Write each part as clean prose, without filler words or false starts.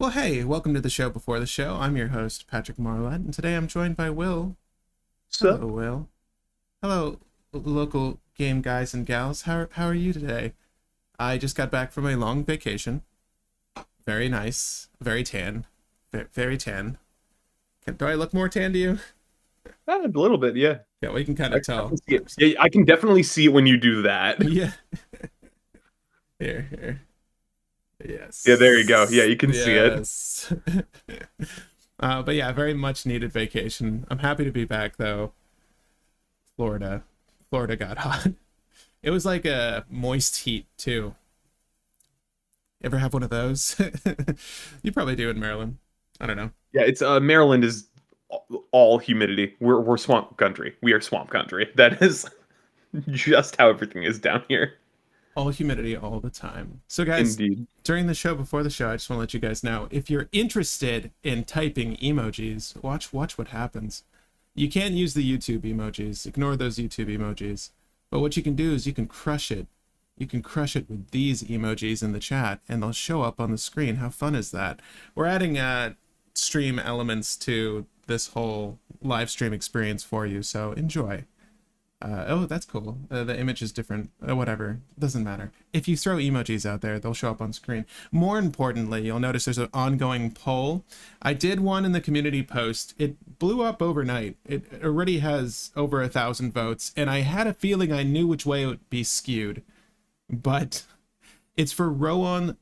Well, hey, welcome to the show before the show. I'm your host, Patrick Marlette, and today I'm joined by Will. Sup? Hello, Will. Hello, local game guys and gals. How are you today? I just got back from a long vacation. Very nice. Very tan. Very tan. Do I look more tan to you? A little bit, yeah. Yeah, well, you can kind I, of I tell. can see it. Yeah, I can definitely see it when you do that. Yeah. Here. Yeah, there you go. Yeah, Yes. you can see it. Yes. But yeah, very much needed vacation. I'm happy to be back though. Florida. Florida got hot. It was like a moist heat too. Ever have one of those? You probably do in Maryland. I don't know. Yeah, it's Maryland is all humidity. We're swamp country. We are swamp country. That is just how everything is down here. All humidity all the time. So guys, Indeed. during the show, before the show, I just want to let you guys know, if you're interested in typing emojis, watch what happens. You can't use the YouTube emojis. Ignore those YouTube emojis. But what you can do is you can crush it. You can crush it with these emojis in the chat, and they'll show up on the screen. How fun is that? We're adding stream elements to this whole live stream experience for you, so enjoy. Oh, that's cool. The image is different. Whatever. Doesn't matter. If you throw emojis out there, they'll show up on screen. More importantly, you'll notice there's an ongoing poll. I did one in the community post. It blew up overnight. It already has over 1,000 votes, and I had a feeling I knew which way it would be skewed. But it's for Rowan,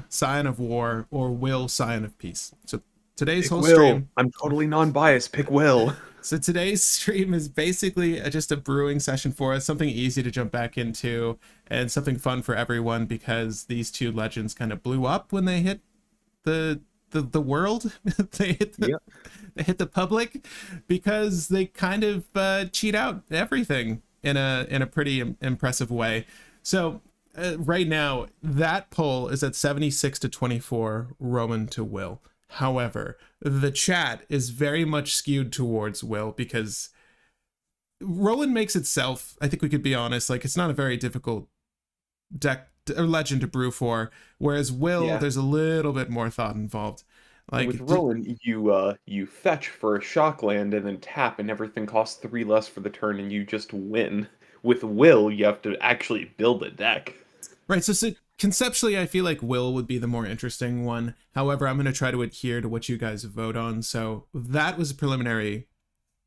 Scion of War, or Will, Scion of Peace. So today's Pick whole Will. stream... I'm totally non-biased. Pick Will. So today's stream is basically just a brewing session for us, something easy to jump back into and something fun for everyone because these two legends kind of blew up when they hit the world. Yep. They hit the public because they kind of cheat out everything in a pretty impressive way. So right now that poll is at 76-24 Roman to Will. However, the chat is very much skewed towards Will because Rowan makes itself, I think we could be honest, like it's not a very difficult deck or legend to brew for, whereas Will, Yeah. there's a little bit more thought involved. Like With Rowan, you fetch for a shock land and then tap, and everything costs 3 less for the turn, and you just win. With Will, you have to actually build a deck. right, so conceptually, I feel like Will would be the more interesting one. However, I'm going to try to adhere to what you guys vote on. So that was a preliminary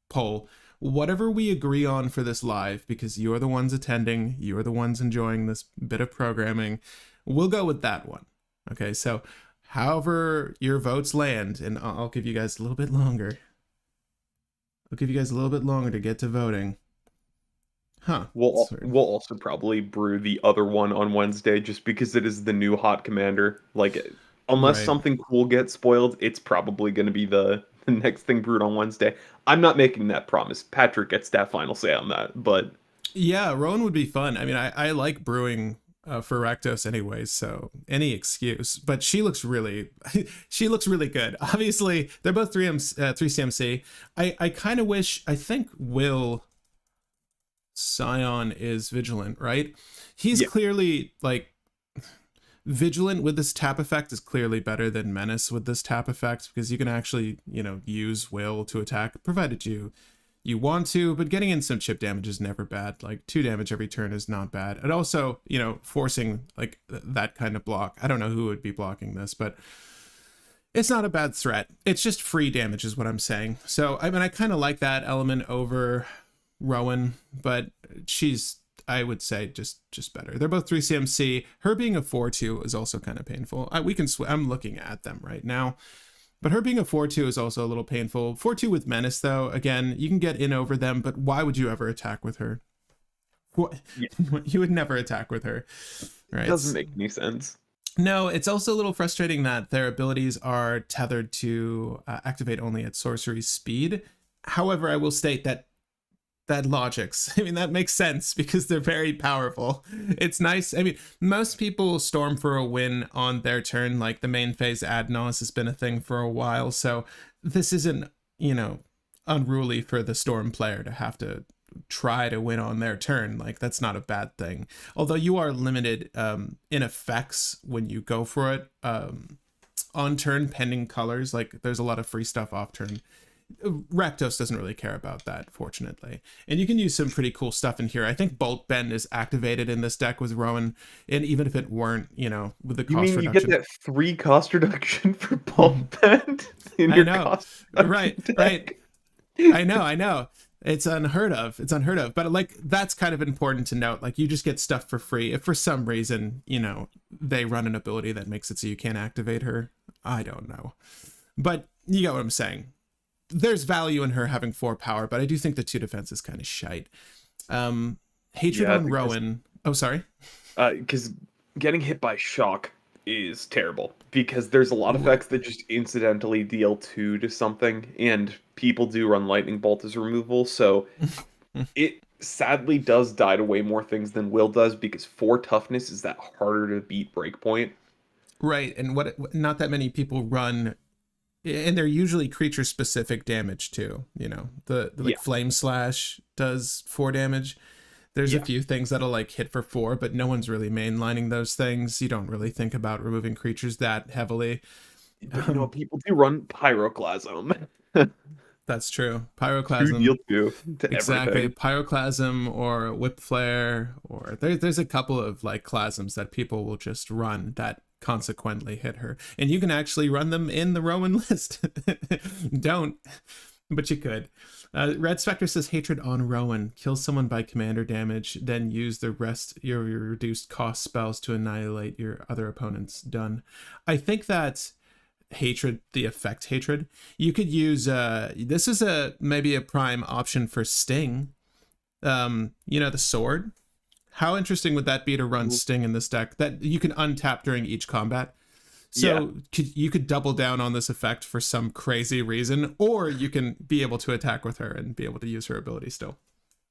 poll. Whatever we agree on for this live, because you're the ones attending, you're the ones enjoying this bit of programming, we'll go with that one. Okay, so however your votes land, and I'll give you guys a little bit longer. I'll give you guys a little bit longer to get to voting. Huh. We'll also probably brew the other one on Wednesday just because it is the new hot commander. Like, unless Right. something cool gets spoiled, it's probably going to be the next thing brewed on Wednesday. I'm not making that promise. Patrick gets that final say on that, but Yeah, Rowan would be fun. I mean, I like brewing for Rakdos anyways, so any excuse. But she looks really, she looks really good. Obviously, they're both 3CMC. I kind of wish, I think Will Scion is Vigilant, right? He's yeah, clearly like Vigilant with this tap effect is clearly better than Menace with this tap effect because you can actually, use Will to attack, provided you want to, but getting in some chip damage is never bad. Like 2 damage every turn is not bad. And also, forcing like that kind of block. I don't know who would be blocking this, but it's not a bad threat. It's just free damage is what I'm saying. So, I mean, I kind of like that element over Rowan, but she's, I would say, just better. They're both 3CMC. Her being a 4-2 is also kind of painful. I'm looking at them right now. But her being a 4-2 is also a little painful. 4-2 with Menace, though, again, you can get in over them, but why would you ever attack with her? What? yeah. You would never attack with her, right? It doesn't make any sense. No, it's also a little frustrating that their abilities are tethered to activate only at sorcery speed. However, I will state that logics. I mean, that makes sense because they're very powerful. It's nice. I mean, most people storm for a win on their turn. Like the main phase ad nos has been a thing for a while. So this isn't, unruly for the storm player to have to try to win on their turn. Like that's not a bad thing. Although you are limited in effects when you go for it. on turn pending colors. Like there's a lot of free stuff off turn. Rakdos doesn't really care about that, fortunately. And you can use some pretty cool stuff in here. I think Bolt Bend is activated in this deck with Rowan, and even if it weren't, with the You cost mean you get reduction. that 3 cost reduction for Pulp Bend in I your know. cost Right, reduction right. deck? I know. It's unheard of. It's unheard of. But like that's kind of important to note. Like you just get stuff for free. If for some reason, they run an ability that makes it so you can't activate her, I don't know. But you get what I'm saying. There's value in her having 4 power, but I do think the 2 defense is kind of shite. Hatred Yeah, on Rowan. Oh, sorry. because getting hit by shock is terrible because there's a lot of Ooh. effects that just incidentally deal 2 to something, and people do run lightning bolt as removal, so it sadly does die to way more things than will does because 4 toughness is that harder to beat breakpoint. Right, and not that many people run, and they're usually creature specific damage too. The Yeah, like flame slash does 4 damage. There's a yeah. few things that'll like hit for 4, but no one's really mainlining those things. You don't really think about removing creatures that heavily. But people do run Pyroclasm. That's true. 2 deal Pyroclasm. 2 to Exactly. everything. Pyroclasm or Whip Flare, or there's a couple of like clasms that people will just run that consequently hit her. And you can actually run them in the Roman list. Don't, but you could. Red Spectre says hatred on Rowan. Kill someone by commander damage, then use the rest your reduced cost spells to annihilate your other opponents. Done. I think that hatred, the effect hatred, you could use this is maybe a prime option for Sting. The sword. How interesting would that be to run Sting in this deck that you can untap during each combat? Yeah. So you could double down on this effect for some crazy reason, or you can be able to attack with her and be able to use her ability still.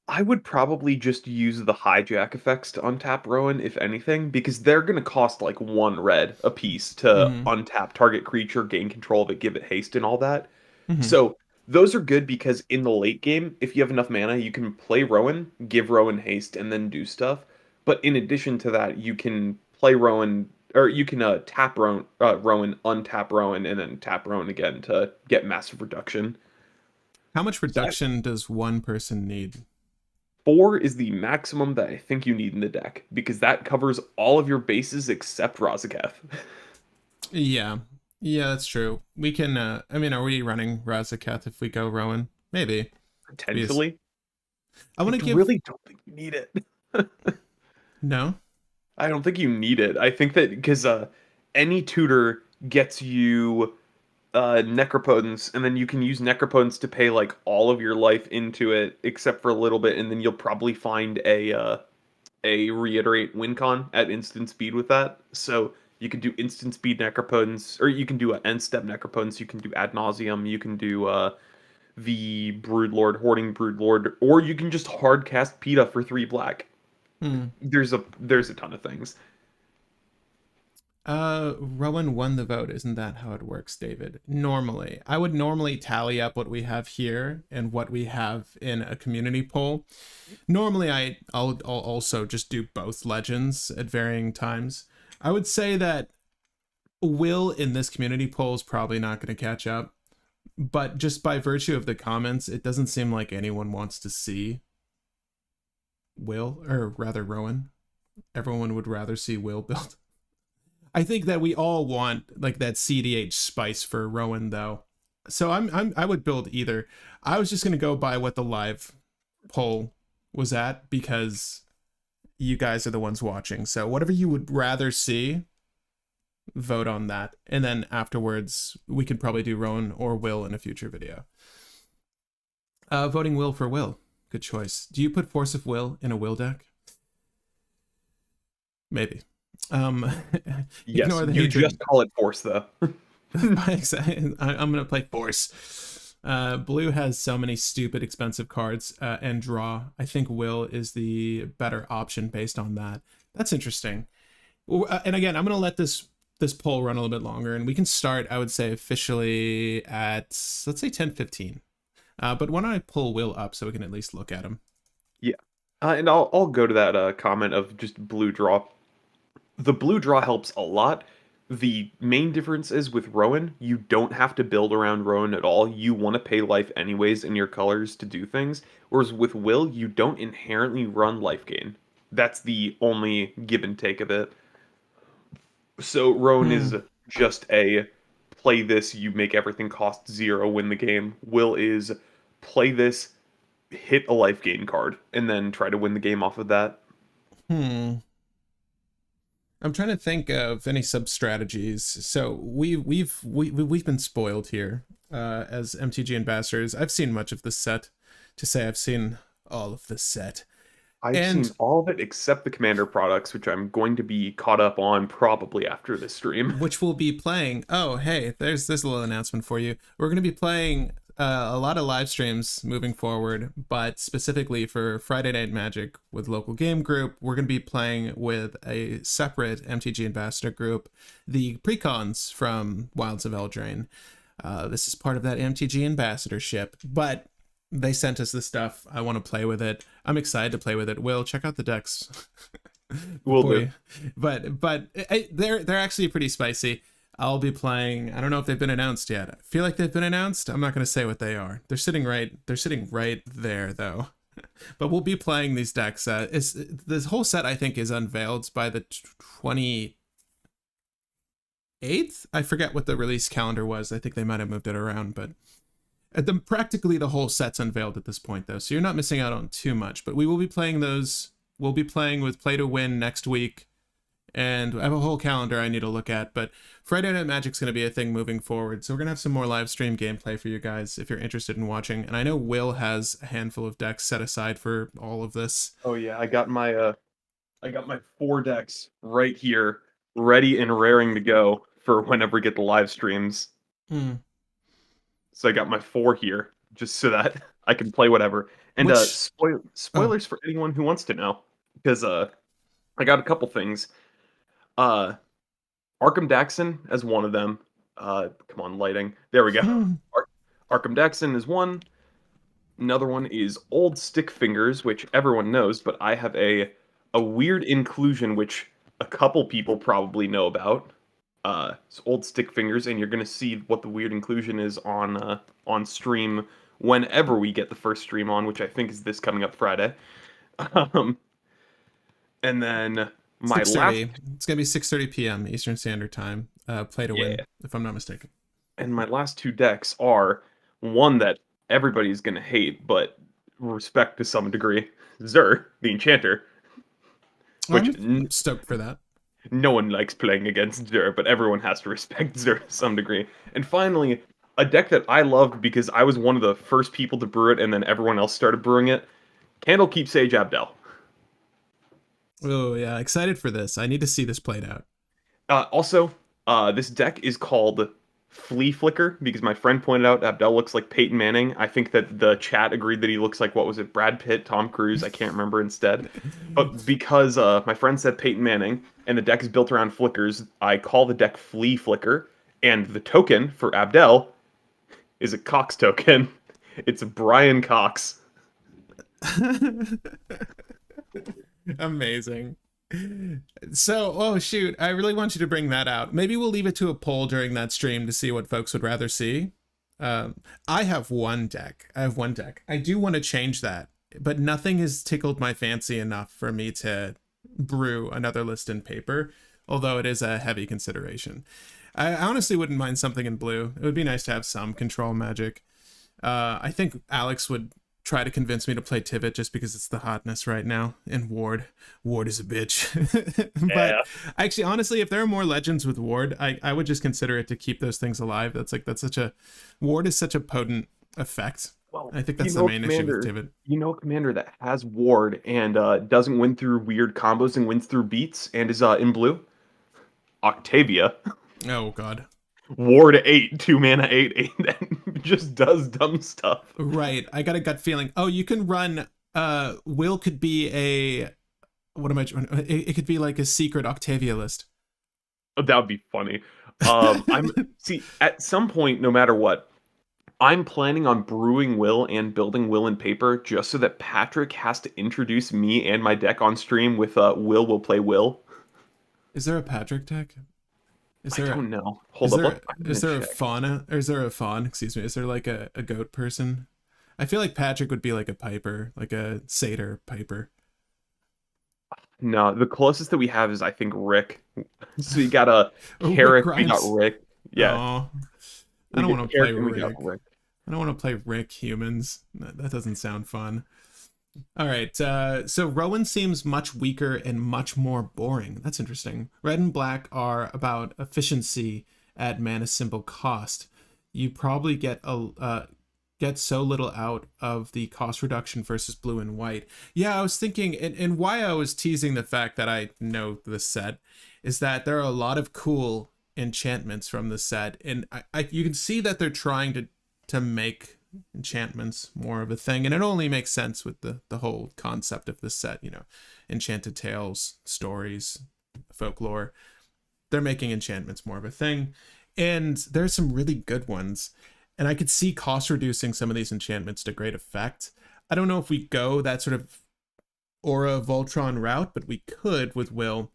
I would probably just use the hijack effects to untap Rowan, if anything, because they're going to cost like 1 red a piece to Mm-hmm. untap target creature, gain control of it, give it haste, and all that. Mm-hmm. So those are good because in the late game, if you have enough mana, you can play Rowan, give Rowan haste, and then do stuff. But in addition to that, you can play Rowan, or you can tap Rowan, untap Rowan, and then tap Rowan again to get massive reduction. How much So reduction does one person need? 4 is the maximum that I think you need in the deck, because that covers all of your bases except Razaketh. Yeah. Yeah, that's true. We can, are we running Razaketh if we go Rowan? Maybe. Potentially. I want to give... really don't think you need it. No? I don't think you need it. I think that because any tutor gets you Necropotence, and then you can use Necropotence to pay like all of your life into it, except for a little bit, and then you'll probably find a reiterate win con at instant speed with that. So you can do instant speed Necropotence, or you can do an end step Necropotence. You can do Ad Nauseam. You can do the Broodlord, Hoarding Broodlord, or you can just hard cast PETA for 3 black. There's a ton of things. Rowan won the vote. Isn't that how it works, David? Normally, I would normally tally up what we have here and what we have in a community poll. Normally, I'll also just do both legends at varying times. I would say that Will in this community poll is probably not going to catch up, but just by virtue of the comments, it doesn't seem like anyone wants to see Will, or rather Rowan. Everyone would rather see Will build. I think that we all want like that CDH spice for Rowan though. So I would build either. I was just gonna go by what the live poll was at because you guys are the ones watching. So whatever you would rather see, vote on that. And then afterwards we could probably do Rowan or Will in a future video. Voting Will for Will. Good choice. Do you put Force of Will in a Will deck? Maybe. Yes, Ignore the you hatred. just call it Force, though. I'm gonna play Force. Blue has so many stupid expensive cards and draw. I think Will is the better option based on that. That's interesting. And again, I'm gonna let this poll run a little bit longer, and we can start, I would say, officially at let's say 10:15. But why don't I pull Will up so we can at least look at him? Yeah, and I'll go to that comment of just blue draw. The blue draw helps a lot The main difference is with Rowan, you don't have to build around Rowan at all. You want to pay life anyways in your colors to do things. Whereas with Will, you don't inherently run life gain. That's the only give and take of it. So Rowan is Hmm. just a play this, you make everything cost 0, win the game. Will is play this, hit a life gain card, and then try to win the game off of that. Hmm. I'm trying to think of any sub strategies. So we've been spoiled here as MTG ambassadors. I've seen much of the set. To say I've seen all of the set, I've and seen all of it except the Commander products, which I'm going to be caught up on probably after this stream. which we'll be playing. Oh, hey, there's a little announcement for you. We're going to be playing a lot of live streams moving forward, but specifically for Friday Night Magic with local game group, we're going to be playing with a separate MTG ambassador group, the precons from Wilds of Eldraine. This is part of that MTG ambassadorship, but they sent us this stuff. I want to play with it. I'm excited to play with it. Will, check out the decks. Will Before do. you, but they're actually pretty spicy. I'll be playing. I don't know if they've been announced yet. I feel like they've been announced. I'm not going to say what they are. They're sitting right. They're sitting right there though. But we'll be playing these decks. This whole set I think is unveiled by the 28th. I forget what the release calendar was. I think they might have moved it around, but practically the whole set's unveiled at this point though, so you're not missing out on too much. But we will be playing those. We'll be playing with Play to Win next week, and I have a whole calendar I need to look at. But Friday Night Magic's going to be a thing moving forward, so we're going to have some more live stream gameplay for you guys if you're interested in watching. And I know Will has a handful of decks set aside for all of this. Oh yeah, I got my 4 decks right here, ready and raring to go for whenever we get the live streams. Hmm. So I got my 4 here, just so that I can play whatever. And Which, oh, spoilers for anyone who wants to know, because I got a couple things. Uh, Arkham Daxon as one of them. Come on, lighting. There we go. Ar- Arkham Daxon is one. Another one is Old Stick Fingers, which everyone knows, but I have a weird inclusion which a couple people probably know about. It's Old Stick Fingers, and you're gonna see what the weird inclusion is on stream whenever we get the first stream on, which I think is this coming up Friday. Um, and then my last 6:30. It's gonna be 6:30 p.m. Eastern Standard Time. Play to Win, yeah, if I'm not mistaken. and my last 2 decks are one that everybody's gonna hate, but respect to some degree. Zur, the Enchanter, which I'm stoked for that. no one likes playing against Zur, but everyone has to respect Zur to some degree. And finally, a deck that I loved because I was one of the first people to brew it, and then everyone else started brewing it. Candlekeep Sage Abdel. Oh yeah, excited for this. I need to see this played out. Also, this deck is called Flea Flicker because my friend pointed out Abdel looks like Peyton Manning. I think that the chat agreed that he looks like, what was it, Brad Pitt, Tom Cruise? I can't remember instead. But because my friend said Peyton Manning and the deck is built around flickers, I call the deck Flea Flicker. And the token for Abdel is a Cox token. It's Brian Cox. Amazing. So, oh shoot, I really want you to bring that out. Maybe we'll leave it to a poll during that stream to see what folks would rather see. I have one deck. I have one deck. I do want to change that, but nothing has tickled my fancy enough for me to brew another list in paper, although it is a heavy consideration. I honestly wouldn't mind something in blue. It would be nice to have some control magic. I think Alex would try to convince me to play Tivit just because it's the hotness right now. And Ward. Ward is a bitch. But Yeah. actually, honestly, if there are more legends with Ward, I would just consider it to keep those things alive. That's such a Ward is such a potent effect. Well, I think that's the main issue with Tivit. You know a commander that has ward and doesn't win through weird combos and wins through beats and is in blue? Octavia. Oh god. Ward 8, 2 mana 8, 8 that just does dumb stuff. Right. I got a gut feeling. Oh, you can run Will could be a what am I it could be like a secret Octavia list. Oh, that would be funny. I'm see at some point, no matter what, I'm planning on brewing Will and building Will in paper just so that Patrick has to introduce me and my deck on stream with Will play Will. Is there a Patrick deck? Is I there don't know. is Hold up. there I'm is gonna there a check. fauna, or is there a fawn? Excuse me. Is there like a goat person? I feel like Patrick would be like a piper, like a satyr piper. No, the closest that we have is I think Rick. So we got a Oh, Rick Carrick, we got Grimes. Rick. Yeah, Oh, I we don't got want to play Carrick and we got Rick. Rick. I don't want to play Rick humans. That doesn't sound fun. All right, so Rowan seems much weaker and much more boring. That's interesting. Red and black are about efficiency at mana symbol cost. You probably get so little out of the cost reduction versus blue and white. Yeah, I was thinking, and why I was teasing the fact that I know the set is that there are a lot of cool enchantments from the set, and you can see that they're trying to make enchantments more of a thing, and it only makes sense with the whole concept of the set. Enchanted tales, stories, folklore. They're making enchantments more of a thing, and there's some really good ones, and I could see cost reducing some of these enchantments to great effect. I don't know if we go that sort of Aura Voltron route, but we could with Will.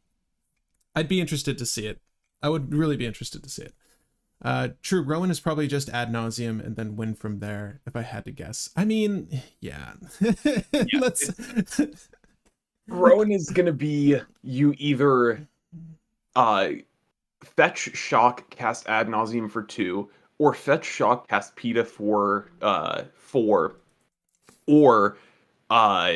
I'd be interested to see it. I would really be interested to see it. True, Rowan is probably just ad nauseum and then win from there, if I had to guess. I mean, yeah. Yeah, Let's. Rowan is gonna be you either uh fetch shock cast ad nauseum for 2, or fetch shock cast PETA for 4, or uh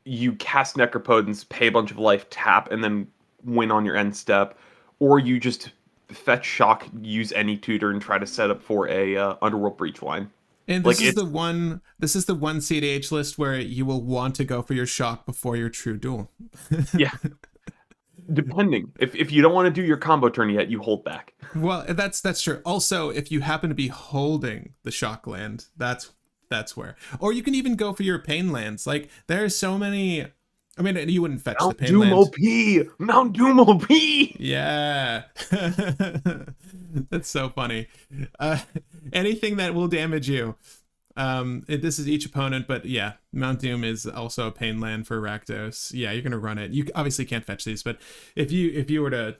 you cast Necropotence, pay a bunch of life, tap, and then win on your end step, or you just fetch shock, use any tutor, and try to set up for a Underworld Breach line. And Like this is it's the one. This is the one CDH list where you will want to go for your shock before your true duel. yeah, depending if you don't want to do your combo turn yet, you hold back. Well, that's true. Also, if you happen to be holding the shock land, that's where. Or you can even go for your pain lands. Like there are so many. I mean, you wouldn't fetch the Mount pain Doom land. OP, Mount Doom OP. Yeah. That's so funny. Uh, anything that will damage you. This is each opponent, but yeah, Mount Doom is also a pain land for Rakdos. Yeah, you're gonna run it. You obviously can't fetch these, but if you were to,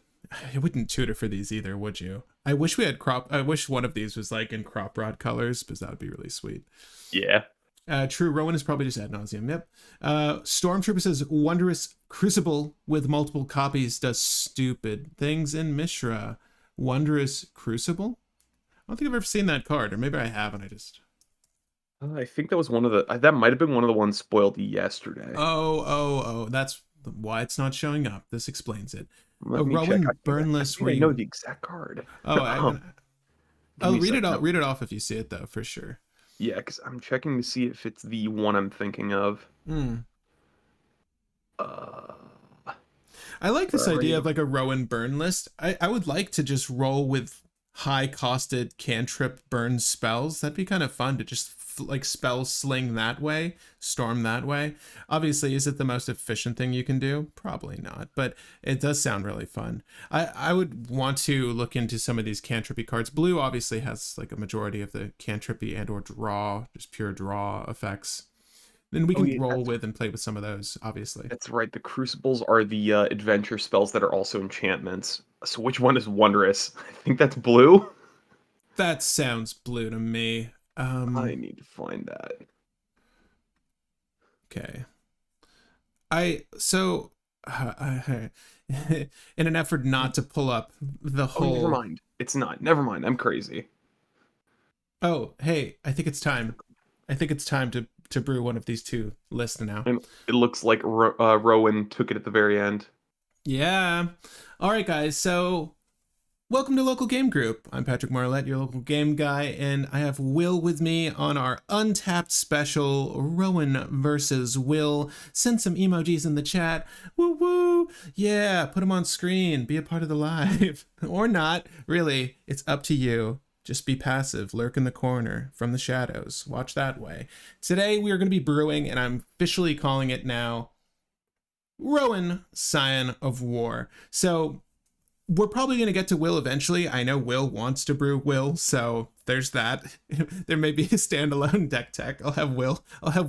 I wouldn't tutor for these either, would you? I wish we had crop. I wish one of these was like in crop rod colors, because that would be really sweet. Yeah. True, Rowan is probably just ad nauseum. Yep. Stormtrooper says Wondrous Crucible with multiple copies does stupid things in Mishra. Wondrous Crucible? I don't think I've ever seen that card, or maybe I haven't. I just. I think that was one of the that might have been one of the ones spoiled yesterday. Oh. That's why it's not showing up. This explains it. A Let me check. Rowan I Burnless think I know the exact card. Oh, Give I'll me a read it second. out. Read it off if you see it though, for sure. Yeah, because I'm checking to see if it's the one I'm thinking of. Hmm. Uh, I like this where are idea you? of like a Rowan burn list. I would like to just roll with high costed cantrip burn spells. That'd be kind of fun to just like spell sling that way, storm that way. Obviously, is it the most efficient thing you can do? Probably not, but it does sound really fun. I would want to look into some of these cantrippy cards. Blue obviously has like a majority of the cantrippy and or draw, just pure draw effects. Then we Oh can yeah, roll with and play with some of those, obviously. that's right. The crucibles are the adventure spells that are also enchantments. So which one is wondrous? I think that's blue. That sounds blue to me. I need to find that. Okay. I so in an effort not to pull up the Oh, never whole. mind. It's not. Never mind. I'm crazy. Oh, hey, I think it's time. I think it's time to brew one of these two lists now. And it looks like Rowan took it at the very end. Yeah. All right, guys. So welcome to Local Game Group. I'm Patrick Marlette, your local game guy, and I have Will with me on our Untapped special, Rowan versus Will. Send some emojis in the chat. Woo woo! Yeah, put them on screen. Be a part of the live. Or not. Really, it's up to you. Just be passive, lurk in the corner, from the shadows. Watch that way. Today we are going to be brewing, and I'm officially calling it now, Rowan Scion of War. So we're probably going to get to Will eventually. I know Will wants to brew Will, so there's that. There may be a standalone deck tech. I'll have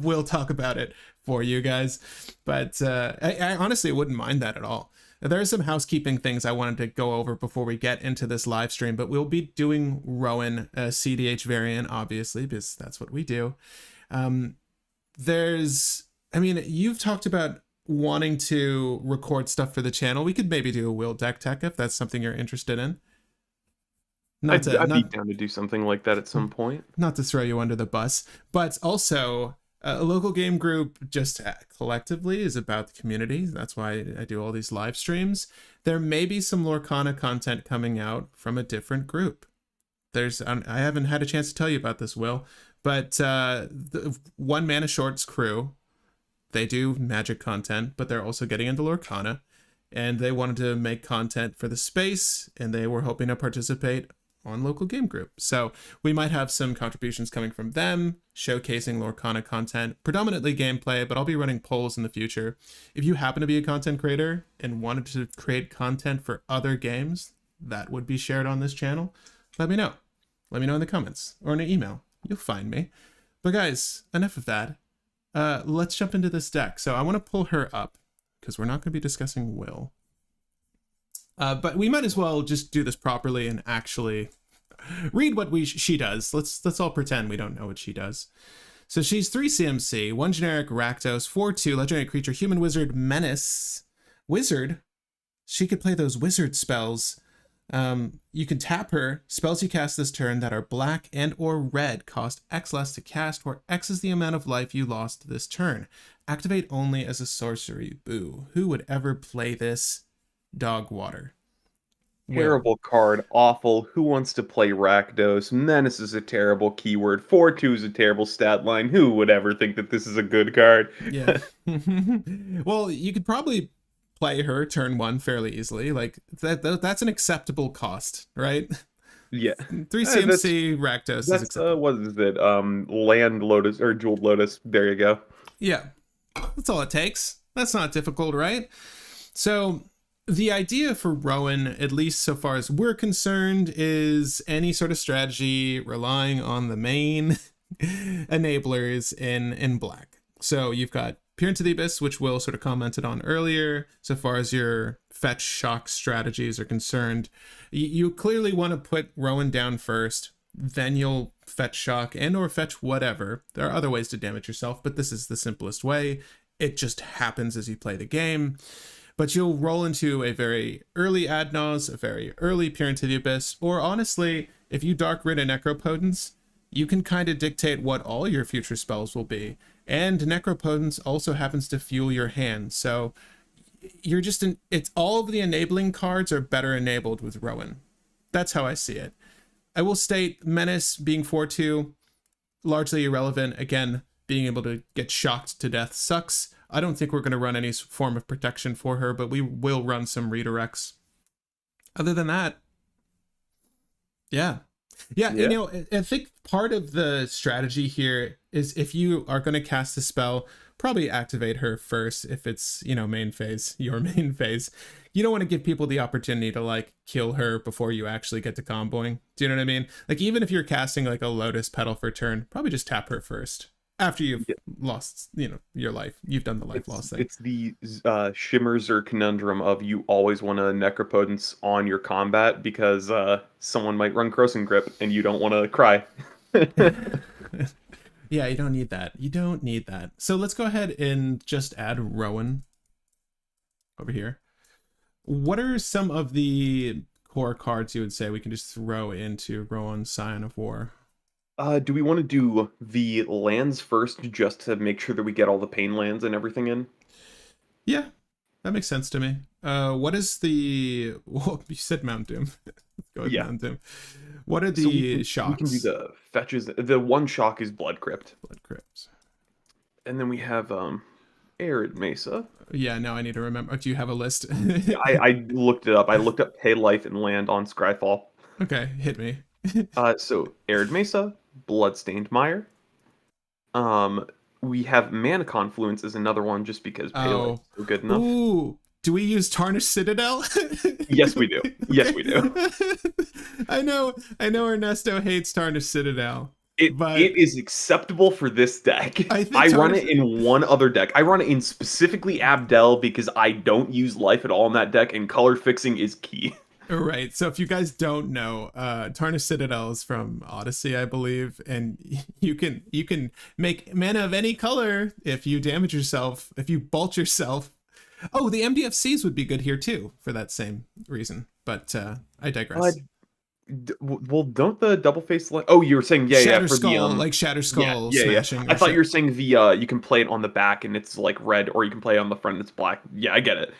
Will talk about it for you guys. But I honestly wouldn't mind that at all. There are some housekeeping things I wanted to go over before we get into this live stream, but we'll be doing Rowan, a CDH variant, obviously, because that's what we do. I mean, you've talked about wanting to record stuff for the channel. We could maybe do a Will Deck Tech if that's something you're interested in. I'd be down to do something like that at some point. Not to throw you under the bus, but also a local game group just collectively is about the community. That's why I do all these live streams. There may be some Lorcana content coming out from a different group. I haven't had a chance to tell you about this, Will, but the One Mana Shorts crew, they do Magic content, but they're also getting into Lorcana, and they wanted to make content for the space, and they were hoping to participate on local game group. So we might have some contributions coming from them, showcasing Lorcana content, predominantly gameplay, but I'll be running polls in the future. If you happen to be a content creator and wanted to create content for other games that would be shared on this channel, let me know. Let me know in the comments or in an email. You'll find me. But guys, enough of that. Let's jump into this deck. So I want to pull her up because we're not going to be discussing Will. But we might as well just do this properly and actually read what she does. Let's all pretend we don't know what she does. So she's 3 CMC, 1 generic Rakdos, 4/2 legendary creature, human wizard, menace. Wizard? She could play those wizard spells. You can tap her. Spells you cast this turn that are black and or red cost X less to cast, where X is the amount of life you lost this turn. Activate only as a sorcery. Boo. Who would ever play this? Dog water. Terrible card, awful. Who wants to play Rakdos? Menace is a terrible keyword. 4/2 is a terrible stat line. Who would ever think that this is a good card? Yeah. Well, you could probably play her turn 1 fairly easily. Like that's an acceptable cost, right? Yeah. 3 CMC Rakdos is acceptable. What is it? Land Lotus or Jeweled Lotus. There you go. Yeah. That's all it takes. That's not difficult, right? So the idea for Rowan, at least so far as we're concerned, is any sort of strategy relying on the main enablers in black. So you've got Peer into the Abyss, which Will sort of commented on earlier. So far as your fetch shock strategies are concerned, you clearly want to put Rowan down first, then you'll fetch shock and or fetch whatever. There are other ways to damage yourself, but this is the simplest way. It just happens as you play the game. But you'll roll into a very early Adnos, a very early Peer into the Abyss, or honestly, if you Dark Rid a Necropotence, you can kind of dictate what all your future spells will be. And Necropotence also happens to fuel your hand, so you're just it's all of the enabling cards are better enabled with Rowan. That's how I see it. I will state Menace being 4/2, largely irrelevant. Again, being able to get shocked to death sucks. I don't think we're going to run any form of protection for her, but we will run some redirects. Other than that, yeah. You know, I think part of the strategy here is if you are going to cast a spell, probably activate her first if it's, you know, main phase, your main phase. You don't want to give people the opportunity to, like, kill her before you actually get to comboing. Do you know what I mean? Like, even if you're casting, like, a Lotus Petal for turn, probably just tap her first. After you've lost, you know, your life. You've done the life loss thing. It's the Shimmerzer conundrum of you always want a Necropotence on your combat because someone might run Crossing Grip and you don't want to cry. Yeah, you don't need that. You don't need that. So let's go ahead and just add Rowan over here. What are some of the core cards you would say we can just throw into Rowan Scion of War? Do we want to do the lands first just to make sure that we get all the pain lands and everything in? Yeah, that makes sense to me. What is the... Well, you said Mount Doom. Let's go with Mount Doom. What are the shocks? We can do the fetches. The one shock is Blood Crypt. Blood Crypt. And then we have Arid Mesa. Yeah, now I need to remember. Do you have a list? I looked it up. I looked up Pay Life and Land on Scryfall. Okay, hit me. So Arid Mesa, Bloodstained Mire. We have Mana Confluence is another one just because Pay Life is so good enough. Ooh, do we use Tarnished Citadel? Yes, we do. Yes, we do. I know Ernesto hates Tarnished Citadel. but it is acceptable for this deck. I think I run it Tarnished. in one other deck. I run it in specifically Abdel because I don't use life at all in that deck, and color fixing is key. Right. So if you guys don't know, Tarnished Citadel is from Odyssey, I believe, and you can make mana of any color if you damage yourself, if you bolt yourself. Oh, the MDFCs would be good here too for that same reason. But I Uh, digress. well, don't the double face like? Oh, you were saying yeah Shatter for the Skull, like Shatter yeah Skull yeah. smashing I or thought you shit. were saying the you can play it on the back and it's like red, or you can play it on the front and it's black. Yeah, I get it.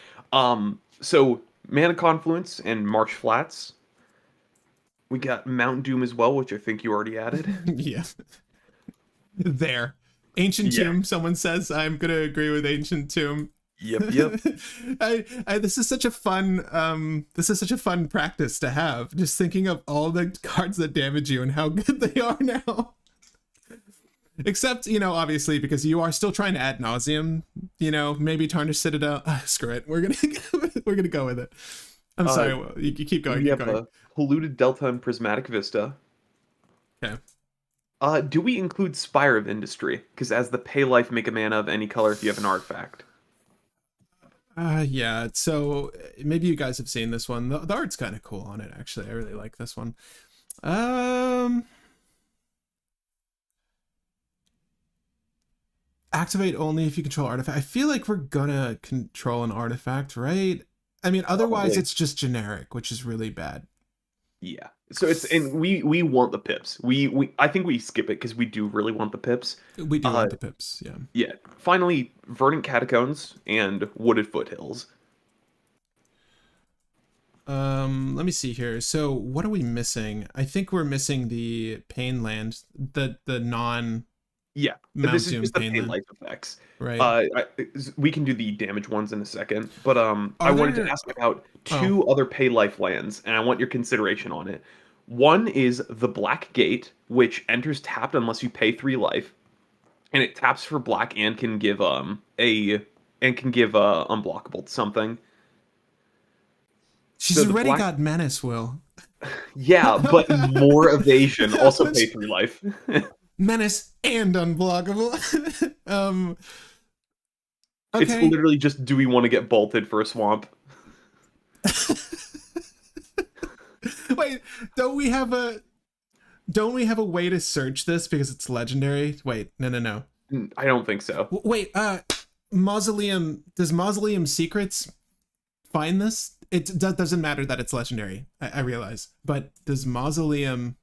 So Mana Confluence and Marsh Flats. We got Mount Doom as well, which I think you already added. Yeah. There. Ancient Yeah. Tomb, someone says. I'm gonna agree with Ancient Tomb. Yep. This is such a fun practice to have, just thinking of all the cards that damage you and how good they are now. Except, obviously, because you are still trying to ad nauseum, maybe Tarnished Citadel. Screw it, we're gonna go with it. I'm sorry, you keep going. We have a Polluted Delta and Prismatic Vista. Okay. Do we include Spire of Industry? Because as the pay life, make a mana of any color if you have an artifact. Yeah, so maybe you guys have seen this one. The art's kind of cool on it, actually. I really like this one. Activate only if you control artifact. I feel like we're gonna control an artifact, right? I mean, otherwise Probably. it's just generic, which is really bad. Yeah. So and we want the pips. We I think we skip it because we do really want the pips. We do Uh want the pips, yeah. yeah. Finally, Verdant Catacombs and Wooded Foothills. Let me see here. So what are we missing? I think we're missing the pain land, the non Yeah. Mount This is Doom just the pain pay land, life effects. right? We can do the damage ones in a second, but I Are wanted to there ask about oh two other pay life lands, and I want your consideration on it. One is the Black Gate, which enters tapped unless you pay 3 life, and it taps for black and can give unblockable to something. she's So the already black, got menace, Will. yeah, but more evasion, also pay 3 life. Menace and unblockable. It's Okay. literally just, do we want to get bolted for a swamp? Wait, don't we have a don't we have a way to search this because it's legendary? Wait, no. I don't think so. Wait, Mausoleum, does Mausoleum Secrets find this? Doesn't matter that it's legendary. I realize. But does Mausoleum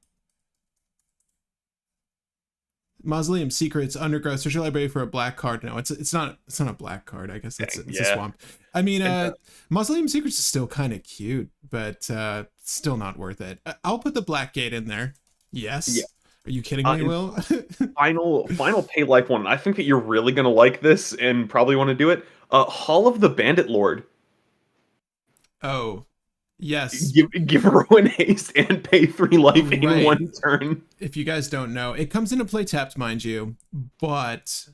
Secrets undergrow search your library for a black card? No, it's not a black card. I guess it's a Yeah. swamp. I mean, And, Mausoleum Secrets is still kind of cute, but still not worth it. I'll put the Black Gate in there. yeah. Yes. Are you kidding me, And Will? final pay life one. I think that you're really gonna like this and probably want to do it. Hall of the Bandit Lord. Oh, yes. Give Rowan haste and pay 3 life in Right. one turn. If you guys don't know, it comes into play tapped, mind you, but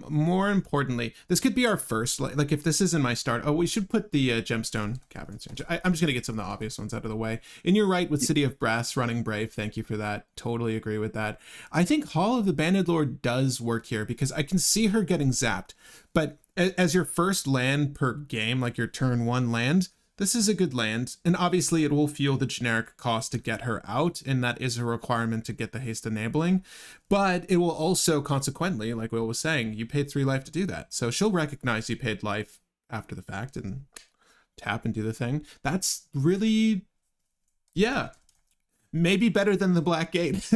more importantly, this could be our first, like if this is in my start. Oh, we should put the Gemstone Caverns. I'm just gonna get some of the obvious ones out of the way. And you're right with City of Brass running Brave. Thank you for that. Totally agree with that. I think Hall of the Banded Lord does work here because I can see her getting zapped, but as your first land per game, like your turn one land, this is a good land, and obviously it will fuel the generic cost to get her out, and that is a requirement to get the haste enabling. But it will also, consequently, like Will was saying, you paid 3 life to do that. So she'll recognize you paid life after the fact and tap and do the thing. That's really, yeah, maybe better than the Black Gate.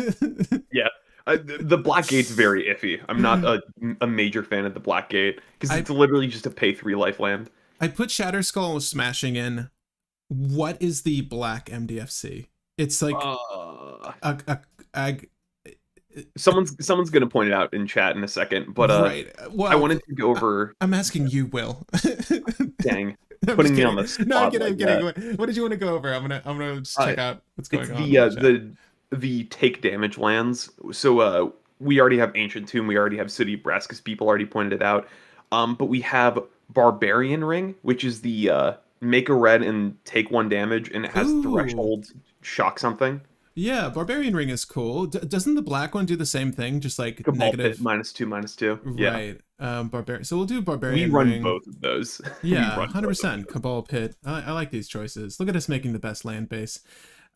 Yeah. The Black Gate's very iffy. I'm not a major fan of the Black Gate because it's literally just a pay 3 life land. I put Shatter Skull smashing in. What is the black MDFC? It's like a someone's gonna point it out in chat in a second, but right. Well, I wanted to go over. I'm asking you, Will. Dang, I'm putting me kidding. on the spot. No, I'm kidding. Like I'm kidding. What did you want to go over? I'm gonna just check out what's going it's on. In the the take damage lands. So we already have Ancient Tomb, we already have City of Brass because people already pointed it out. But we have Barbarian Ring, which is the make a red and take 1 damage, and it has Ooh. threshold shock something. Yeah, Barbarian Ring is cool. Doesn't the black one do the same thing? Just like Cabal Pit negative, -2/-2. Yeah. right? Barbarian. So we'll do We Barbarian run Ring. both of those. We Yeah, run both of 100%. those. Cabal Pit. I like these choices. Look at us making the best land base.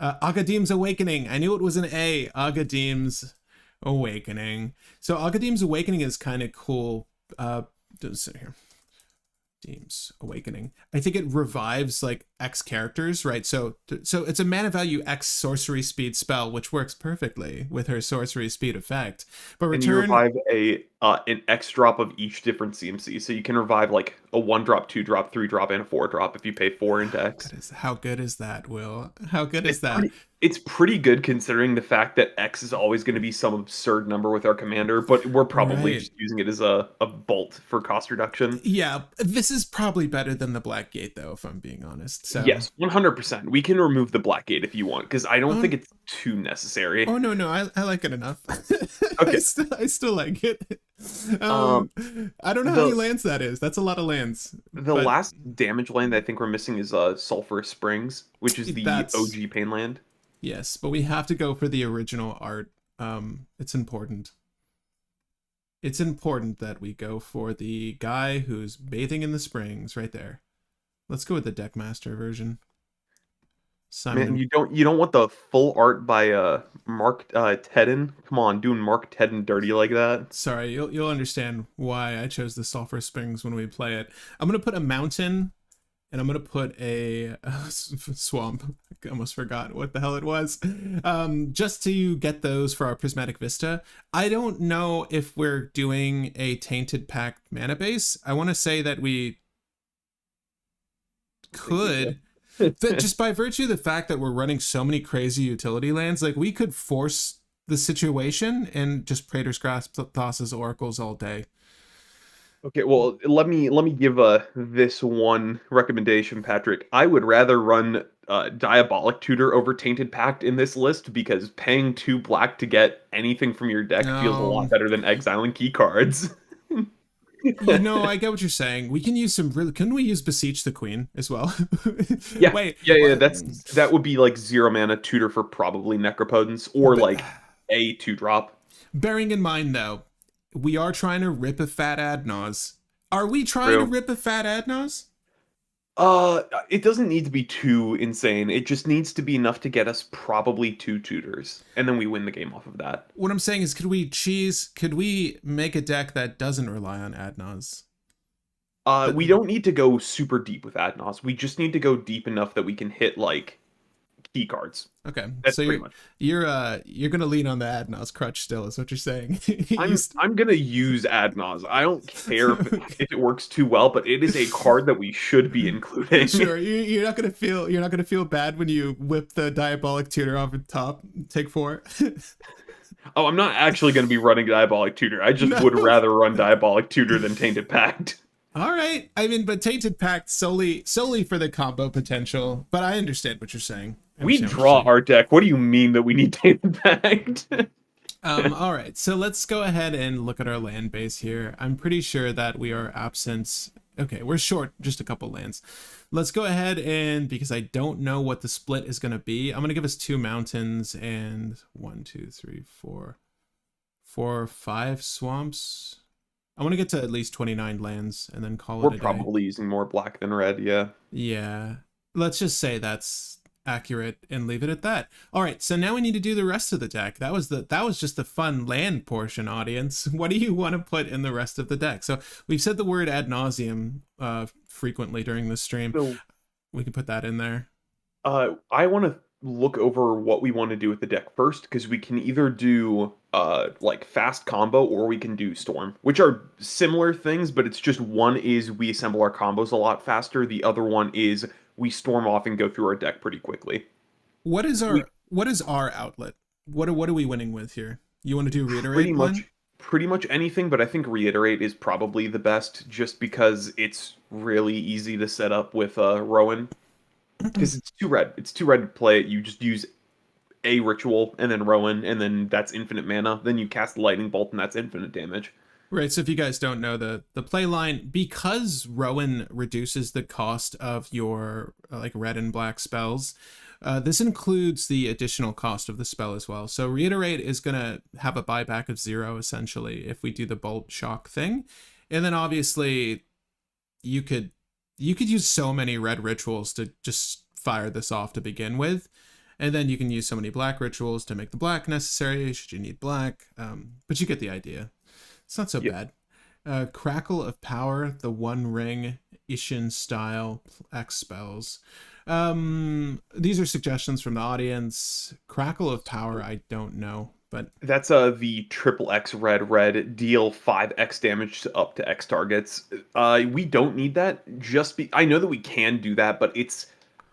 Agadim's Awakening. I knew it was an A. Agadim's Awakening. So Agadim's Awakening is kind of cool. Let's see here. Deem's Awakening. I think it revives like X characters, right? So it's a mana value X sorcery speed spell, which works perfectly with her sorcery speed effect. But And you return. revive a an X drop of each different CMC. So you can revive like a 1-drop, 2-drop, 3-drop, and a 4-drop if you pay 4 into X. How good is that, Will? How good is It's that? pretty good considering the fact that X is always going to be some absurd number with our commander, but we're probably Right. just using it as a bolt for cost reduction. Yeah, this is probably better than the Black Gate, though, if I'm being honest. So, Yes, 100%. We can remove the Black Gate if you want, because I don't oh, think it's too necessary. oh no, no, I like it enough. Okay. I still like it. Um, I don't know how many the lands that is. That's a lot of lands, the but last damage land I think we're missing is Sulphurous Springs, which is the that's OG pain land. yes. But we have to go for the original art. It's important. It's important that we go for the guy who's bathing in the springs, right there. Let's go with the Deckmaster version. Simon Man, and you don't want the full art by Mark Tedden. Come on, doing Mark Tedden dirty like that. sorry, you'll understand why I chose the Sulphur Springs when we play it. I'm gonna put a mountain, and I'm gonna put a swamp. I almost forgot what the hell it was. Just to get those for our Prismatic Vista. I don't know if we're doing a Tainted Pact mana base. I want to say that we I think we could. That just by virtue of the fact that we're running so many crazy utility lands, like we could force the situation and just Praetor's Grasp, Thassa's Oracles all day. Okay, well, let me give this one recommendation, Patrick. I would rather run Diabolic Tutor over Tainted Pact in this list because paying 2 black to get anything from your deck feels a lot No, better than exiling key cards. I get what you're saying. We can use some really. Couldn't we use Beseech the Queen as well? Yeah, Wait, yeah, what? that would be like 0 mana tutor for probably Necropotence or But like a 2-drop. bearing in mind though, we are trying to rip a fat Adnaz. Are we trying to True. rip a fat Adnaz? It doesn't need to be too insane. It just needs to be enough to get us probably 2 tutors, and then we win the game off of that. What I'm saying is, could we make a deck that doesn't rely on Adnaz? We don't need to go super deep with Adnos. We just need to go deep enough that we can hit like key cards. Okay, That's so pretty much. you're gonna lean on the Adnaz crutch still, is what you're saying. You I'm gonna use Adnos. I don't care if it works too well, but it is a card that we should be including. sure, you're not gonna feel bad when you whip the Diabolic Tutor off the top. Take 4. Oh, I'm not actually gonna be running Diabolic Tutor. I just No. would rather run Diabolic Tutor than Tainted Pact. All right. I mean, but Tainted Pact solely for the combo potential. But I understand what you're saying. I We understand what you're draw saying. our deck. What do you mean that we need Tainted Pact? All right. So let's go ahead and look at our land base here. I'm pretty sure that we are absent. Okay, we're short just a couple lands. Let's go ahead and because I don't know what the split is going to be, I'm going to give us 2 mountains and 1, 2, 3, 4, 5 swamps. I want to get to at least 29 lands and then call We're it a day. probably using more black than red, yeah. Yeah. Let's just say that's accurate and leave it at that. All right, so now we need to do the rest of the deck. That was just the fun land portion, audience. What do you want to put in the rest of the deck? So we've said the word ad nauseum frequently during the stream. So We can put that in there. I want to look over what we want to do with the deck first because we can either do like fast combo or we can do storm, which are similar things, but it's just one is we assemble our combos a lot faster. The other one is we storm off and go through our deck pretty quickly. What is We our outlet? What are we winning with here? You want to do reiterate pretty one? much pretty much anything, but I think reiterate is probably the best just because it's really easy to set up with Rowan. Because it's 2 red. It's 2 red to play it. You just use a ritual and then Rowan, and then that's infinite mana. Then you cast Lightning Bolt, and that's infinite damage. Right, so if you guys don't know the play line, because Rowan reduces the cost of your like red and black spells, This includes the additional cost of the spell as well. So Reiterate is going to have a buyback of 0, essentially, if we do the Bolt Shock thing. And then obviously you could use so many red rituals to just fire this off to begin with. And then you can use so many black rituals to make the black necessary, should you need black. But you get the idea. It's not so bad. Crackle of Power, the One Ring, Ishin style, X spells. These are suggestions from the audience. Crackle of Power, I don't know, but That's the triple X red deal 5x damage to up to X targets. We don't need that. I know that we can do that, but it's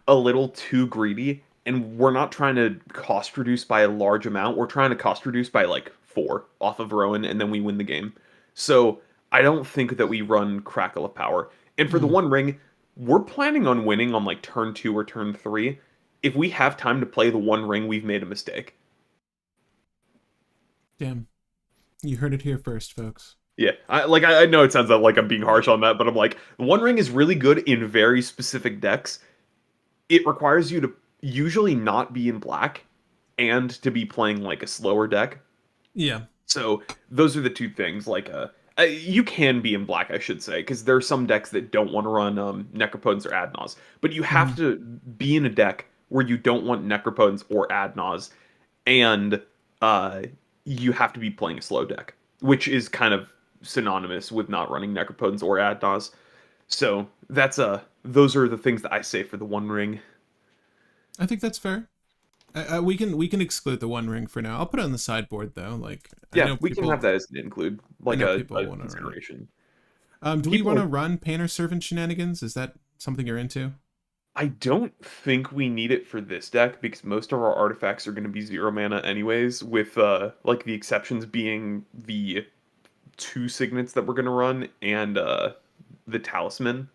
a little too greedy, and we're not trying to cost reduce by a large amount. We're trying to cost reduce by like 4 off of Rowan, and then we win the game. So I don't think that we run Crackle of Power. And for the One Ring, we're planning on winning on like turn 2 or turn 3. If we have time to play the One Ring, we've made a mistake. damn. You heard it here first, folks. Yeah, I know it sounds like I'm being harsh on that, but I'm like, One Ring is really good in very specific decks. It requires you to usually not be in black and to be playing like a slower deck. Yeah. So those are the two things. Like, you can be in black, I should say, because there are some decks that don't want to run Necropotence or Adnaz, but you have to be in a deck where you don't want Necropotence or Adnaz, and you have to be playing a slow deck, which is kind of synonymous with not running Necropotence or Adnaz. So those are the things that I say for the One Ring. I think that's fair. We can exclude the One Ring for now. I'll put it on the sideboard though. Like, yeah, we can have that as an include, like a consideration. Do we want to run Painter Servant shenanigans? Is that something you're into? I don't think we need it for this deck because most of our artifacts are going to be 0 mana anyways, with like the exceptions being the 2 signets that we're going to run and the talisman.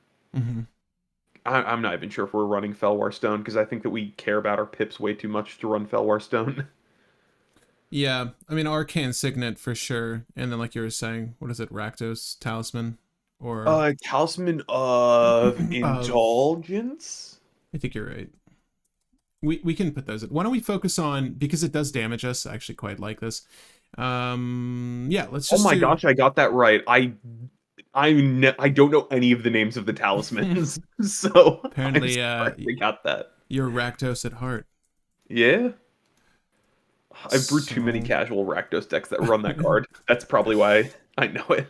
I'm not even sure if we're running Felwar Stone because I think that we care about our pips way too much to run Felwar Stone. Yeah, I mean Arcane Signet for sure, and then like you were saying, what is it, Rakdos Talisman, or Talisman of Indulgence? I think you're right. We can put those. Why don't we focus on, because it does damage us? I actually quite like this. Yeah, let's just. Oh my gosh, I got that right. I don't know any of the names of the talismans, so apparently I got that. You're Rakdos at heart. Yeah, I've brewed too many casual Rakdos decks that run that card. That's probably why I know it.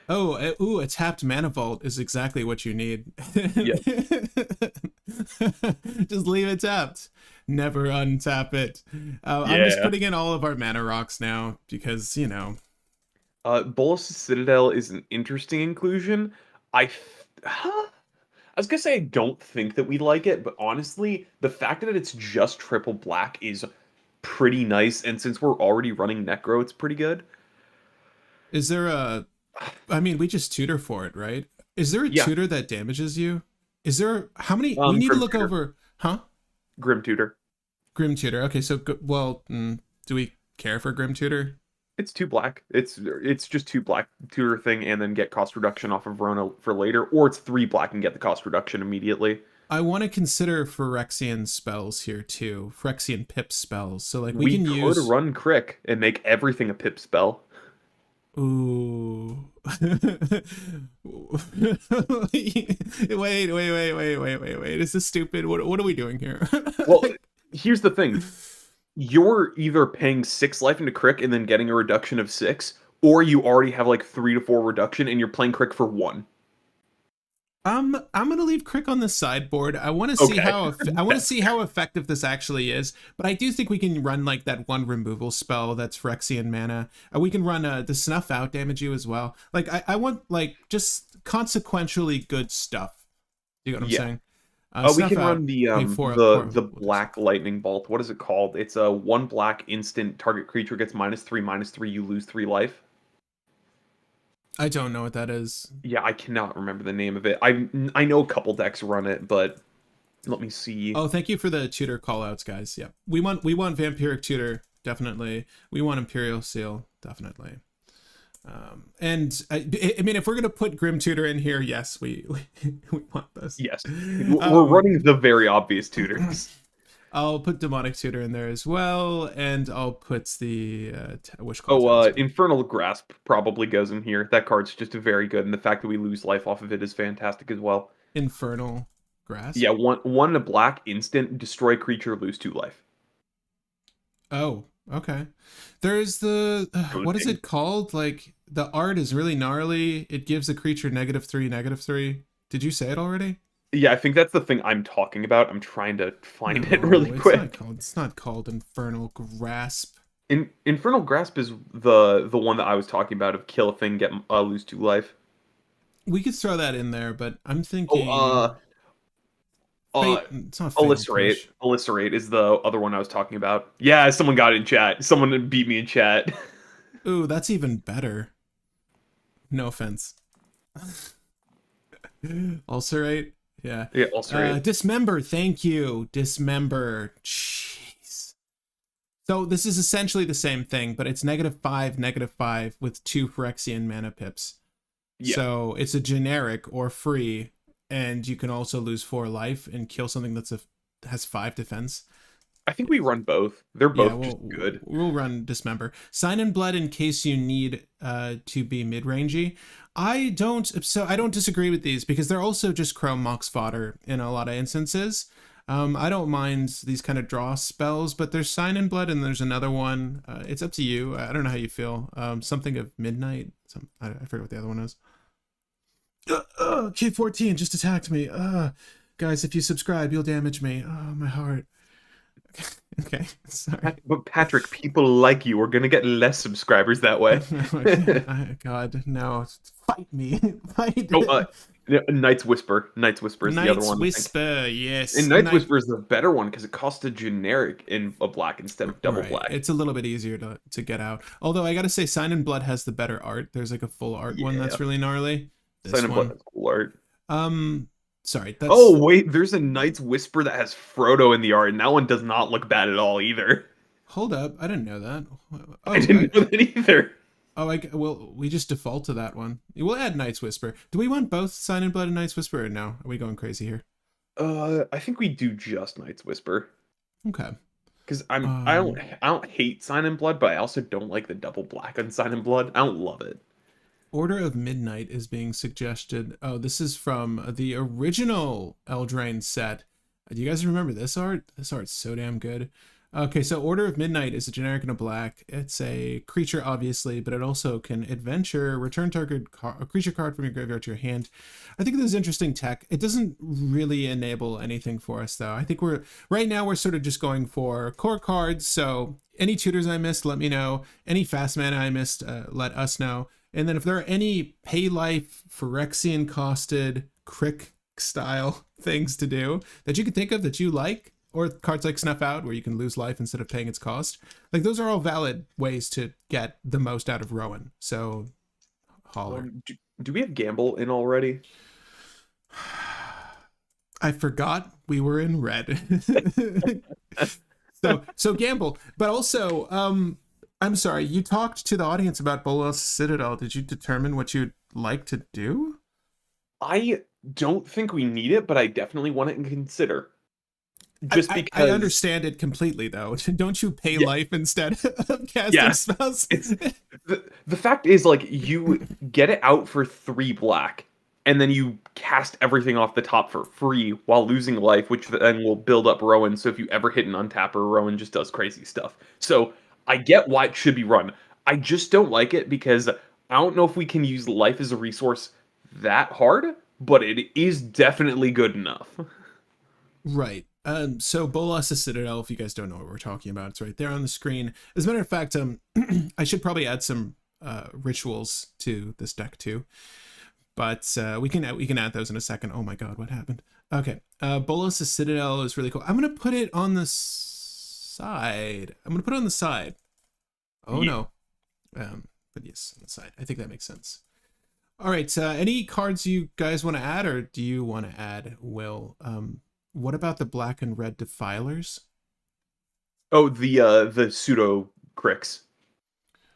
Oh, ooh, a tapped Mana Vault is exactly what you need. Yeah. Just leave it tapped. Never untap it. I'm just putting in all of our mana rocks now because, you know. Bolas' Citadel is an interesting inclusion. I was gonna say I don't think that we like it, but honestly, the fact that it's just triple black is pretty nice, and since we're already running Necro, it's pretty good. Is there a... I mean, we just tutor for it, right? Is there a tutor that damages you? Is there... How many... we need to look tutor. over... Huh? Grim Tutor. Grim Tutor. Okay, so, well, do we care for Grim Tutor? It's 2 black. It's just 2 black tutor thing, and then get cost reduction off of Verona for later, or it's 3 black and get the cost reduction immediately. I want to consider Phyrexian spells here too. Phyrexian pip spells. So like we can use... could run Crick and make everything a pip spell. Ooh. wait. Is this stupid? What are we doing here? Well, here's the thing. You're either paying 6 life into Crick and then getting a reduction of 6, or you already have like 3 to 4 reduction and you're playing Crick for 1. I'm gonna leave Crick on the sideboard. I want to see how effective this actually is, but I do think we can run like that one removal spell that's Phyrexian mana. We can run the snuff out damage you as well. Like I want like just consequentially good stuff. You know what I'm saying? We can run the black lightning bolt. What is it called? It's a 1 black instant. Target creature gets -3/-3. You lose 3 life. I don't know what that is. Yeah, I cannot remember the name of it. I know a couple decks run it, but let me see. Oh, thank you for the tutor callouts, guys. Yeah, we want vampiric tutor, definitely. We want imperial seal, definitely. And I mean, if we're gonna put grim tutor in here, yes, we want this. Yes, we're running the very obvious tutors. I'll put Demonic Tutor in there as well, and I'll put the Wishclaw Talisman. Infernal Grasp probably goes in here. That card's just very good, and the fact that we lose life off of it is fantastic as well. Infernal Grasp? Yeah, one black instant, destroy creature, lose 2 life. Oh, okay. There's the what is it called? Like the art is really gnarly. It gives a creature -3/-3. Did you say it already? Yeah, I think that's the thing I'm talking about. I'm trying to find it No, really quick. It's not called Infernal Grasp. Infernal Grasp is the one that I was talking about of kill a thing, get lose 2 life. We could throw that in there, but I'm thinking Oh, It's not Fatal Push. Eviscerate is the other one I was talking about. Yeah, someone got it in chat. Someone beat me in chat. Ooh, that's even better. No offense. Ulcerate? Yeah. Yeah, Ulcerate. Dismember, thank you. Dismember. Jeez. So this is essentially the same thing, but it's -5/-5 with 2 Phyrexian mana pips. Yeah. So it's a generic or free, and you can also lose 4 life and kill something has 5 defense. I think we run both. They're both just good. We'll run Dismember. Sign in Blood in case you need to be mid-rangey. I don't disagree with these because they're also just Chrome Mox fodder in a lot of instances. I don't mind these kind of draw spells, but there's Sign in Blood and there's another one. It's up to you. I don't know how you feel. Something of Midnight. I forget what the other one is. K14 just attacked me. Guys, if you subscribe, you'll damage me. Oh, my heart. Okay, sorry. But Patrick, people like you. We're gonna get less subscribers that way. God, no! Fight me, fight! Knight's Whisper. Knight's Whisper is the other one. Knight's Whisper, yes. And Knight's Whisper is the better one because it costs a generic in a black instead of double black. It's a little bit easier to get out. Although I gotta say, Sign in Blood has the better art. There's like a full art one that's really gnarly. Sign in Blood has cool art. Sorry. Oh wait, there's a Knight's Whisper that has Frodo in the art, and that one does not look bad at all either. Hold up, I didn't know that. Oh, I didn't know that either. Oh, well, we just default to that one. We'll add Knight's Whisper. Do we want both Sign in Blood and Knight's Whisper, or no? Are we going crazy here? I think we do just Knight's Whisper. Okay. Because I don't hate Sign in Blood, but I also don't like the double black on Sign in Blood. I don't love it. Order of Midnight is being suggested. Oh, this is from the original Eldraine set. Do you guys remember this art? This art's so damn good. Okay, so Order of Midnight is a generic and a black. It's a creature, obviously, but it also can adventure, return target a creature card from your graveyard to your hand. I think this is interesting tech. It doesn't really enable anything for us, though. I think right now we're sort of just going for core cards. So any tutors I missed, let me know. Any fast mana I missed, let us know. And then if there are any pay life, Phyrexian costed, Crick style things to do that you can think of that you like, or cards like Snuff Out where you can lose life instead of paying its cost, like those are all valid ways to get the most out of Rowan. So holler. Do we have Gamble in already? I forgot we were in red. so Gamble, but also I'm sorry, you talked to the audience about Bolas Citadel. Did you determine what you'd like to do? I don't think we need it, but I definitely want it and consider. Just because I understand it completely, though. Don't you pay life instead of casting spells? The fact is, like, you get it out for 3 black, and then you cast everything off the top for free while losing life, which then will build up Rowan. So if you ever hit an untapper, Rowan just does crazy stuff. So I get why it should be run. I just don't like it because I don't know if we can use life as a resource that hard, but it is definitely good enough. Right. So Bolas Citadel, if you guys don't know what we're talking about, it's right there on the screen. As a matter of fact, I should probably add some rituals to this deck too. But we can add those in a second. Oh my god, what happened? Okay. Bolas Citadel is really cool. I'm gonna put it on the side. Oh no. But yes, on the side. I think that makes sense. All right. Any cards you guys want to add, or do you want to add, Will? What about the black and red defilers? Oh, the pseudo cricks.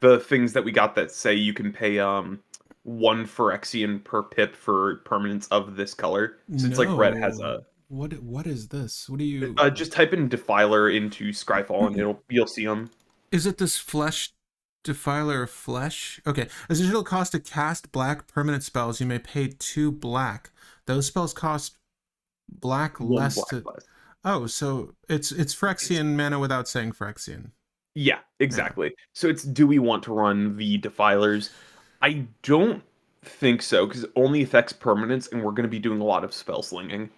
The things that we got that say you can pay 1 Phyrexian per pip for permanents of this color. Since like red has a What is this? What do you? Just type in Defiler into Scryfall and you'll see them. Is it this flesh defiler of flesh? Okay. As it'll cost to cast black permanent spells, you may pay 2 black. Those spells cost black One less black to. less. Oh, so it's Phyrexian mana without saying Phyrexian. Yeah, exactly. So it's, do we want to run the Defilers? I don't think so, because it only affects permanents, and we're going to be doing a lot of spell slinging.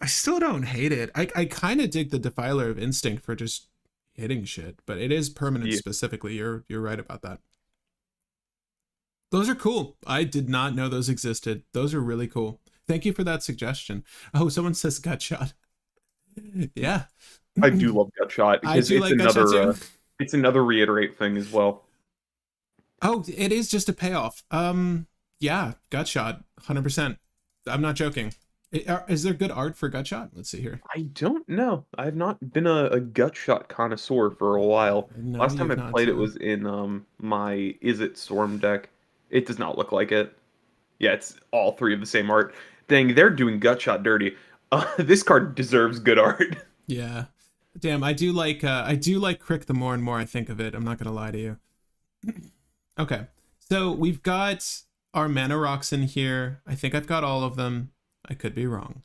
I still don't hate it. I kind of dig the Defiler of Instinct for just hitting shit, but it is permanent specifically. You're right about that. Those are cool. I did not know those existed. Those are really cool. Thank you for that suggestion. Oh, someone says gut shot. Yeah. I do love Gut Shot because it's like another it's another reiterate thing as well. Oh, it is just a payoff. Yeah, gut shot, 100%. I'm not joking. Is there good art for gut shot? Let's see here. I don't know. I've not been a Gut Shot connoisseur for a while. No, Last time I you've not, played it so- was in my Is It Storm deck. It does not look like it. Yeah, it's all three of the same art. Dang, they're doing Gut Shot dirty. This card deserves good art. Yeah. Damn, I do like Crick the more and more I think of it. I'm not gonna lie to you. Okay. So we've got our mana rocks in here. I think I've got all of them. I could be wrong.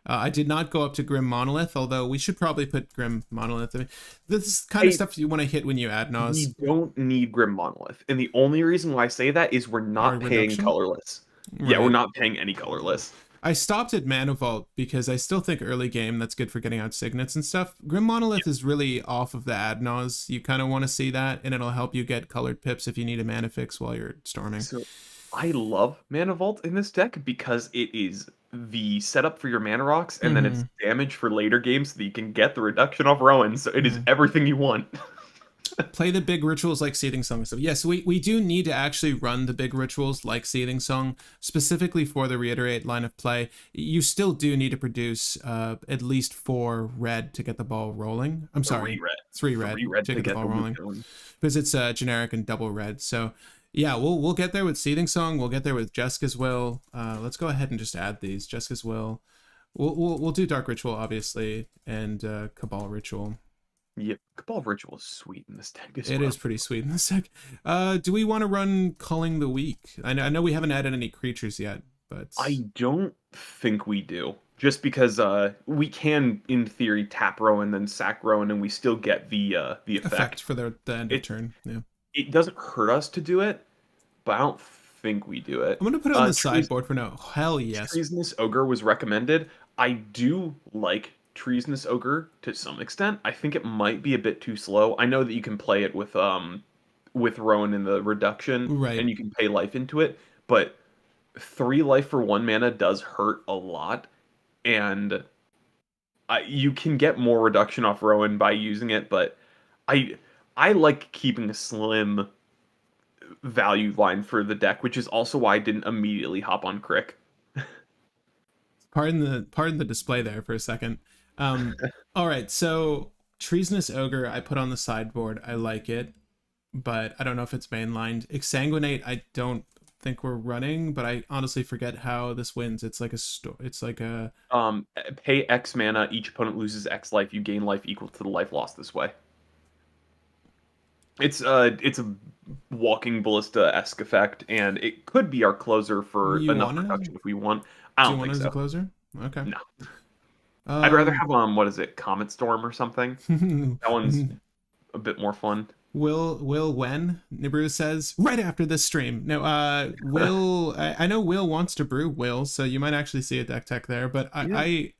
I did not go up to Grim Monolith, although we should probably put Grim Monolith. I mean, this is kind of stuff you want to hit when you add Nos. We don't need Grim Monolith. And the only reason why I say that is we're not paying reduction? colorless. Right. Yeah, we're not paying any colorless. I stopped at Mana Vault because I still think early game that's good for getting out signets and stuff. Grim Monolith is really off of the Adnos. You kind of want to see that, and it'll help you get colored pips if you need a mana fix while you're storming. So I love Mana Vault in this deck because it is the setup for your mana rocks, and then it's damage for later games so that you can get the reduction off Rowan. So it is everything you want. Play the big rituals like Seething Song and stuff. Yes, we do need to actually run the big rituals like Seething Song, specifically for the Reiterate line of play. You still do need to produce at least 4 red to get the ball rolling. I'm sorry, 3 red to get the ball rolling. Because it's generic and double red. So yeah, we'll get there with Seething Song. We'll get there with Jeska's Will. Let's go ahead and just add these. Jeska's Will. We'll do Dark Ritual, obviously, and Cabal Ritual. Yep, Cabal Ritual is sweet in this deck as well. It is pretty sweet in this deck. Do we want to run Culling the Weak? I know we haven't added any creatures yet, but I don't think we do. Just because we can, in theory, tap Rowan and then sack Rowan, and we still get the effect for the end of turn. Yeah, it doesn't hurt us to do it, but I don't think we do it. I'm gonna put it on the sideboard for now. Hell yes. Treasonous Ogre was recommended. I do like Treasonous Ogre to some extent. I think it might be a bit too slow. I know that you can play it with Rowan in the reduction, right, and you can pay life into it, but 3 life for 1 mana does hurt a lot, and you can get more reduction off Rowan by using it, but I like keeping a slim value line for the deck, which is also why I didn't immediately hop on Crick. Pardon the display there for a second. All right, so Treasonous Ogre I put on the sideboard. I like it, but I don't know if it's mainlined. Exsanguinate I don't think we're running, but I honestly forget how this wins. It's like a pay X mana, each opponent loses X life, you gain life equal to the life lost this way. It's a Walking Ballista-esque effect, and it could be our closer for enough reduction if we want. I don't think so. Do you want it as a closer? Okay. No. I'd rather have what is it, Comet Storm or something. That one's a bit more fun. Will when Nibru says right after this stream. No, Will. I know Will wants to brew Will, so you might actually see a deck tech there. But I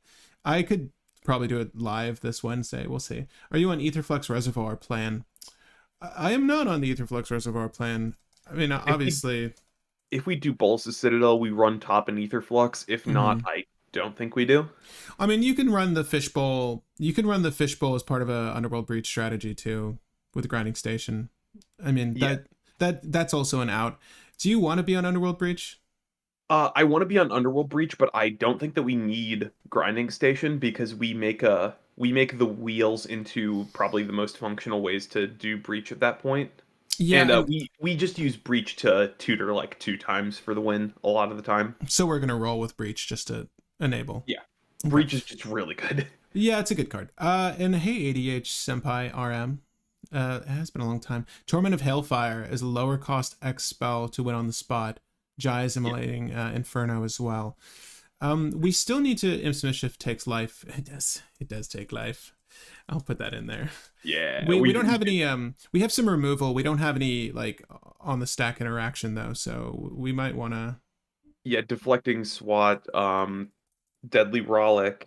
could probably do it live this Wednesday. We'll see. Are you on Aetherflux Reservoir plan? I am not on the Aetherflux Reservoir plan. I mean, obviously, if we do Balls of Citadel, we run top and Aetherflux. If not, I don't think we do. I mean, you can run the Fishbowl. You can run the Fishbowl as part of a Underworld Breach strategy too, with the Grinding Station. I mean, that's also an out. Do you want to be on Underworld Breach? I want to be on Underworld Breach, but I don't think that we need Grinding Station because we make the wheels into probably the most functional ways to do Breach at that point. Yeah, and we just use Breach to tutor like 2 times for the win a lot of the time. So we're gonna roll with Breach just to enable. Yeah. Okay. Breach is just really good. Yeah, it's a good card. And hey, ADH Senpai RM. It has been a long time. Torment of Hailfire is a lower cost X spell to win on the spot. Jai is Yeah. immolating Inferno as well. We still need to Imps Mischief takes life. It does. It does take life. I'll put that in there. Yeah. We don't have any we have some removal. We don't have any like on the stack interaction though, so we might wanna Yeah, deflecting SWAT, Deadly Rollick.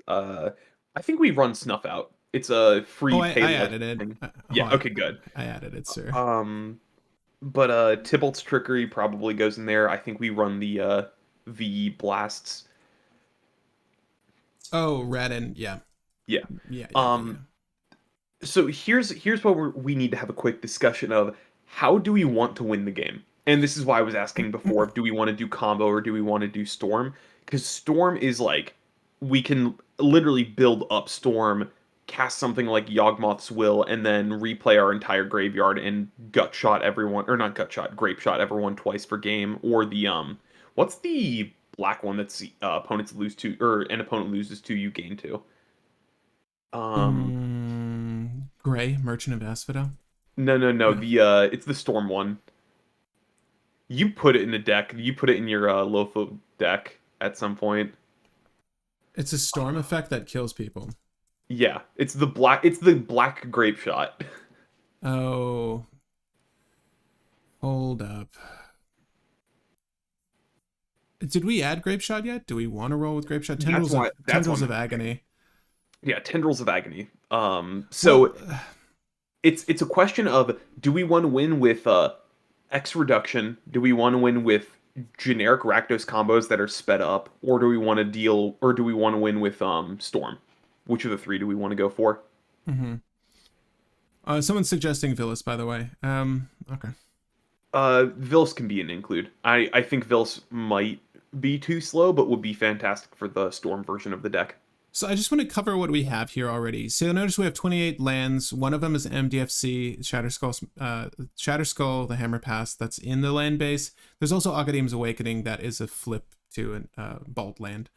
I think we run Snuff Out. It's a Oh, free pay I life added it. thing. Oh, Yeah, okay, good. I added it, sir. But Tybalt's Trickery probably goes in there. I think we run the blasts. Oh, Radin, yeah. Yeah. Yeah. So here's what we need to have a quick discussion of: how do we want to win the game? And this is why I was asking before: do we want to do combo or do we want to do Storm? Because Storm is like, we can literally build up Storm, cast something like Yawgmoth's Will, and then replay our entire graveyard and gut shot everyone, or not gut shot, grape shot everyone twice per game. Or the what's the black one that's opponents lose to, or an opponent loses to, you gain to? Gray, Merchant of Asphodel. No. The it's the Storm one. You put it in the deck. You put it in your Lofo deck at some point. It's a storm effect that kills people. Yeah, it's the black. It's the black grape shot. Oh, hold up. Did we add Grape Shot yet? Do we want to roll with Grape Shot? Tendrils of Agony. Yeah, Tendrils of Agony. So well, it's a question of, do we want to win with X reduction? Do we want to win with generic Rakdos combos that are sped up, or do we want to win with Storm? Which of the three do we want to go for? Someone's suggesting Villas, by the way. Okay. Vils can be an include. I think Vils might be too slow, but would be fantastic for the Storm version of the deck. So I just want to cover what we have here already. So you'll notice we have 28 lands. One of them is MDFC, Shatterskull, the Hammer Pass, that's in the land base. There's also Agadeem's Awakening, that is a flip to a Bolt land.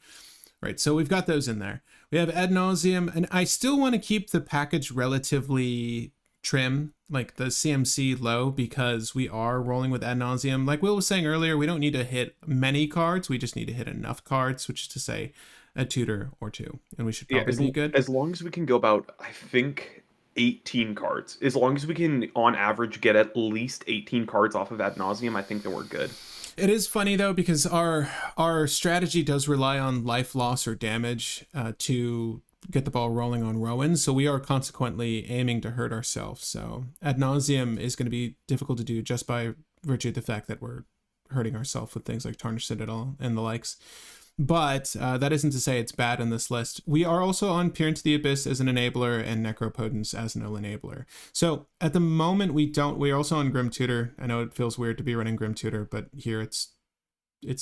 Right, so we've got those in there. We have Ad Nauseam, and I still want to keep the package relatively trim, like the CMC low, because we are rolling with Ad Nauseam. Like Will was saying earlier, we don't need to hit many cards, we just need to hit enough cards, which is to say a tutor or two, and we should probably be good. As long as we can go about, I think, 18 cards. As long as we can, on average, get at least 18 cards off of Ad Nauseam, I think that we're good. It is funny though, because our strategy does rely on life loss or damage to get the ball rolling on Rowan, so we are consequently aiming to hurt ourselves. So Ad Nauseam is going to be difficult to do just by virtue of the fact that we're hurting ourselves with things like Tarnished Citadel and the likes. But that isn't to say it's bad in this list. We are also on Peer into the Abyss as an enabler and Necropotence as an enabler. So at the moment we're also on Grim Tutor. I know it feels weird to be running Grim Tutor, but here it's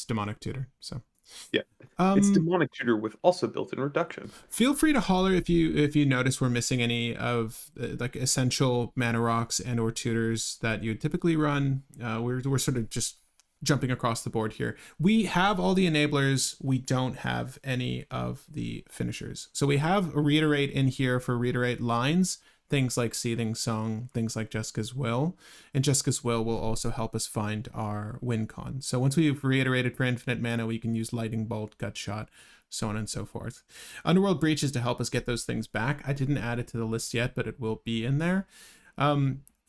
Demonic Tutor. So yeah, it's Demonic Tutor with also built-in reduction. Feel free to holler if you notice we're missing any of like essential mana rocks and or tutors that you would typically run. We're sort of just jumping across the board here. We have all the enablers. We don't have any of the finishers. So we have a Reiterate in here for Reiterate lines, things like Seething Song, things like Jessica's Will. And Jessica's Will also help us find our win con. So once we've reiterated for infinite mana, we can use Lightning Bolt, Gut Shot, so on and so forth. Underworld Breach is to help us get those things back. I didn't add it to the list yet, but it will be in there.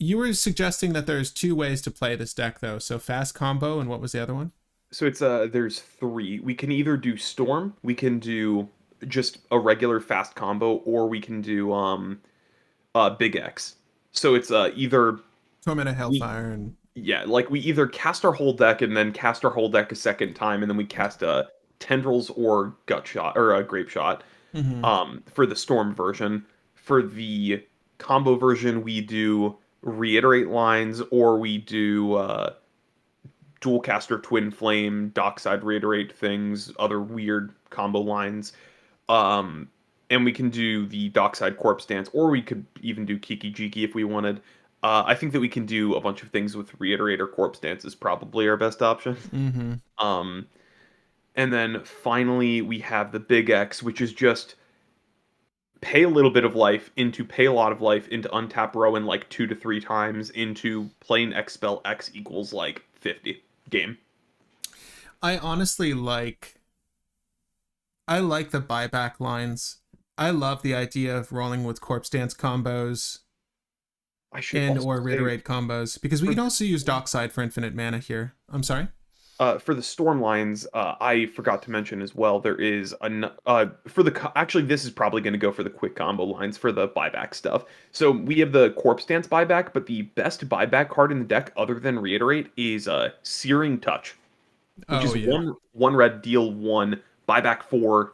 You were suggesting that there's two ways to play this deck, though. So fast combo, and what was the other one? So it's there's three. We can either do Storm, we can do just a regular fast combo, or we can do Big X. So it's either Torment of Hellfire and yeah, like we either cast our whole deck and then cast our whole deck a second time, and then we cast Tendrils or Gut Shot or a Grape Shot. For the Storm version. For the combo version, we do Reiterate lines, or we do Dual Caster, Twin Flame, Dockside Reiterate things, other weird combo lines. And we can do the Dockside Corpse Dance, or we could even do Kiki Jiki if we wanted. I think that we can do a bunch of things with Reiterate or Corpse Dance is probably our best option. And then finally we have the big X, which is just pay a little bit of life into pay a lot of life into untap Rowan like 2 to 3 times into plain X spell X equals like 50 game. I honestly I like the buyback lines. I love the idea of rolling with Corpse Dance combos I should and also or say reiterate combos because we can also use Dockside for infinite mana here. I'm sorry. for the storm lines, I forgot to mention as well. There is for the actually this is probably going to go for the quick combo lines for the buyback stuff. So we have the Corpse Dance buyback, but the best buyback card in the deck, other than Reiterate, is Searing Touch, which Oh is yeah. one red, deal 1, buyback 4.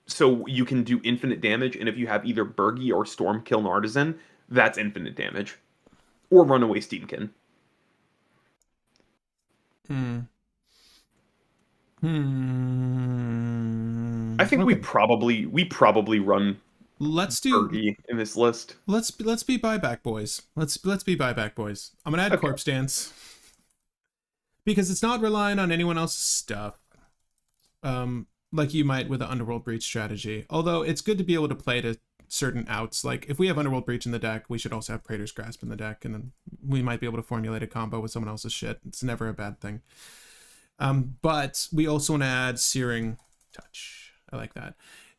So you can do infinite damage, and if you have either Burgi or Stormkiln Artisan, that's infinite damage, or Runaway Steamkin. Hmm. Hmm. I think Okay. we probably run Let's do Burgi in this list. let's be buyback boys. Let's be buyback boys. I'm gonna add Okay. Corpse Dance because it's not relying on anyone else's stuff. Like you might with the Underworld Breach strategy. Although it's good to be able to play to certain outs. Like if we have Underworld Breach in the deck, we should also have Praetor's Grasp in the deck, and then we might be able to formulate a combo with someone else's shit. It's never a bad thing. But we also want to add Searing Touch. I like that.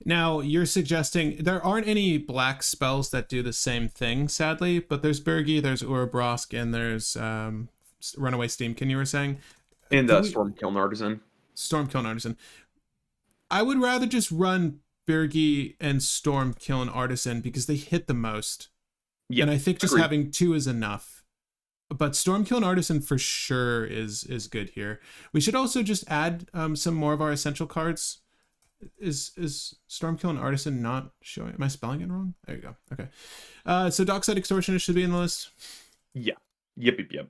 Now, you're suggesting there aren't any black spells that do the same thing, sadly, but there's Burgi, there's Urabrosk, and there's Runaway Steamkin, you were saying? And Do we... Stormkiln Artisan. Stormkiln Artisan. I would rather just run Burgi and Stormkiln Artisan because they hit the most. Yeah, and I think just agreed. having 2 is enough. But Stormkiln Artisan for sure is good here. We should also just add some more of our essential cards. Is Stormkiln Artisan not showing? Am I spelling it wrong? There you go. Okay. So Dockside Extortionist should be in the list. Yeah. Yep.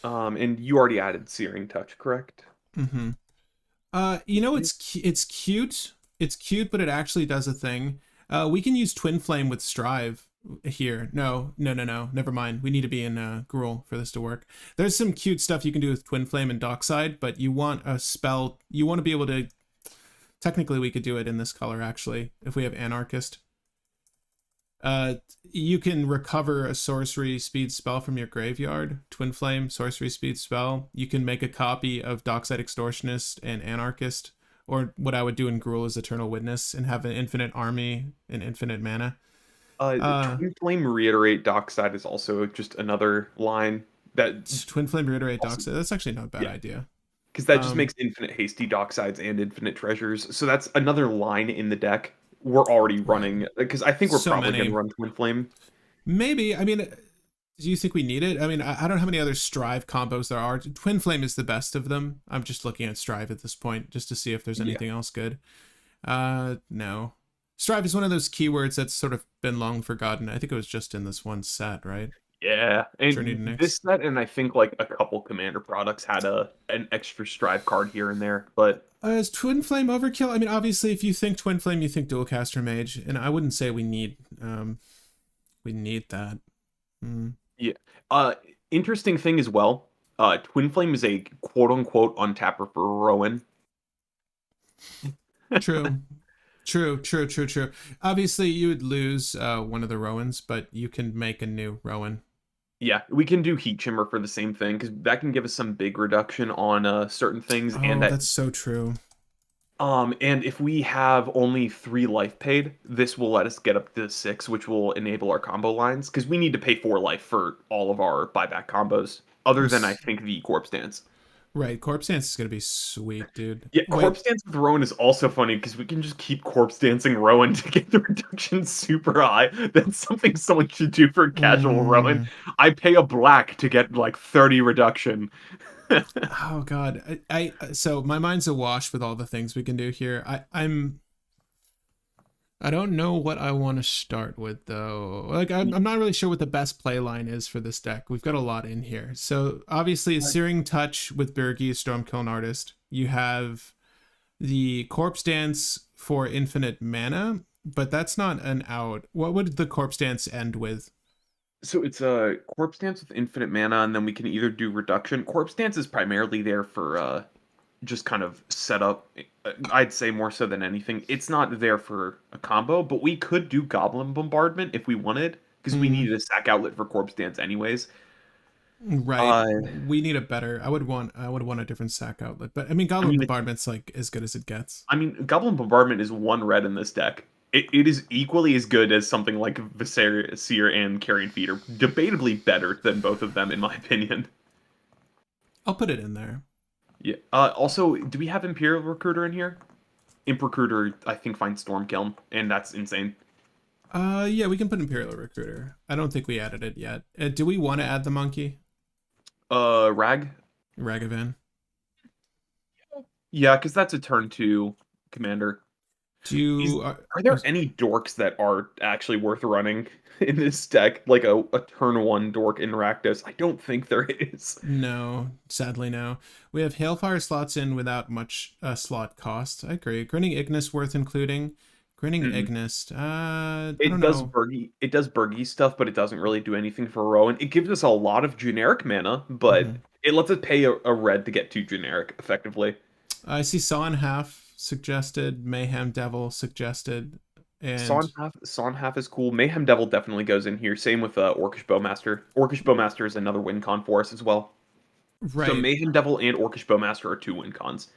And you already added Searing Touch, correct? Mm-hmm. You know, it's cute. It's cute, but it actually does a thing. We can use Twin Flame with Strive here. No. Never mind. We need to be in Gruul for this to work. There's some cute stuff you can do with Twin Flame and Dockside, but you want a spell. You want to be able to. Technically, we could do it in this color actually if we have Anarchist. You can recover a sorcery speed spell from your graveyard. Twin Flame, sorcery speed spell. You can make a copy of Dockside Extortionist and Anarchist, or what I would do in Gruul is Eternal Witness, and have an infinite army and infinite mana. Twin Flame Reiterate Dockside is also just another line that Twin Flame Reiterate Dockside. That's actually not a bad idea. Because that just makes infinite hasty Docksides and infinite treasures. So that's another line in the deck we're already running. Because I think we're So probably many. going to run Twin Flame. Maybe. I mean, do you think we need it? I mean, I don't know how many other Strive combos there are. Twin Flame is the best of them. I'm just looking at Strive at this point just to see if there's anything else good. No. Strive is one of those keywords that's sort of been long forgotten. I think it was just in this one set, right? Yeah, and Journey to Nyx. this set, and I think like a couple Commander products had an extra Strive card here and there, but Is Twin Flame overkill? I mean, obviously, if you think Twin Flame, you think Dualcaster Mage, and I wouldn't say we need that. yeah. Interesting thing as well. Twin Flame is a quote unquote untapper for Rowan. True. Obviously, you would lose one of the Rowans, but you can make a new Rowan. Yeah, we can do Heat Shimmer for the same thing because that can give us some big reduction on certain things, and that's so true. And if we have only 3 life paid, this will let us get up to 6, which will enable our combo lines because we need to pay 4 life for all of our buyback combos, other than I think the Corpse Dance. Right, Corpse Dance is gonna be sweet, dude. Yeah, Corpse Dance with Rowan is also funny because we can just keep Corpse Dancing Rowan to get the reduction super high. That's something someone should do for casual Rowan. I pay a black to get like 30 reduction. Oh god, I so my mind's awash with all the things we can do here. I don't know what I want to start with though. Like I'm not really sure what the best play line is for this deck. We've got a lot in here. So obviously, Searing Touch with Burgi, Stormkiln Artist. You have the Corpse Dance for infinite mana, but that's not an out. What would the Corpse Dance end with? So it's a Corpse Dance with infinite mana, and then we can either do reduction. Corpse Dance is primarily there for just kind of set up. I'd say more so than anything, it's not there for a combo, but we could do Goblin Bombardment if we wanted, because we Mm, needed a sack outlet for Corpse Dance anyways. right. Uh, We need a better. I would want a different sack outlet, but I mean, I Goblin mean, Bombardment's like as good as it gets. Goblin Bombardment is one red in this deck. It is equally as good as something like Viscera and Carrion Feeder. Debatably better than both of them, in my opinion. I'll put it in there. Yeah. Also, do we have Imperial Recruiter in here? Imp Recruiter, I think, finds Storm Kiln, and that's insane. Yeah, we can put Imperial Recruiter. I don't think we added it yet. Do we want to add the monkey? Rag? Ragavan. Yeah, because that's a turn 2 commander. Do you, Are there any dorks that are actually worth running in this deck? Like a turn 1 dork in Rakdos? I don't think there is. No, sadly no. We have Hailfire slots in without much slot cost. I agree. Grinning Ignis worth including. Grinning Mm-mm. Ignis. I It don't does know. Burgy stuff, but it doesn't really do anything for Rowan. It gives us a lot of generic mana, but Hmm. it lets us pay a red to get 2 generic effectively. I see Saw in Half suggested, Mayhem Devil suggested, and Son half is cool. Mayhem Devil definitely goes in here. Same with Orcish Bowmaster. Orcish Bowmaster is another win con for us as well. So right. Mayhem Devil and Orcish Bowmaster are 2 win cons.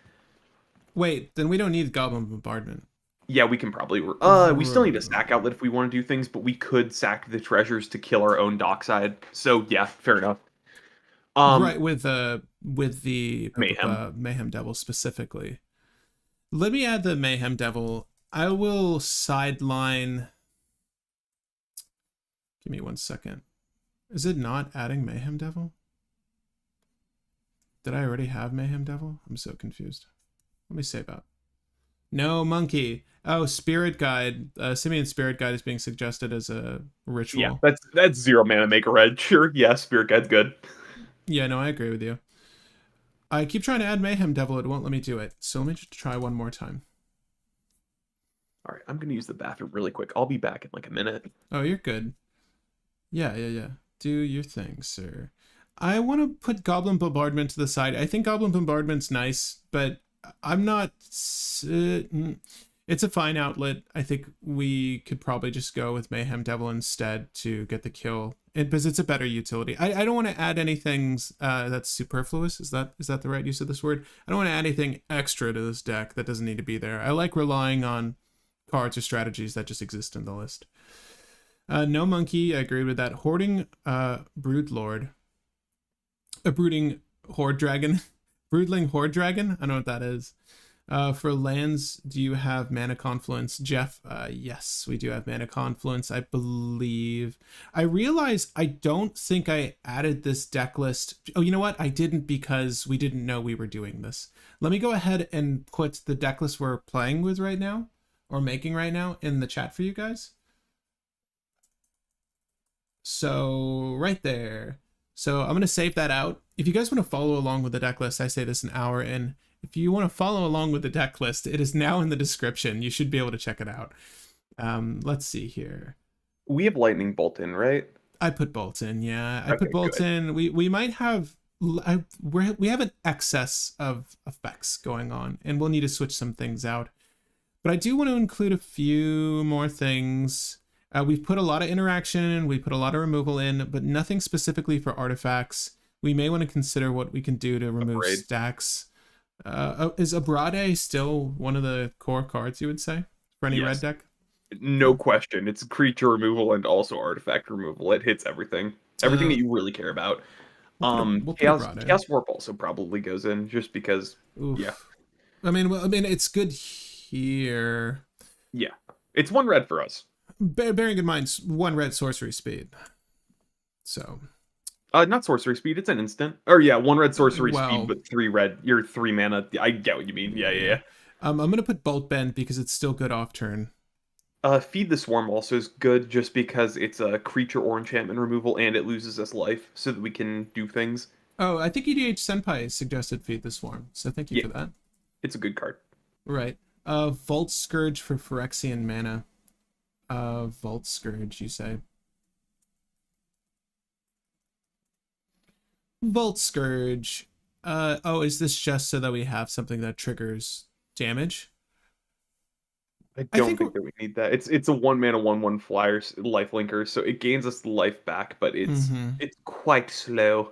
Wait, then we don't need Goblin Bombardment. Yeah, we can probably. We still need a R- sack outlet if we want to do things, but we could sack the treasures to kill our own dockside. So yeah, fair enough. Right, Um, with the Mayhem. Mayhem Devil specifically. Let me add the Mayhem Devil. I will sideline. Give me 1 second. Is it not adding Mayhem Devil? Did I already have Mayhem Devil? I'm so confused. Let me save out. No, monkey. Oh, Spirit Guide. Simeon Spirit Guide is being suggested as a Yeah, ritual. that's 0 mana make a red. Sure, yeah, Spirit Guide's good. Yeah, no, I agree with you. I keep trying to add Mayhem Devil. It won't let me do it. So let me just try one more time. All right, I'm gonna use the bathroom really quick. I'll be back in like a minute. Oh, you're good. Yeah. Do your thing, sir. I want to put Goblin Bombardment to the side. I think Goblin Bombardment's nice, but I'm not. It's a fine outlet. I think we could probably just go with Mayhem Devil instead to get the kill, because it's a better utility. I don't want to add anything that's superfluous. Is that the right use of this word? I don't want to add anything extra to this deck that doesn't need to be there. I like relying on cards or strategies that just exist in the list. No monkey, I agree with that. Hoarding brood lord. A brooding horde dragon. Broodling horde dragon? I don't know what that is. For lands, do you have Mana Confluence? Jeff, yes, we do have Mana Confluence, I believe. I realize I don't think I added this deck list. Oh, you know what? I didn't, because we didn't know we were doing this. Let me go ahead and put the deck list we're playing with right now, or making right now, in the chat for you guys. So right there. So I'm going to save that out. If you guys want to follow along with the deck list, I say this an hour in. If you want to follow along with the deck list, it is now in the description. You should be able to check it out. Let's see here. We have Lightning Bolt in, right? I put bolts in, yeah. I Okay, put bolts good. in. We might have we have an excess of effects going on, and we'll need to switch some things out. But I do want to include a few more things. We've put a lot of interaction, we put a lot of removal in, but nothing specifically for artifacts. We may want to consider what we can do to remove Afraid. stacks. Is Abrade still one of the core cards, you would say, for any red Yes. deck? No question. It's creature removal and also artifact removal. It hits everything. Everything Uh, that you really care about. we'll put Abrade. Chaos Warp also probably goes in just because yeah. Oof. I mean, it's good here. Yeah. It's 1 red for us. Bearing in mind 1 red sorcery speed. So Not sorcery speed, it's an instant. Or yeah, 1 red sorcery well, speed, but 3 red. You're 3 mana. I get what you mean. Yeah. I'm gonna put Bolt Bend because it's still good off turn. Feed the Swarm also is good just because it's a creature or enchantment removal and it loses us life so that we can do things. Oh, I think EDH Senpai suggested Feed the Swarm, so thank you Yeah, for that. it's a good card. Right. Vault Scourge for Phyrexian mana. Vault Scourge, you say? Vault Scourge. Oh, is this just so that we have something that triggers damage? I I don't think think that we need that. It's a 1 mana 1/1 flyer life linker, so it gains us life back, but it's quite slow.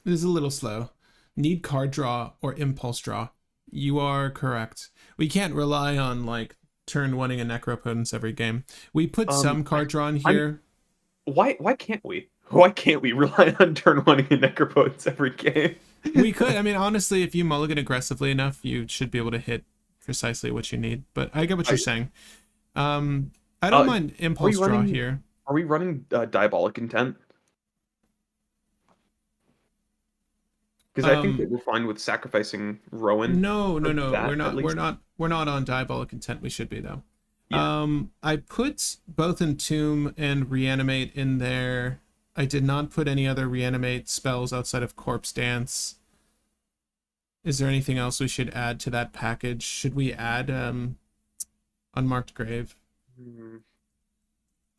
it is a little slow. Need card draw or impulse draw. You are correct. We can't rely on like turn oneing a necropotence every game. We put some card draw in I'm here. why can't we? Why can't we rely on turn one and necropotence every game? We could. I mean, honestly, if you mulligan aggressively enough, you should be able to hit precisely what you need. But I get what you're saying. I don't mind impulse draw here. Are we running diabolic intent? Because I think that we're fine with sacrificing Rowan. No. That, We're not. at least. We're not on diabolic intent. We should be though. Yeah. I put both Entomb and Reanimate in there. I did not put any other Reanimate spells outside of Corpse Dance. Is there anything else we should add to that package? Should we add Unmarked Grave?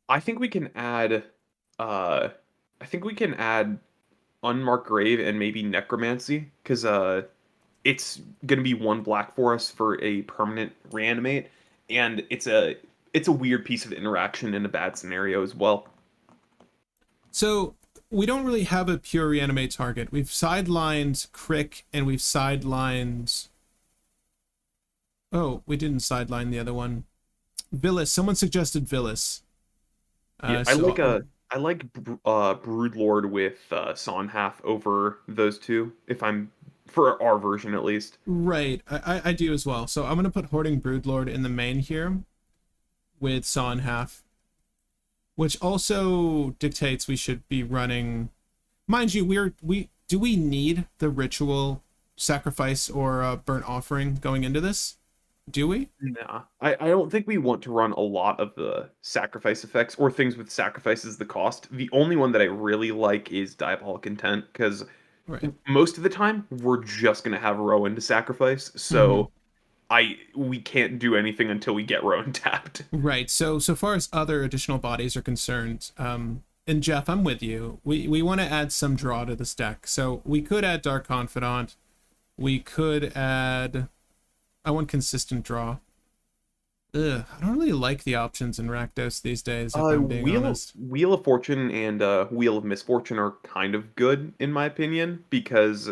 I think we can add Unmarked Grave and maybe Necromancy, because it's gonna be 1 black for us for a permanent reanimate, and it's a weird piece of interaction in a bad scenario as well. So we don't really have a pure reanimate target. We've sidelined Crick and we've sidelined. Oh, we didn't sideline the other one. Villas. Someone suggested Villas. Yeah, I like Broodlord with Son half over those two, if I'm for our version at least. Right, I do as well. So I'm gonna put Hoarding Broodlord in the main here with Son half, which also dictates we should be running. Mind you, do we need the ritual sacrifice or burnt offering going into this? Do we? Nah, I don't think we want to run a lot of the sacrifice effects or things with sacrifice as the cost. The only one that I really like is Diabolic Intent, because most of the time we're just gonna have Rowan to sacrifice, so we can't do anything until we get Rowan tapped. Right. So far as other additional bodies are concerned, and Jeff, I'm with you. We want to add some draw to this deck. So we could add Dark Confidant. We could add. I want consistent draw. I don't really like the options in Rakdos these days, if I'm being honest. Wheel of Fortune and Wheel of Misfortune are kind of good, in my opinion, because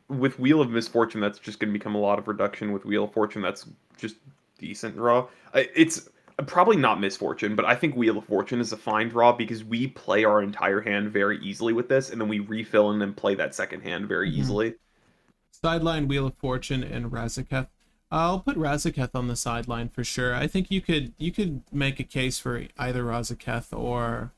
with Wheel of Misfortune, that's just going to become a lot of reduction. With Wheel of Fortune, that's just decent draw. It's probably not Misfortune, but I think Wheel of Fortune is a fine draw because we play our entire hand very easily with this, and then we refill and then play that second hand very easily. Sideline Wheel of Fortune and Razaketh. I'll put Razaketh on the sideline for sure. I think you could make a case for either Razaketh or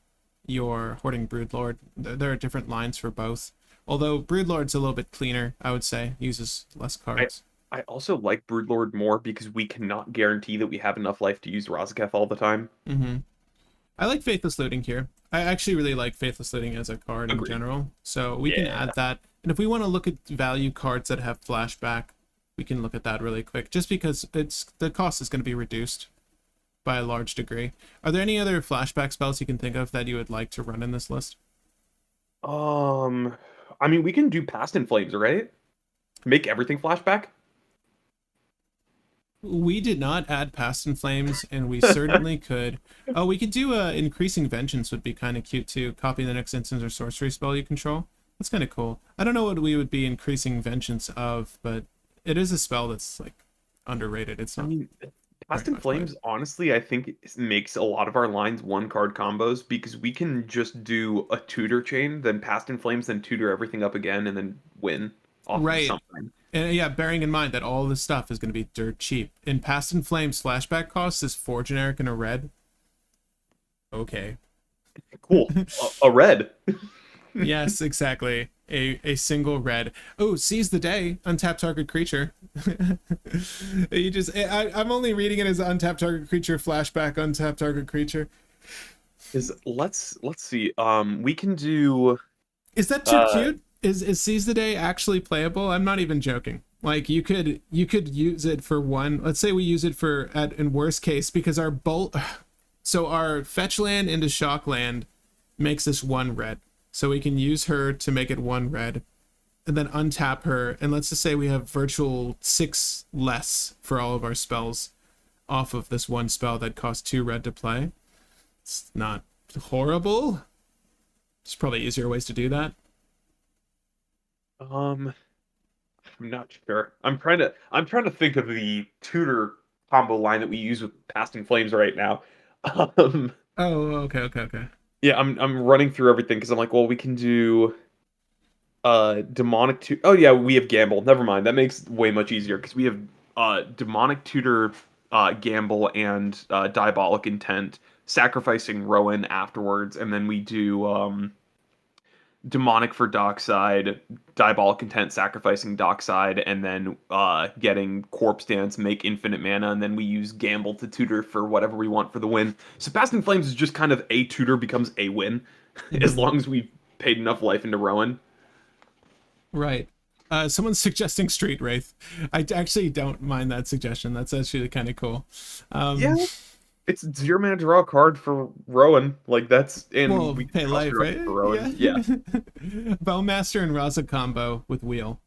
your Hoarding Broodlord. There are different lines for both. Although Broodlord's a little bit cleaner, I would say. Uses less cards. I also like Broodlord more because we cannot guarantee that we have enough life to use Razaketh all the time. I like Faithless Looting here. I actually really like Faithless Looting as a card in general. So we can add that. And if we want to look at value cards that have flashback, we can look at that really quick, just because the cost is going to be reduced by a large degree. Are there any other flashback spells you can think of that you would like to run in this list? I mean, we can do Past in Flames, right? Make everything flashback? We did not add Past in Flames, and we certainly could. Oh, we could do Increasing Vengeance would be kind of cute too. Copy the next instance or sorcery spell you control. That's kind of cool. I don't know what we would be Increasing Vengeance of, but it is a spell that's like underrated. It's not. I mean, Past in Flames, honestly, I think it makes a lot of our lines 1-card combos because we can just do a tutor chain, then Past in Flames, then tutor everything up again, and then win off of something. And yeah, bearing in mind that all this stuff is going to be dirt cheap. In Past in Flames, flashback cost is 4 generic and a red. Okay. Cool. A red. Yes, exactly. A single red. Oh, seize the day. Untap target creature. You just I'm only reading it as untap target creature, flashback, untap target creature. Let's see. We can do. Is that too cute? Is seize the day actually playable? I'm not even joking. Like you could use it for one. Let's say we use it for in worst case, because our bolt. So our fetch land into shock land makes this 1 red. So we can use her to make it 1 red. and then untap her, and let's just say we have virtual 6 less for all of our spells off of this one spell that costs 2 red to play. It's not horrible. There's probably easier ways to do that. I'm not sure. I'm trying to think of the tutor combo line that we use with Passing Flames right now. Um, Oh, okay. yeah, I'm running through everything because I'm like, well, we can do demonic tutor. Oh yeah, we have gamble. Never mind. That makes it way much easier because we have demonic tutor, gamble, and diabolic intent, sacrificing Rowan afterwards, and then we do demonic for dockside, diabolic intent sacrificing dockside, and then getting corpse dance, make infinite mana, and then we use gamble to tutor for whatever we want for the win. So Passing Flames is just kind of a tutor becomes a win, as long as we paid enough life into Rowan. Right. Someone's suggesting Street Wraith. I actually don't mind that suggestion. That's actually kind of cool. Yeah, it's 0 mana draw a card for Rowan. Like that's Well, we pay cost life, right? reduction for Rowan. Yeah. Bowmaster and Raza combo with wheel.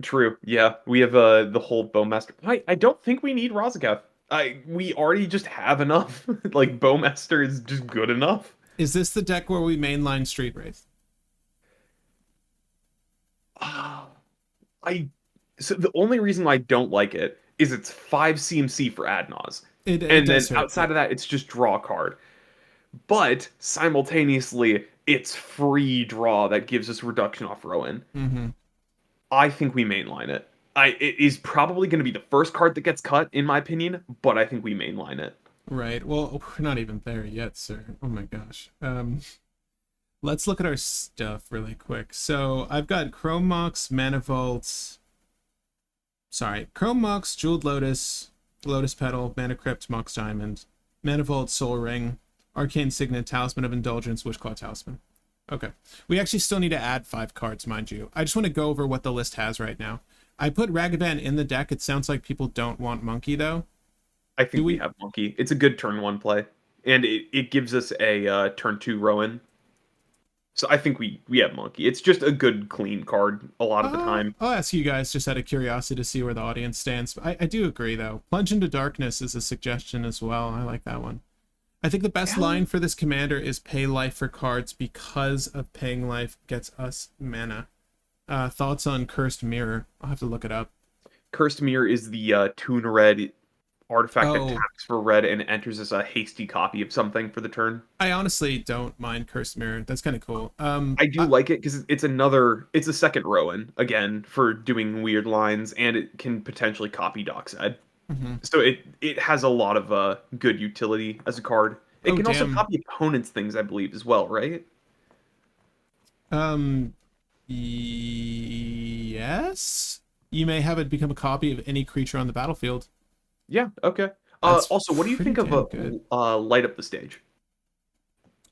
True. Yeah, we have the whole Bowmaster. I don't think we need Razaketh. We already just have enough. Like Bowmaster is just good enough. Is this the deck where we mainline Street Wraith? I so the only reason I don't like it is it's 5 CMC for Adnaz. It And then does hurt, outside of that, it's just draw a card. But simultaneously, it's free draw that gives us reduction off Rowan. Mm-hmm. I think we mainline it. It is probably going to be the first card that gets cut, in my opinion, but I think we mainline it. Right. Well, we're not even there yet, sir. Oh my gosh. Let's look at our stuff really quick. So I've got Chrome Mox, Mana Vault. Sorry, Chrome Mox, Jeweled Lotus, Lotus Petal, Mana Crypt, Mox Diamond, Mana Vault, Soul Ring, Arcane Signet, Talisman of Indulgence, Wishclaw Talisman. Okay. We actually still need to add 5 cards, mind you. I just want to go over what the list has right now. I put Ragavan in the deck. It sounds like people don't want Monkey, though. I think we have Monkey. It's a good turn 1 play. And it gives us a turn 2 Rowan. So I think we have Monkey. It's just a good, clean card a lot of the time. I'll ask you guys just out of curiosity to see where the audience stands. I do agree, though. Plunge into Darkness is a suggestion as well. I like that one. I think the best line for this commander is pay life for cards because of paying life gets us mana. Thoughts on Cursed Mirror? I'll have to look it up. Cursed Mirror is the tune red artifact that taps for red and enters as a hasty copy of something for the turn. I honestly don't mind Cursed Mirror. That's kind of cool. I do like it because it's a second Rowan, again, for doing weird lines, and it can potentially copy Dockside. Mm-hmm. So it has a lot of good utility as a card. It can also copy opponents' things, I believe, as well, right? Yes. You may have it become a copy of any creature on the battlefield. Yeah, okay. Also, what do you think of Light Up the Stage?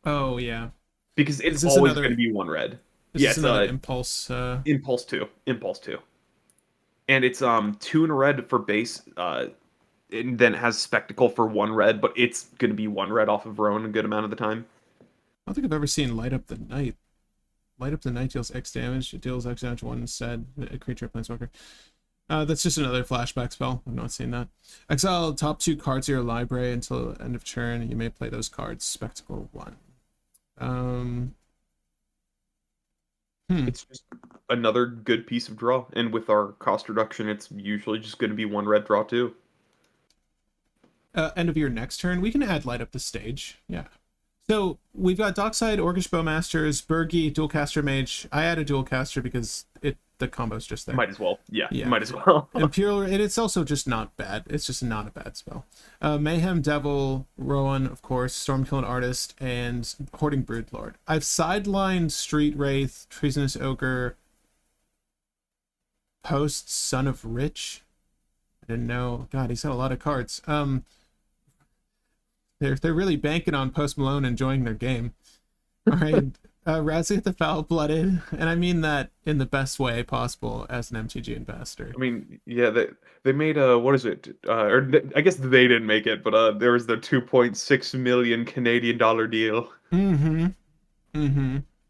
Oh, yeah. Because it's always going to be 1 red. Yeah, it's Impulse. Impulse 2. And it's 2 in a red for base, and then it has Spectacle for 1 red, but it's going to be 1 red off of Rowan a good amount of the time. I don't think I've ever seen Light Up the Night. Light Up the Night deals X damage. It deals X damage 1 instead. A creature planeswalker. That's just another flashback spell. I've not seen that. Exile top 2 cards of your library until end of turn. You may play those cards. Spectacle 1. It's just another good piece of draw. And with our cost reduction, it's usually just going to be 1 red draw too. End of your next turn, we can add Light Up the Stage. Yeah. So we've got Dockside, Orcish Bowmasters, Bergie, Dualcaster Mage. I added Dualcaster because the combo's just there. Might as well. Yeah. Might as well. Imperial, and it's also just not bad. It's just not a bad spell. Mayhem Devil, Rowan, of course, Stormkilling Artist, and Hoarding Broodlord. I've sidelined Street Wraith, Treasonous Ogre, Post, Son of Rich. I didn't know. God, he's got a lot of cards. They're really banking on Post Malone enjoying their game. All right. Razzie the Foul-Blooded, and I mean that in the best way possible as an MTG investor. I mean, yeah, they made what is it? Or I guess they didn't make it, but there was the 2.6 million Canadian dollar deal.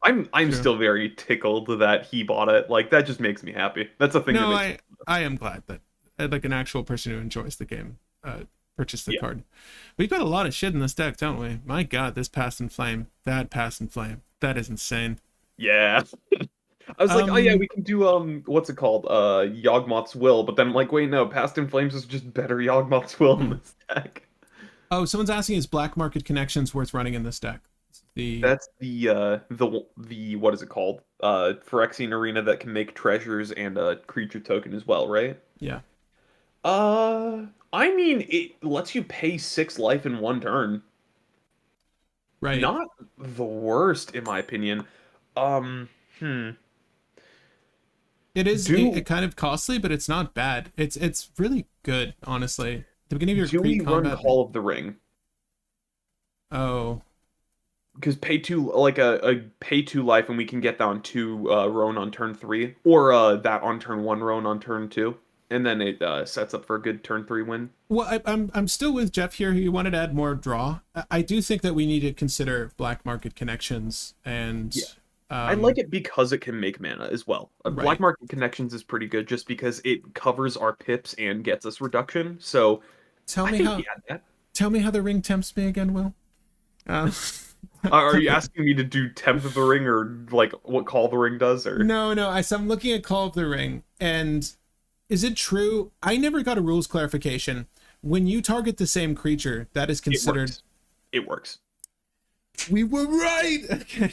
I'm True. still very tickled that he bought it. Like that just makes me happy. That's a thing that No, makes me I am glad that like an actual person who enjoys the game purchased the yeah. card. We've got a lot of shit in this deck, don't we? My God, this Pass and Flame, that Pass and Flame, that is insane. Yeah. I was like, oh yeah, Um, we can do what's it called? Yawgmoth's Will, but then I'm like, wait, no, Past in Flames is just better Yawgmoth's Will in hmm. this deck. Oh, someone's asking, is Black Market Connections worth running in this deck? The That's the what is it called? Phyrexian Arena that can make treasures and a creature token as well, right? yeah, I mean, it lets you pay 6 life in 1 turn. right. Not the worst, in my opinion. Um, hmm. It is a Do kind of costly, but it's not bad. It's really good, honestly. At the beginning of your do we run pre-combat. Call of the Ring? Oh, Because pay two like a pay 2 life and we can get down 2 Roan on turn 3, or that on turn 1 Roan on turn 2, and then it sets up for a good turn 3 win. well, I'm still with Jeff here. He wanted to add more draw. I do think that we need to consider Black Market Connections and Yeah, I um like it because it can make mana as well. Black right. Market Connections is pretty good just because it covers our pips and gets us reduction. So Tell I me think how we add that. tell me how the ring tempts me again, Will. Uh, Are you asking me to do Tempt of the Ring or like what Call of the Ring does or? no. I'm looking at Call of the Ring, and is it true? I never got a rules clarification. When you target the same creature, that is It considered. works. It works. We were right. Okay.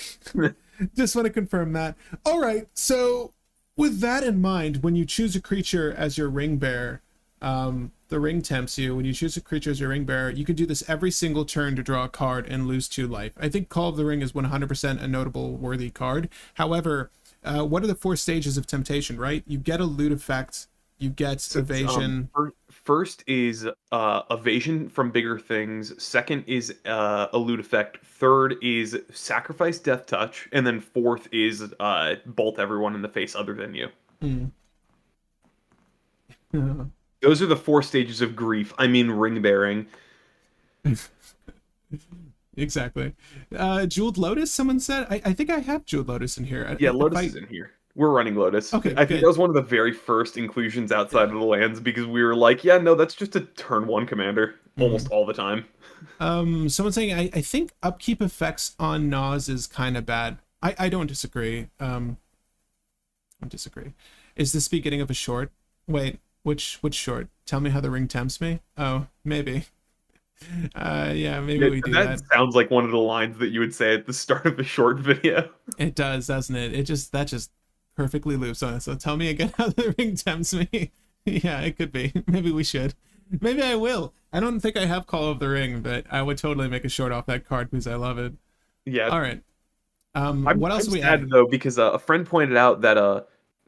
Just want to confirm that. All right. So, with that in mind, when you choose a creature as your ring bearer, the ring tempts you. When you choose a creature as your ring bearer, you can do this every single turn to draw a card and lose 2 life. I think Call of the Ring is 100% a notable worthy card. However, what are the 4 stages of temptation, right? You get a loot effect, you get So it's, evasion. first is evasion from bigger things. Second is a loot effect. Third is sacrifice death touch, and then fourth is bolt everyone in the face other than you. Mm. Those are the 4 stages of grief. I mean ring bearing. Exactly. Jeweled Lotus, someone said. I think I have Jeweled Lotus in here. Yeah, If Lotus I is in here. We're running Lotus. okay, I think that good. was one of the very first inclusions outside of the lands because we were like, yeah, no, that's just a turn 1 commander almost Mhm. all the time. Someone saying I think upkeep effects on Nas is kind of bad. I don't disagree. I disagree. Is this beginning of a short? Wait, which short? Tell me how the ring tempts me. Oh, maybe. Yeah, maybe Yeah, we do that that. sounds like one of the lines that you would say at the start of a short video. It does, doesn't it? That just perfectly loops on it. So tell me again how the ring tempts me. Yeah, it could be. Maybe we should. Maybe I will. I don't think I have Call of the Ring, but I would totally make a short off that card because I love it. Yeah, All right. What else I'm are we sad adding? though because a friend pointed out that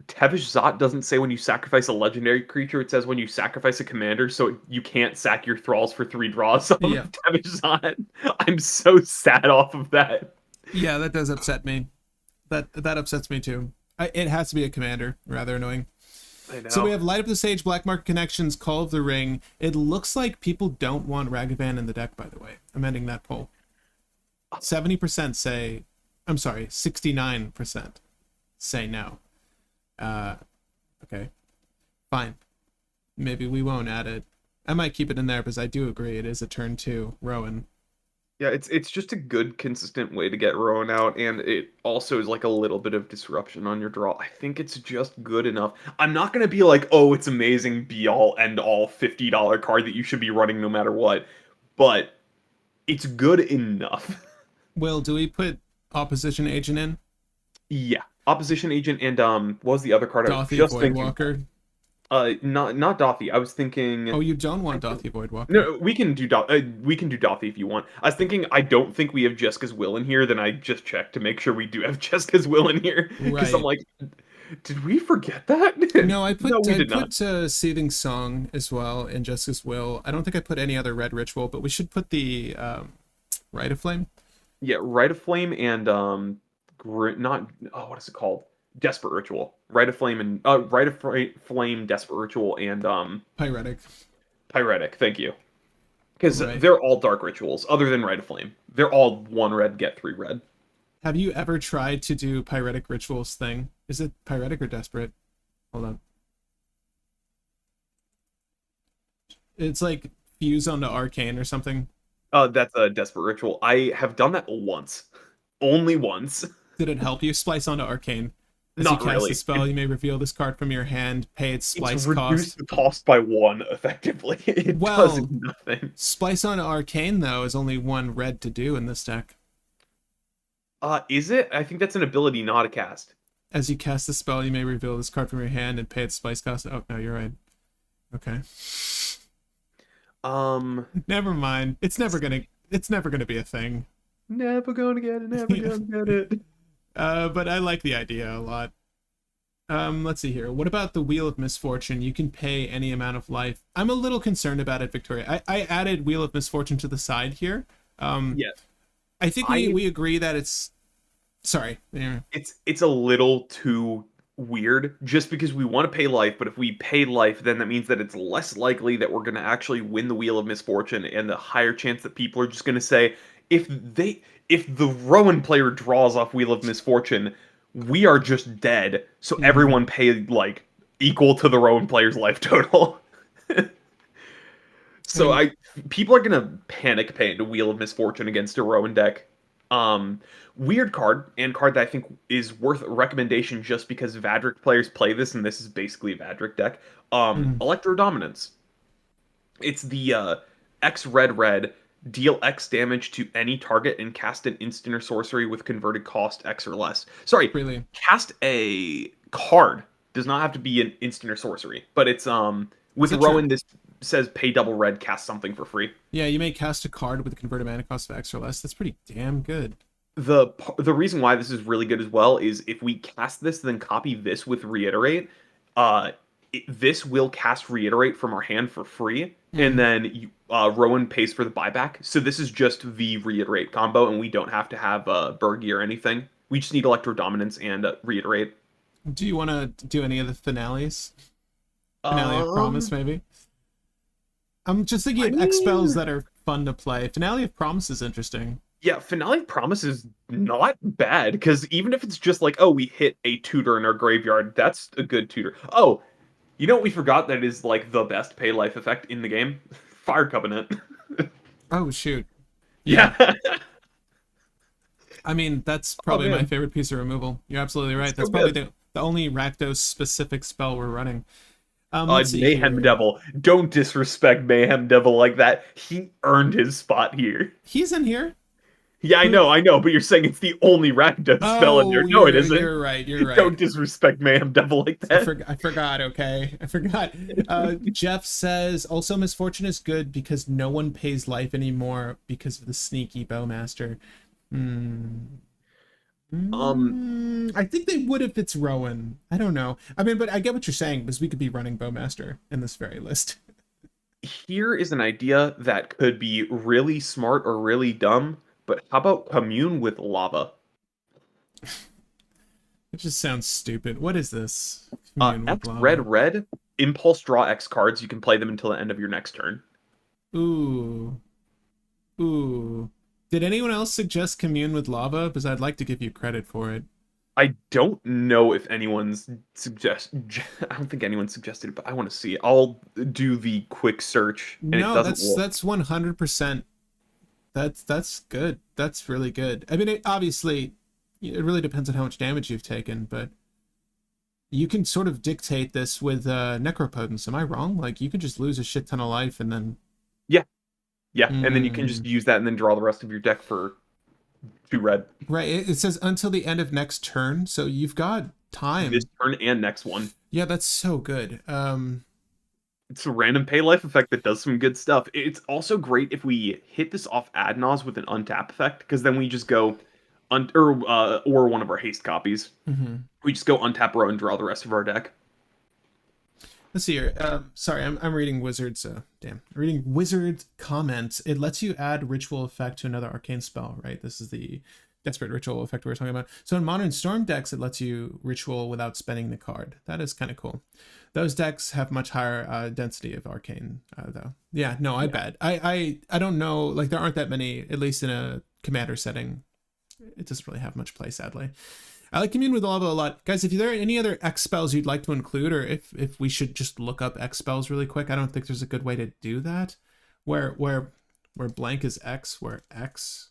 Tevish Zot doesn't say when you sacrifice a legendary creature. It says when you sacrifice a commander, so you can't sack your thralls for 3 draws on Yeah. Tevish Zot. I'm so sad off of that. Yeah, that does upset me. That upsets me too. It has to be a commander. Rather annoying. I So we know. have Light Up the Sage, Black Market Connections, Call of the Ring. It looks like people don't want Ragavan in the deck, by the way. I'm ending that poll. 70% say, I'm sorry, 69% say no. Okay, fine. Maybe we won't add it. I might keep it in there because I do agree it is a turn 2 Rowan. Yeah, it's just a good consistent way to get Rowan out, and it also is like a little bit of disruption on your draw. I think it's just good enough. I'm not gonna be like, oh, it's amazing, be all end all $50 card that you should be running no matter what, but it's good enough. Will, do we put Opposition Agent in? Yeah, opposition agent and what was the other card I was Dothy just thinking? Voidwalker. Not Dothy. I was thinking. Oh, you don't I want don't- Dothy Voidwalker. No, we can do Dothy if you want. I was thinking I don't think we have Jessica's Will in here. Then I just checked to make sure we do have Jessica's Will in here because I'm Right. like, did we forget that? No, No, we did not. Seething Song as well in Justice Will. I don't think I put any other red ritual, but we should put the Rite of Flame. Yeah, Rite of Flame and not what is it called? Desperate Ritual. Rite of Flame and Flame, Desperate Ritual, and Pyretic. Pyretic. Thank you. Because Right. they're all dark rituals, other than Rite of Flame. They're all 1 red, get 3 red. Have you ever tried to do Pyretic Rituals thing? Is it Pyretic or Desperate? Hold on. It's like fuse onto Arcane or something. That's a Desperate Ritual. I have done that once. Only once. Did it help you? Splice onto Arcane. As you Not cast really. the spell, you may reveal this card from your hand, pay its splice It's reduced cost. the cost by 1, effectively. It does nothing. Splice onto Arcane, though, is only 1 red to do in this deck. Is it? I think that's an ability, not a cast. As you cast the spell, you may reveal this card from your hand and pay its splice cost. Oh, no, you're right. Okay. Never mind. It's never gonna be a thing. Never gonna get it, never gonna get it. But I like the idea a lot. Let's see here. What about the Wheel of Misfortune? You can pay any amount of life. I'm a little concerned about it, Victoria. I added Wheel of Misfortune to the side here. Yes. I think we agree that it's... Sorry. Yeah. It's a little too weird, just because we want to pay life, but if we pay life, then that means that it's less likely that we're going to actually win the Wheel of Misfortune, and the higher chance that people are just going to say, if the Rowan player draws off Wheel of Misfortune, we are just dead. So everyone paid like equal to the Rowan player's life total. So people are gonna panic pay into Wheel of Misfortune against a Rowan deck. Weird card, and card that I think is worth a recommendation just because Vadric players play this, and this is basically a Vadric deck. Electro Dominance. It's the X red, deal X damage to any target and cast an instant or sorcery with converted cost X or less. Sorry, Really? Cast a card. Does not have to be an instant or sorcery, but it's with Rowan, this says pay double red, cast something for free. Yeah, you may cast a card with a converted mana cost of X or less. That's pretty damn good. The reason why this is really good as well is if we cast this, then copy this with Reiterate, this will cast Reiterate from our hand for free, and then Rowan pays for the buyback. So this is just the Reiterate combo, and we don't have to have Bergie or anything. We just need Electro Dominance and Reiterate. Do you want to do any of the finales? Finale of Promise, maybe? I'm just thinking of X spells that are fun to play. Finale of Promise is interesting. Yeah, Finale of Promise is not bad, because even if it's just like, oh, we hit a tutor in our graveyard, that's a good tutor. Oh, you know what we forgot that is like the best pay life effect in the game? Fire Covenant. Oh, shoot. Yeah. I mean, that's probably my favorite piece of removal. You're absolutely right. That's probably the only Rakdos specific spell we're running. Mayhem Devil. Don't disrespect Mayhem Devil like that. He earned his spot here. He's in here. Yeah, I know, but you're saying it's the only Rakdos spell in there. No, it isn't. You're right. Don't disrespect Mayhem Devil like that. I forgot, okay? I forgot. Jeff says, also Misfortune is good because no one pays life anymore because of the sneaky Bowmaster. I think they would if it's Rowan. I don't know. I mean, but I get what you're saying, because we could be running Bowmaster in this very list. Here is an idea that could be really smart or really dumb, but how about Commune with Lava? It just sounds stupid. What is this? X red, impulse draw X cards. You can play them until the end of your next turn. Ooh. Did anyone else suggest Commune with Lava? Because I'd like to give you credit for it. I don't know if anyone's I don't think anyone suggested it, but I want to see it. I'll do the quick search. And no, that's 100%. That's good. That's really good. I mean, obviously, it really depends on how much damage you've taken, but you can sort of dictate this with Necropotence. Am I wrong? Like, you can just lose a shit ton of life and then... Yeah, and then you can just use that and then draw the rest of your deck for 2 red. Right, it says until the end of next turn, so you've got time. This turn and next one. Yeah, that's so good. It's a random pay life effect that does some good stuff. It's also great if we hit this off Adnaz with an untap effect, because then we just go, or one of our haste copies. We just go untap row and draw the rest of our deck. Let's see here. Sorry, I'm reading Wizard's. I'm reading Wizard's comments. It lets you add ritual effect to another arcane spell, right? This is the desperate ritual effect we were talking about. So in Modern Storm decks, it lets you ritual without spending the card. That is kind of cool. Those decks have much higher density of arcane, though. Yeah, no, I bet. I don't know. Like, there aren't that many, at least in a commander setting, it doesn't really have much play, sadly. I like Commune with Lava a lot. Guys, if there are any other X spells you'd like to include, or if we should just look up X spells really quick, I don't think there's a good way to do that. Where blank is X, where X...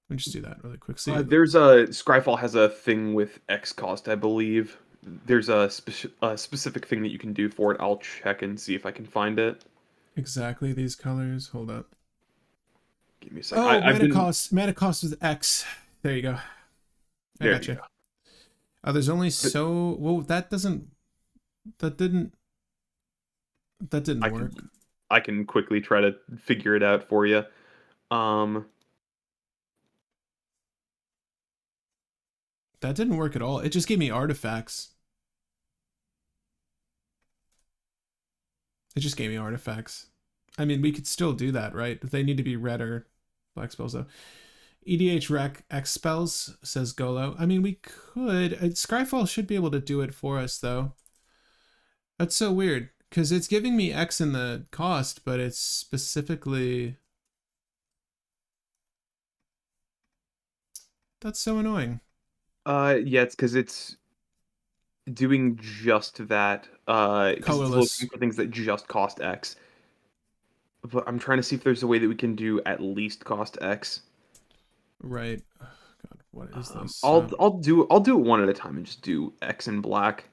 Let me just do that really quick. See, There's a Scryfall has a thing with X cost, I believe. There's a specific thing that you can do for it. I'll check and see if I can find it. exactly these colors. Hold up. Give me a second. Oh, mana cost with X. There you go. I got you. Oh, there's only so... Well, that didn't work. I can quickly try to figure it out for you. That didn't work at all. It just gave me artifacts. It just gave me artifacts. I mean, we could still do that, right? They need to be red or black spells, though. EDH Rec X spells, says Golo. I mean, we could. Scryfall should be able to do it for us, though. That's so weird, because it's giving me X in the cost, but it's specifically... That's so annoying. Yeah, it's because it's doing just that. Because it's looking for things that just cost X. But I'm trying to see if there's a way that we can do at least cost X. Right. Oh, God, what is this? I'll do it one at a time and just do X and black.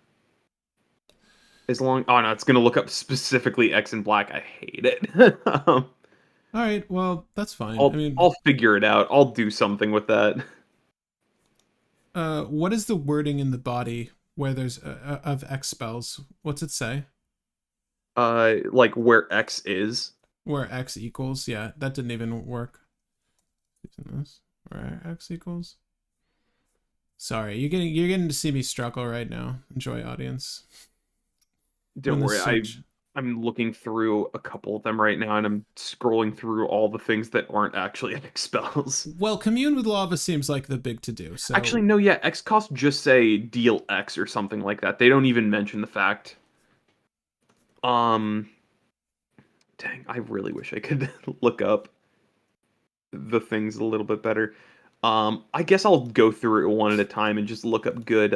As long... Oh, no, it's going to look up specifically X and black. I hate it. All right, well, that's fine. I'll figure it out. I'll do something with that. What is the wording in the body where there's of X spells? What's it say? Like where X is. Where X equals? Yeah, that didn't even work. Where X equals? Sorry, you're getting to see me struggle right now. Enjoy, audience. Don't worry, I'm looking through a couple of them right now, and I'm scrolling through all the things that aren't actually X spells. Well, Commune with Lava seems like the big to-do, so... Actually, no, yeah, X cost just say deal X or something like that. They don't even mention the fact. Dang, I really wish I could look up the things a little bit better. I guess I'll go through it one at a time and just look up good,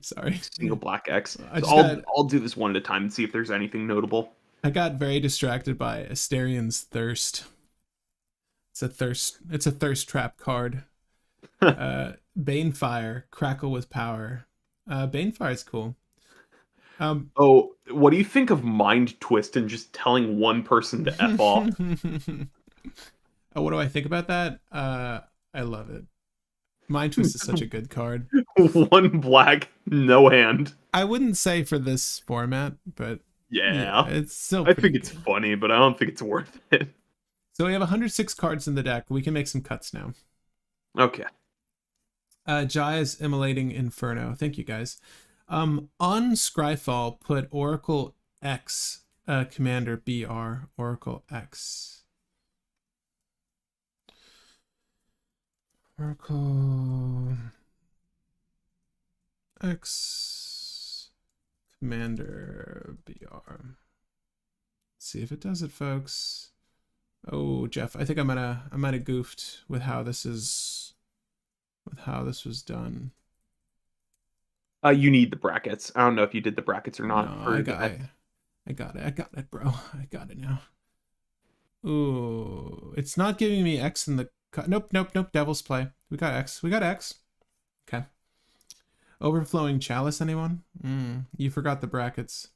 sorry, single black X. I'll do this one at a time and see if there's anything notable. I got very distracted by Asterian's Thirst. It's a thirst trap card. Banefire, Crackle with Power. Banefire is cool. What do you think of Mind Twist and just telling one person to F off? Oh, what do I think about that? I love it. Mind Twist is such a good card. One black, no hand. I wouldn't say for this format, but yeah it's still. I think it's funny, but I don't think it's worth it. So we have 106 cards in the deck. We can make some cuts now. Okay. Jaya's Immolating Inferno. Thank you, guys. On Scryfall, put Oracle X, Commander BR, Oracle X. Oracle X Commander BR. See if it does it, folks. Oh, Jeff, I think I might have goofed with how this was done. You need the brackets. I don't know if you did the brackets or not. No, I got it, bro. I got it now. Ooh, it's not giving me X in the... Nope. Devil's Play. We got X. Okay. Overflowing Chalice, anyone? You forgot the brackets.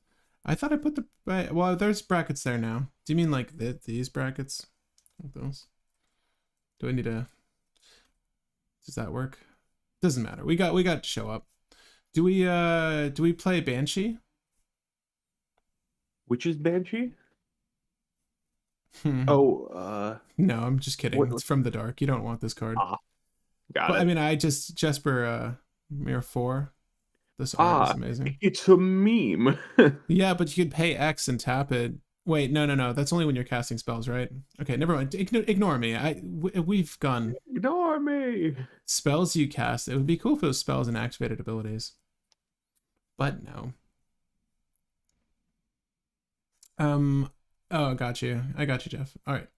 I thought I put the... Well, there's brackets there now. Do you mean like these brackets? Like those? Do I need to... Does that work? Doesn't matter. We got to show up. Do we play Banshee? Which is Banshee? Oh, no, I'm just kidding. It's from the dark. You don't want this card. Got it. I mean, Jesper Mirror 4. This art is amazing. It's a meme. Yeah, but you could pay X and tap it. Wait, no. That's only when you're casting spells, right? Okay, never mind. Ignore me. We've gone. Ignore me. Spells you cast. It would be cool if it was spells and activated abilities. But no. Oh, I got you, Jeff. All right.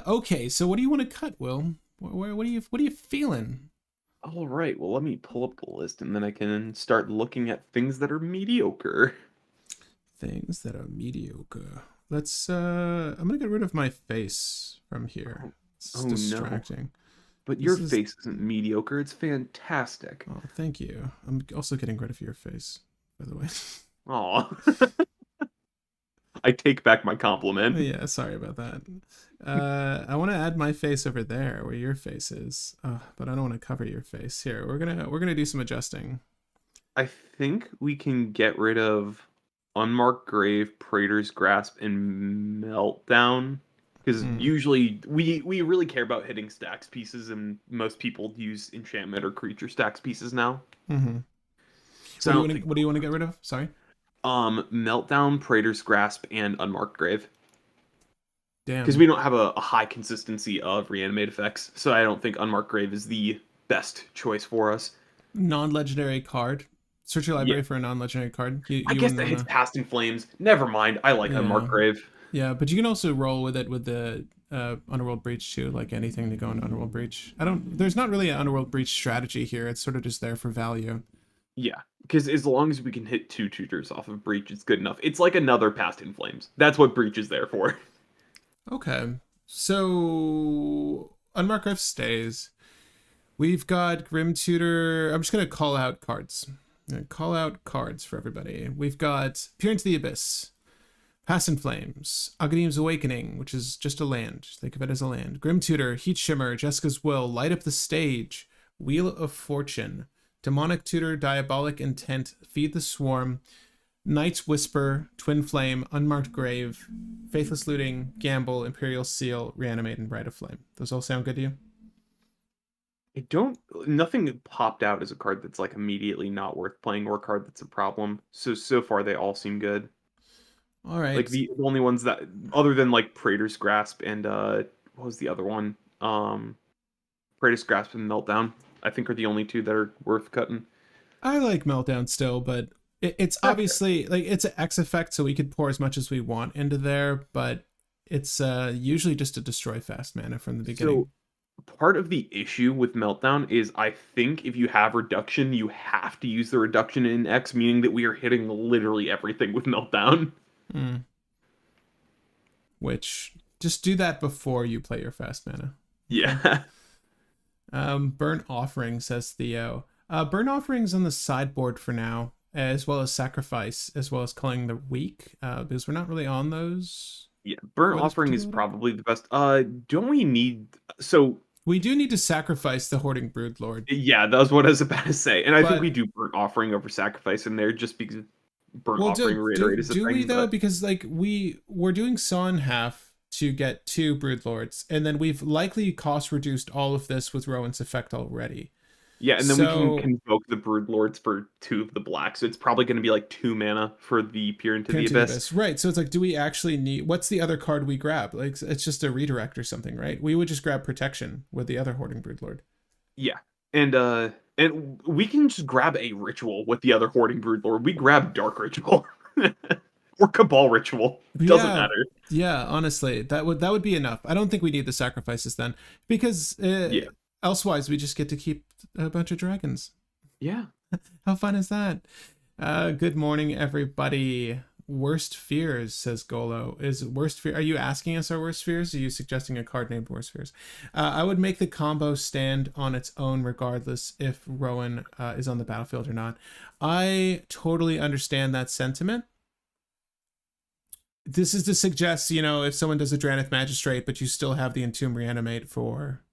Okay, so what do you want to cut, Will? What are you feeling? All right, well, let me pull up the list and then I can start looking at things that are mediocre. Things that are mediocre. Let's I'm gonna get rid of my face from here. Oh, It's oh no. distracting. But your This is face isn't mediocre, it's fantastic. Oh, thank you. I'm also getting rid of your face, by the way. Aw. I take back my compliment. Yeah, sorry about that. I want to add my face over there where your face is, but I don't want to cover your face. Here, we're gonna do some adjusting. I think we can get rid of Unmarked Grave, Praetor's Grasp, and Meltdown. Because usually we really care about hitting stacks pieces, and most people use enchantment or creature stacks pieces now. Mm-hmm. So What do you want to get rid of? Sorry. Meltdown, Praetor's Grasp, and Unmarked Grave. Damn. Because we don't have a high consistency of reanimate effects, so I don't think Unmarked Grave is the best choice for us. Non-legendary card. Search your library for a non-legendary card. I guess that hits Past in Flames. Never mind. I like Unmarked Grave. Yeah, but you can also roll with it with the Underworld Breach too, like anything to go into Underworld Breach. There's not really an Underworld Breach strategy here. It's sort of just there for value. Yeah, because as long as we can hit 2 tutors off of Breach, it's good enough. It's like another Past in Flames. That's what Breach is there for. Okay, so Unmarked Grave stays. We've got Grim Tutor. I'm just gonna call out cards. Call out cards for everybody. We've got Peer into the Abyss, Past in Flames, Aghadim's Awakening, which is just a land. Think of it as a land. Grim Tutor, Heat Shimmer, Jessica's Will, Light Up the Stage, Wheel of Fortune, Demonic Tutor, Diabolic Intent, Feed the Swarm, Night's Whisper, Twin Flame, Unmarked Grave, Faithless Looting, Gamble, Imperial Seal, Reanimate, and Rite of Flame. Those all sound good to you? Nothing popped out as a card that's like immediately not worth playing or a card that's a problem. So far they all seem good. All right. Like the only ones that, other than like Praetor's Grasp and what was the other one? Praetor's Grasp and Meltdown, I think are the only two that are worth cutting. I like Meltdown still, but it's obviously like it's an X effect, so we could pour as much as we want into there, but it's usually just a destroy fast mana from the beginning. So part of the issue with Meltdown is I think if you have reduction, you have to use the reduction in X, meaning that we are hitting literally everything with Meltdown. Which, just do that before you play your fast mana. Yeah. Burnt Offering, says Theo. Burnt Offering's on the sideboard for now, as well as Sacrifice, as well as Culling the Weak, because we're not really on those. Yeah, Burnt Offering is probably the best. Don't we need... So... We do need to sacrifice the Hoarding Broodlord. Yeah, that was what I was about to say. And I think we do Burnt Offering over Sacrifice in there, just because Burnt Offering Reiterate is a thing. Do we, though? Because, like, we're doing Saw in half to get 2 Broodlords, and then we've likely cost-reduced all of this with Rowan's effect already. Yeah, and then we can convoke the Broodlords for 2 of the black, so it's probably going to be like 2 mana for the Peer into the Abyss. Right, so it's like, do we actually need... What's the other card we grab? Like, it's just a redirect or something, right? We would just grab Protection with the other Hoarding Broodlord. Yeah, and we can just grab a Ritual with the other Hoarding Broodlord. We grab Dark Ritual. Or Cabal Ritual. Doesn't matter. Yeah, honestly, that would be enough. I don't think we need the sacrifices then, because... Elsewise, we just get to keep a bunch of dragons. Yeah. How fun is that? Good morning, everybody. Worst fears, says Golo. Is worst fear? Are you asking us our worst fears? Are you suggesting a card named Worst Fears? I would make the combo stand on its own, regardless if Rowan is on the battlefield or not. I totally understand that sentiment. This is to suggest, if someone does a Drannith Magistrate, but you still have the Entomb Reanimate for...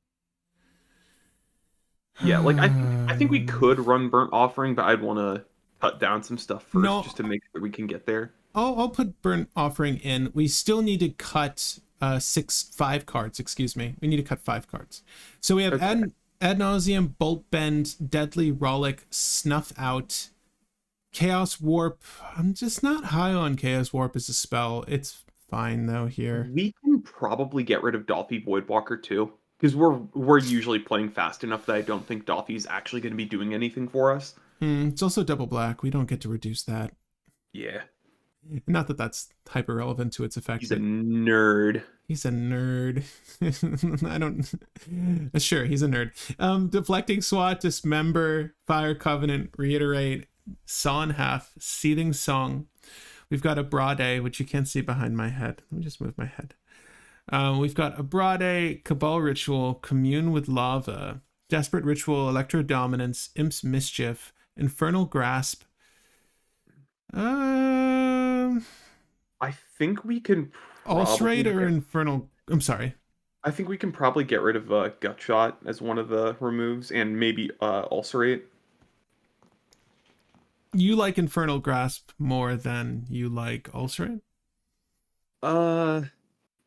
Yeah, like I think we could run Burnt Offering, but I'd want to cut down some stuff first just to make sure we can get there. I'll put Burnt Offering in. We still need to cut 5 cards, excuse me. We need to cut 5 cards. So we have Ad Nauseam, Bolt Bend, Deadly Rollick, Snuff Out, Chaos Warp. I'm just not high on Chaos Warp as a spell. It's fine though here. We can probably get rid of Dolphy Voidwalker too. Because we're usually playing fast enough that I don't think Dolphy's actually going to be doing anything for us. It's also double black. We don't get to reduce that. Yeah. Not that that's hyper relevant to its effect. He's a nerd. He's a nerd. I don't. Sure, he's a nerd. Deflecting Swat, Dismember, Fire Covenant, Reiterate, Saw in Half, Seething Song. We've got a Brade, which you can't see behind my head. Let me just move my head. We've got a Brade, Cabal Ritual, Commune with Lava, Desperate Ritual, Electro Dominance, Imp's Mischief, Infernal Grasp. I think we can Ulcerate or Infernal. I'm sorry. I think we can probably get rid of Gut Shot as one of the removes, and maybe Ulcerate. You like Infernal Grasp more than you like Ulcerate?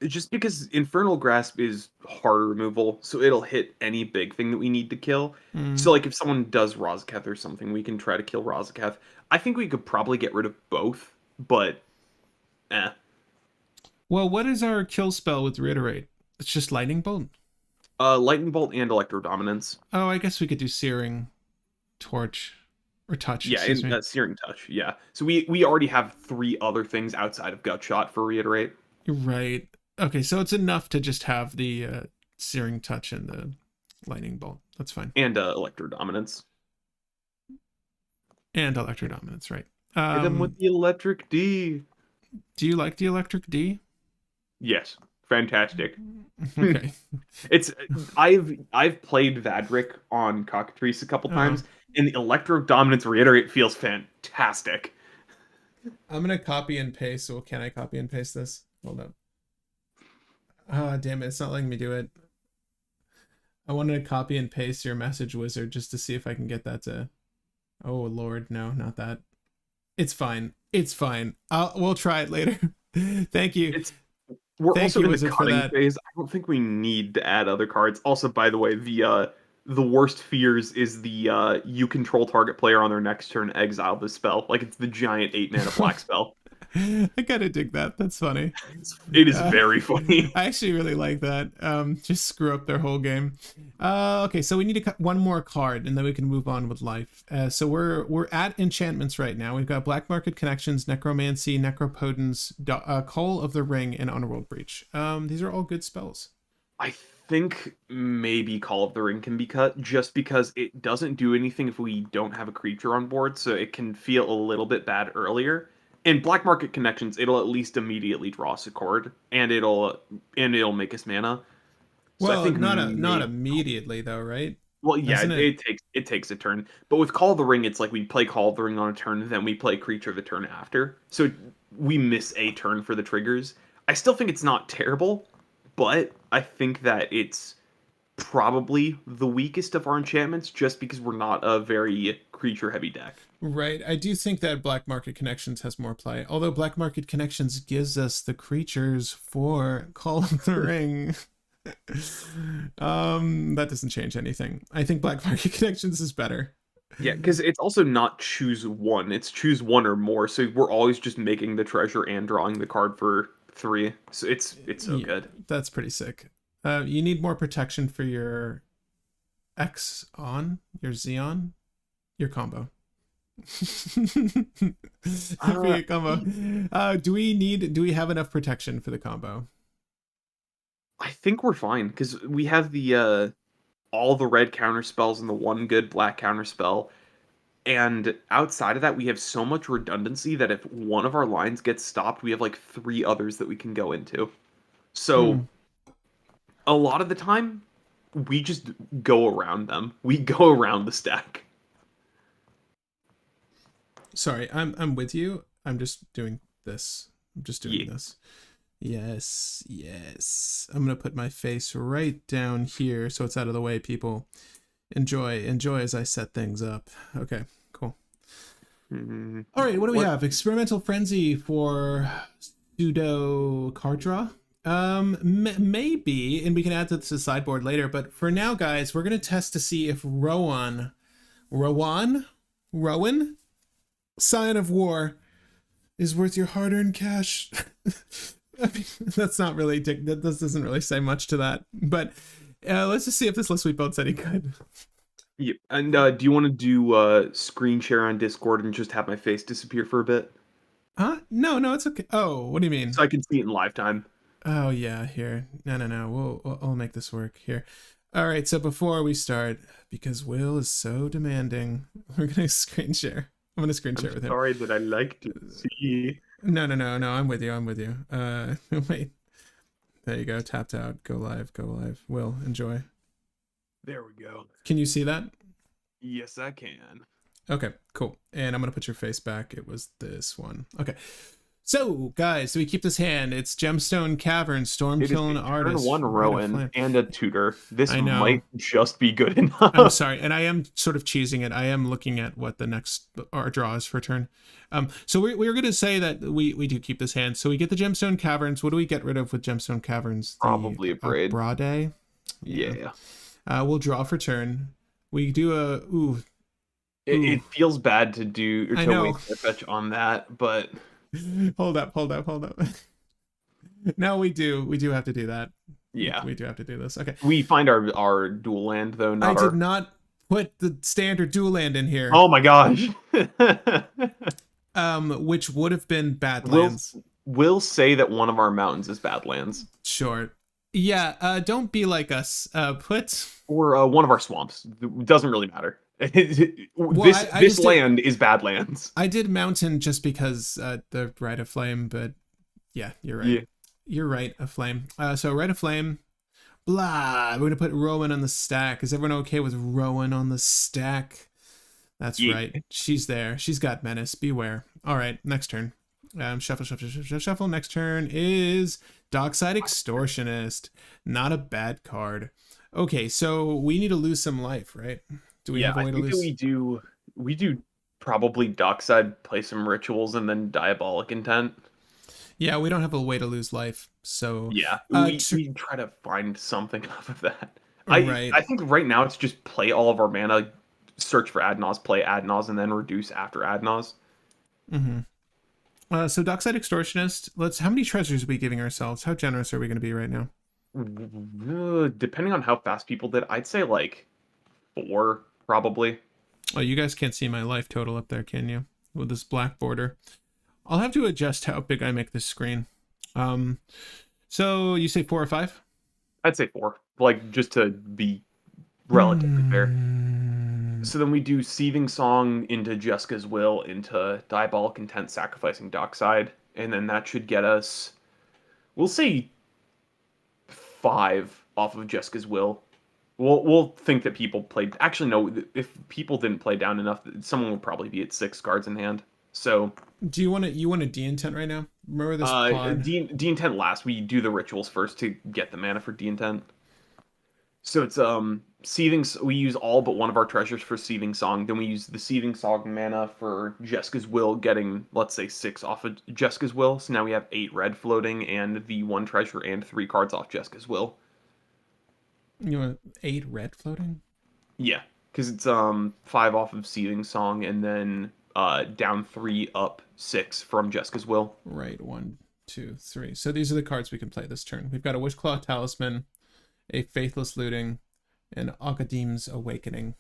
Just because Infernal Grasp is hard removal, so it'll hit any big thing that we need to kill. So, like, if someone does Rozaketh or something, we can try to kill Rozaketh. I think we could probably get rid of both, but Well, what is our kill spell with Reiterate? It's just Lightning Bolt? Lightning Bolt and Electro Dominance. Oh, I guess we could do Searing Torch. Or Touch, yeah, and Searing Touch, yeah. So we already have 3 other things outside of Gut Shot for Reiterate. Right. Okay, so it's enough to just have the Searing Touch and the Lightning Bolt. That's fine. And Electro Dominance. And Electro Dominance, right. Hit them with the Electric D. Do you like the Electric D? Yes. Fantastic. Okay. I've played Vadric on Cockatrice a couple times, and the Electro Dominance Reiterate feels fantastic. I'm gonna copy and paste. So can I copy and paste this? Hold up. Ah, damn it! It's not letting me do it. I wanted to copy and paste your message wizard just to see if I can get that to. Oh Lord, no, not that. It's fine. It's fine. We'll try it later. Thank you. We're also in the cutting phase. I don't think we need to add other cards. Also, by the way, the worst fears is the you control target player on their next turn, exile this spell. Like, it's the giant 8-mana black spell. I gotta dig that. That's funny. It is very funny. I actually really like that. Just screw up their whole game. Okay, so we need to cut one more card, and then we can move on with life. So we're at enchantments right now. We've got Black Market Connections, Necromancy, Necropotence, Call of the Ring, and Underworld Breach. These are all good spells. I think maybe Call of the Ring can be cut, just because it doesn't do anything if we don't have a creature on board, so it can feel a little bit bad earlier. In Black Market Connections, it'll at least immediately draw us a card, and it'll make us mana. So well, I think not immediately though, right? Well, yeah, it takes a turn. But with Call of the Ring, it's like we play Call of the Ring on a turn, then we play Creature the turn after. So we miss a turn for the triggers. I still think it's not terrible, but I think that it's probably the weakest of our enchantments, just because we're not a very creature-heavy deck. Right. I do think that Black Market Connections has more play. Although Black Market Connections gives us the creatures for Call of the Ring. That doesn't change anything. I think Black Market Connections is better. Yeah, because it's also not choose one. It's choose one or more. So we're always just making the treasure and drawing the card for 3. So it's so good. That's pretty sick. You need more protection for your your Xeon, your combo. Do we have enough protection for the combo? I think we're fine, because we have the all the red counter spells and the one good black counter spell, and outside of that we have so much redundancy that if one of our lines gets stopped, we have like 3 others that we can go into. So a lot of the time we just go around them. We go around the stack. Sorry, I'm with you. I'm just doing this. I'm just doing this. Yes. I'm gonna put my face right down here so it's out of the way, people. Enjoy as I set things up. Okay, cool. All right, what do we have? Experimental Frenzy for pseudo card draw. Maybe, and we can add this to the sideboard later, but for now, guys, we're gonna test to see if Rowan, Scion of War is worth your hard-earned cash. I mean, that's not really, that doesn't really say much to that, but let's just see if this list we built's any good. Yeah, and do you want to do screen share on Discord and just have my face disappear for a bit? Huh? No, it's okay. Oh, what do you mean? so I can see it in live time. Oh yeah, here. No. We'll make this work here. All right. So before we start, because Will is so demanding, we're gonna screen share. I'm gonna screen share with him. Sorry that I like to see. No. I'm with you. I'm with you. Wait. There you go. Tapped out. Go live. Go live. Will, enjoy. There we go. Can you see that? Yes, I can. Okay, cool. And I'm gonna put your face back. It was this one. Okay. So, guys, do we keep this hand? It's Gemstone Cavern, Stormkiln Artist. Turn one Rowan and a tutor. This I know. might just be good enough. I'm sorry, and I am sort of cheesing it. I am looking at what the next our draw is for turn. So we're going to say that we do keep this hand. So we get the Gemstone Caverns. What do we get rid of with Gemstone Caverns? Probably a braid. Brade. Yeah. We'll draw for turn. We do a It feels bad to do I to know. waste a fetch on that, but hold up. No, we do have to do that. yeah, We do have to do this. Okay. we find our dual land though. I Not did not put the standard dual land in here. Oh my gosh. Which would have been Badlands. We'll say that one of our mountains is Badlands, Sure. Yeah, don't be like us. Put or one of our swamps. It doesn't really matter. This I this just land is Badlands. I did mountain just because the Rite of Flame, but yeah, you're right. Yeah. You're right, a flame. So Rite of Flame, blah. We're gonna put Rowan on the stack. Is everyone okay with Rowan on the stack? That's Yeah. right. She's there. She's got menace. Beware. All right, next turn. Shuffle. Next turn is Dockside Extortionist. Not a bad card. Okay, so we need to lose some life, right? Do we have a way I to think that lose? we do probably Dockside, play some rituals, and then Diabolic Intent. Yeah, we don't have a way to lose life. So Yeah, we try to find something off of that. Right. I think right now it's just play all of our mana, search for Adnos, play Adnos, and then reduce after Adnos. So Dockside Extortionist. How many treasures are we giving ourselves? How generous are we going to be right now? Depending on how fast people did, I'd say like 4 probably. Oh, you guys can't see my life total up there, can you? With this black border. I'll have to adjust how big I make this screen. So you say 4 or 5? I'd say 4, like just to be relatively fair. So then we do Seething Song into Jessica's Will into Diabolic Intent, sacrificing Dockside, and then that should get us, we'll say 5 off of Jessica's Will. We'll think that people played. Actually, no. If people didn't play down enough, someone would probably be at 6 cards in hand. So do you want to de-intent right now? Remember this pod? De-intent last. We do the rituals first to get the mana for de-intent. So it's Seething. We use all but one of our treasures for Seething Song. Then we use the Seething Song mana for Jessica's Will, getting, let's say, 6 off of Jessica's Will. So now we have 8 red floating and the 1 treasure and 3 cards off Jessica's Will. You want 8 red floating? Yeah, because it's 5 off of Seething Song and then down 3, up 6 from Jessica's Will. Right, 1, 2, 3. So these are the cards we can play this turn. We've got a Wishclaw Talisman, a Faithless Looting, and Akadem's Awakening.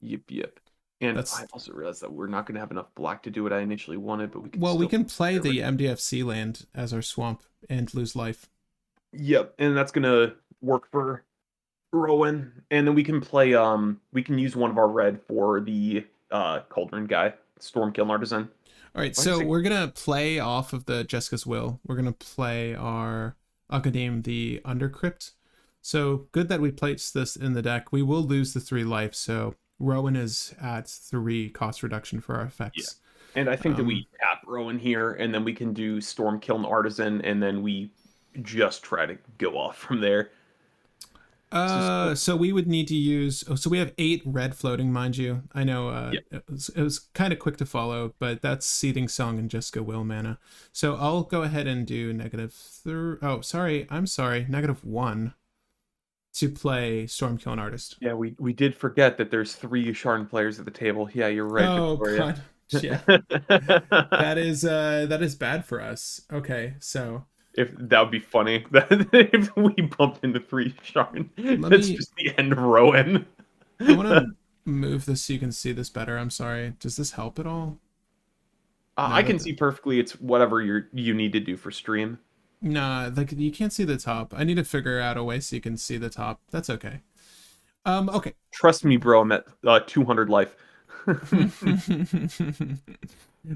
Yep. And I also realized that we're not going to have enough black to do what I initially wanted, but we can. Well, we can play the MDFC land as our swamp and lose life. Yep, and that's going to work for Rowan, and then we can play. We can use one of our red for the Cauldron guy, Stormkiln Artisan. All right, so we're gonna play off of the Jessica's Will. We're gonna play our Akadem, the Undercrypt. So good that we placed this in the deck. We will lose the 3 life, so Rowan is at 3 cost reduction for our effects. Yeah. And I think that we tap Rowan here, and then we can do Stormkiln Artisan, and then we just try to go off from there. So we would need to use. So we have 8 red floating, mind you. I know it was kind of quick to follow, but that's Seething Song and Jessica Will mana. So I'll go ahead and do -1 to play Stormkiln Artist. Yeah, we did forget that there's 3 Sharn players at the table. Yeah, you're right. Oh Victoria. God, yeah. that is bad for us. Okay, so. If that would be funny, if we bumped into 3 Sharn, that's just the end of Rowan. I want to move this so you can see this better. I'm sorry. Does this help at all? I can see perfectly. It's whatever you need to do for stream. Nah, like you can't see the top. I need to figure out a way so you can see the top. That's okay. Okay. Trust me, bro. I'm at 200 life.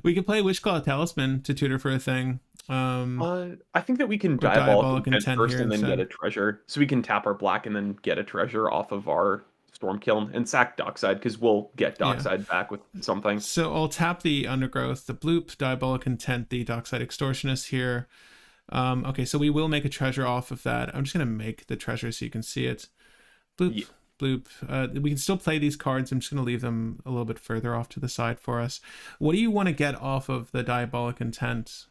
We could play Witchclaw Talisman to tutor for a thing. I think that we can Diabolic Diabolic Intent first here and then instead. get a treasure. So we can tap our black and then get a treasure off of our Storm Kiln and sack Dockside because we'll get Dockside back with something. So I'll tap the Undergrowth, the Bloop, Diabolic Intent, the Dockside Extortionist here. Okay, so we will make a treasure off of that. I'm just going to make the treasure so you can see it. Bloop, bloop. We can still play these cards. I'm just going to leave them a little bit further off to the side for us. What do you want to get off of the Diabolic Intent?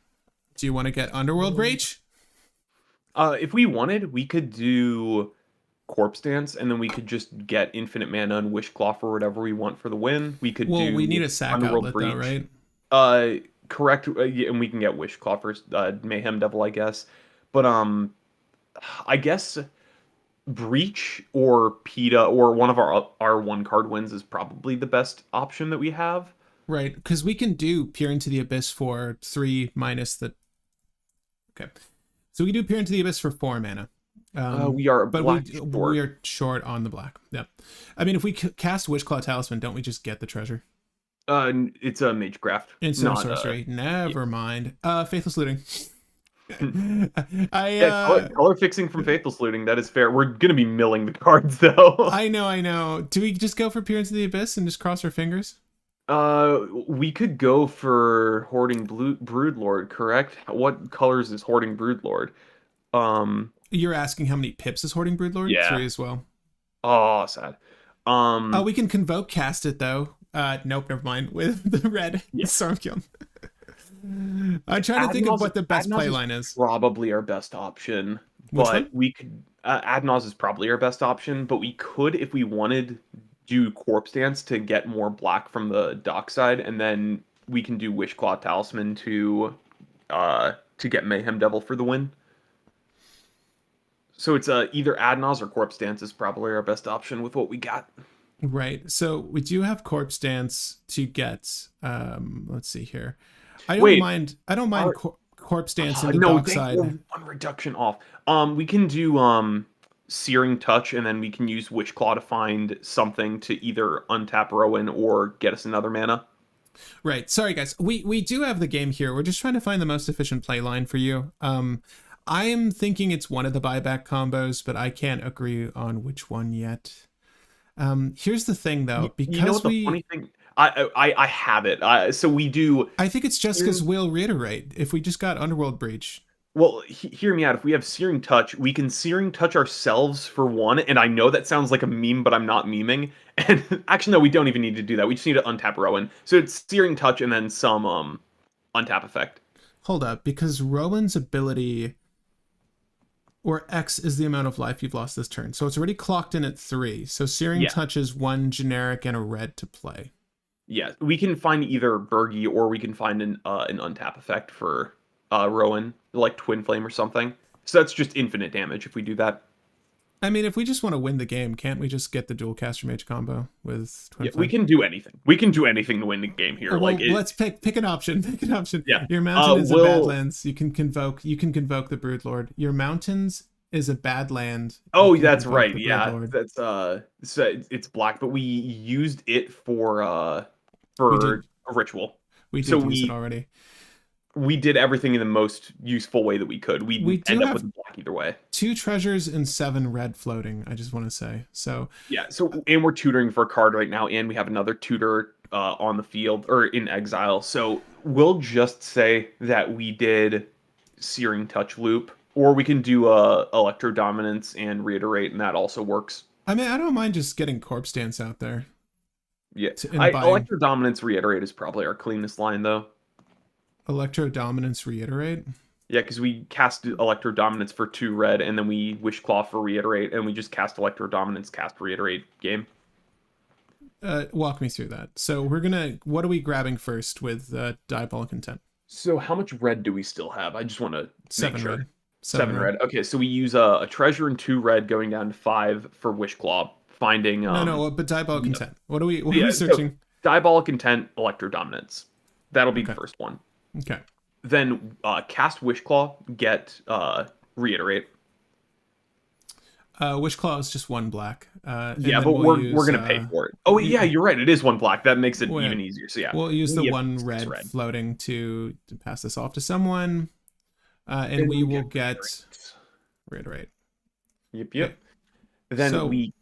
Do you want to get Underworld Rage? If we wanted, we could do Corpse Dance, and then we could just get infinite mana and Wishclaw for whatever we want for the win. We could do. We need a sack outlet though, right? Correct. Yeah, and we can get Wishclaw for Mayhem Devil, I guess. But I guess Breach or PETA or one of our one card wins is probably the best option that we have. Right, because we can do Peer into the Abyss for 3 minus the. Okay, so we do Peer into the Abyss for 4 mana. We are, but black we are short on the black. Yeah, I mean, if we cast Witchclaw Talisman, don't we just get the treasure? It's a Mage Craft. Instant sorcery. Never mind. Faithless Looting. Color fixing from Faithless Looting. That is fair. We're gonna be milling the cards though. I know. Do we just go for Peer into the Abyss and just cross our fingers? We could go for Hoarding Broodlord, correct? What colors is Hoarding Broodlord? You're asking how many pips is Hoarding Broodlord? Yeah. 3 as well. Oh, sad. We can Convoke cast it though. Nope, never mind. With the red Stormkill. I'm trying to think of what the best playline is. Probably our best option. Which but one? we could Adnaz is probably our best option, but we could, if we wanted, do Corpse Dance to get more black from the Dockside, and then we can do Wishclaw Talisman to get Mayhem Devil for the win. So it's either Adnaz or Corpse Dance is probably our best option with what we got. Right. So we do have Corpse Dance to get. Let's see here. I don't mind Corpse Dance in the Dockside. One reduction off. We can do Searing Touch, and then we can use Witchclaw to find something to either untap Rowan or get us another mana. Right. Sorry, guys. We do have the game here. We're just trying to find the most efficient play line for you. I am thinking it's one of the buyback combos, but I can't agree on which one yet. Here's the thing, though, because you know what the funny thing. I have it. So we do. I think it's just because we'll reiterate if we just got Underworld Breach. Well, hear me out. If we have Searing Touch, we can Searing Touch ourselves for 1. And I know that sounds like a meme, but I'm not memeing. And actually, no, we don't even need to do that. We just need to untap Rowan. So it's Searing Touch and then some untap effect. Hold up, because Rowan's ability, or X, is the amount of life you've lost this turn. So it's already clocked in at 3. So Searing Touch is 1 generic and a red to play. Yeah, we can find either Bergie or we can find an untap effect for Rowan, like Twin Flame or something. So that's just infinite damage if we do that. I mean, if we just want to win the game, can't we just get the dual caster mage combo with Twin Flame? We can do anything. We can do anything to win the game here. Well, let's pick an option. Pick an option. Yeah. Your mountain is a Badlands. You can convoke the Broodlord. Your mountains is a bad land. Oh, that's right. Yeah, that's so it's black, but we used it for a ritual. We did use it already. We did everything in the most useful way that we could. We end up with black either way. 2 treasures and 7 red floating. I just want to say so. Yeah. So and we're tutoring for a card right now, and we have another tutor on the field or in exile. So we'll just say that we did Searing Touch loop. Or we can do Electro Dominance and Reiterate, and that also works. I mean, I don't mind just getting Corpse Dance out there. Yeah, Electro Dominance Reiterate is probably our cleanest line, though. Electro Dominance Reiterate? Yeah, because we cast Electro Dominance for 2 red, and then we Wishclaw for Reiterate, and we just cast Electro Dominance, cast Reiterate game. Walk me through that. So what are we grabbing first with Diabolic Intent? So how much red do we still have? I just want to 7 make sure. red. 7 red. Okay, so we use a treasure and 2 red, going down to 5 for Wishclaw. Finding but Diabolic Intent. What are we searching? So Diabolic Intent, Electro Dominance. That'll be the Okay. first one. Okay. Then cast Wishclaw, get Reiterate. Wishclaw is just 1 black. And Yeah, then but we'll we're use, gonna pay for it. Oh yeah, you're right. It is 1 black. That makes it well, even easier. So yeah, we'll use the we have 1 6 red floating to pass this off to someone. And we will get Reiterate. Yep. Okay. Then So, we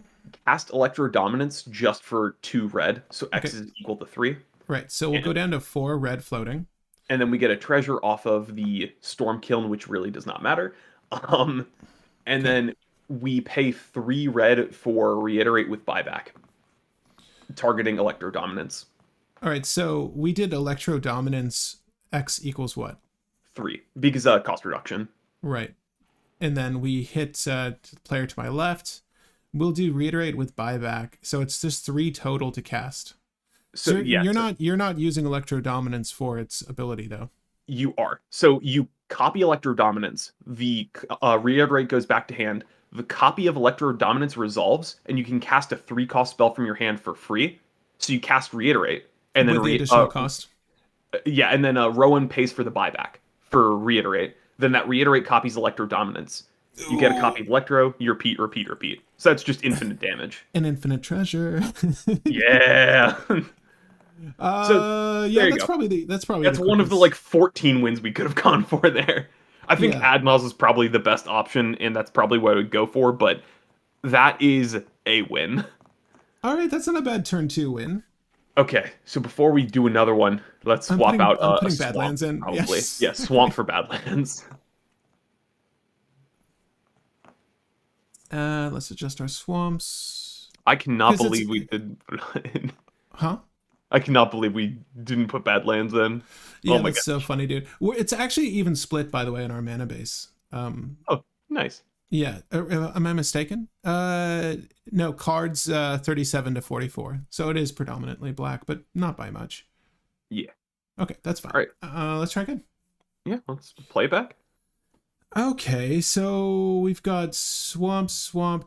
cast Electro Dominance just for 2 red, so X okay. is equal to 3. Right. So we'll go down to 4 red floating. And then we get a treasure off of the Storm Kiln, which really does not matter. And then we pay 3 red for Reiterate with buyback, targeting Electro Dominance. All right. So we did Electro Dominance. X equals what? 3, because cost reduction. Right. And then we hit player to my left. We'll do Reiterate with buyback. So it's just 3 total to cast. So yeah, you're not using Electro Dominance for its ability though. You are. So you copy Electro Dominance. The Reiterate goes back to hand. The copy of Electro Dominance resolves, and you can cast a 3-cost spell from your hand for free. So you cast Reiterate, and with then the additional cost. Yeah, and then Rowan pays for the buyback for Reiterate. Then that Reiterate copies Electro Dominance. You get a copy of Electro. You repeat. So that's just infinite damage. An infinite treasure. Yeah. Yeah, that's one of the like 14 wins we could have gone for there. I think Adnaz is probably the best option, and that's probably what I would go for, but that is a win. All right, that's not a bad turn 2 win. Okay, so before we do another one, let's swap out a swamp, Badlands in. probably. Yes. Yeah, swamp for Badlands. Let's adjust our swamps. I cannot believe we did. Huh? I cannot believe we didn't put Badlands in. Yeah, oh my that's so funny, dude. It's actually even split, by the way, in our mana base. Oh, nice. Yeah, am I mistaken? No, cards 37 to 44. So it is predominantly black, but not by much. Yeah. Okay, that's fine. All right. Let's try again. Yeah, let's play back. Okay, so we've got Swamp,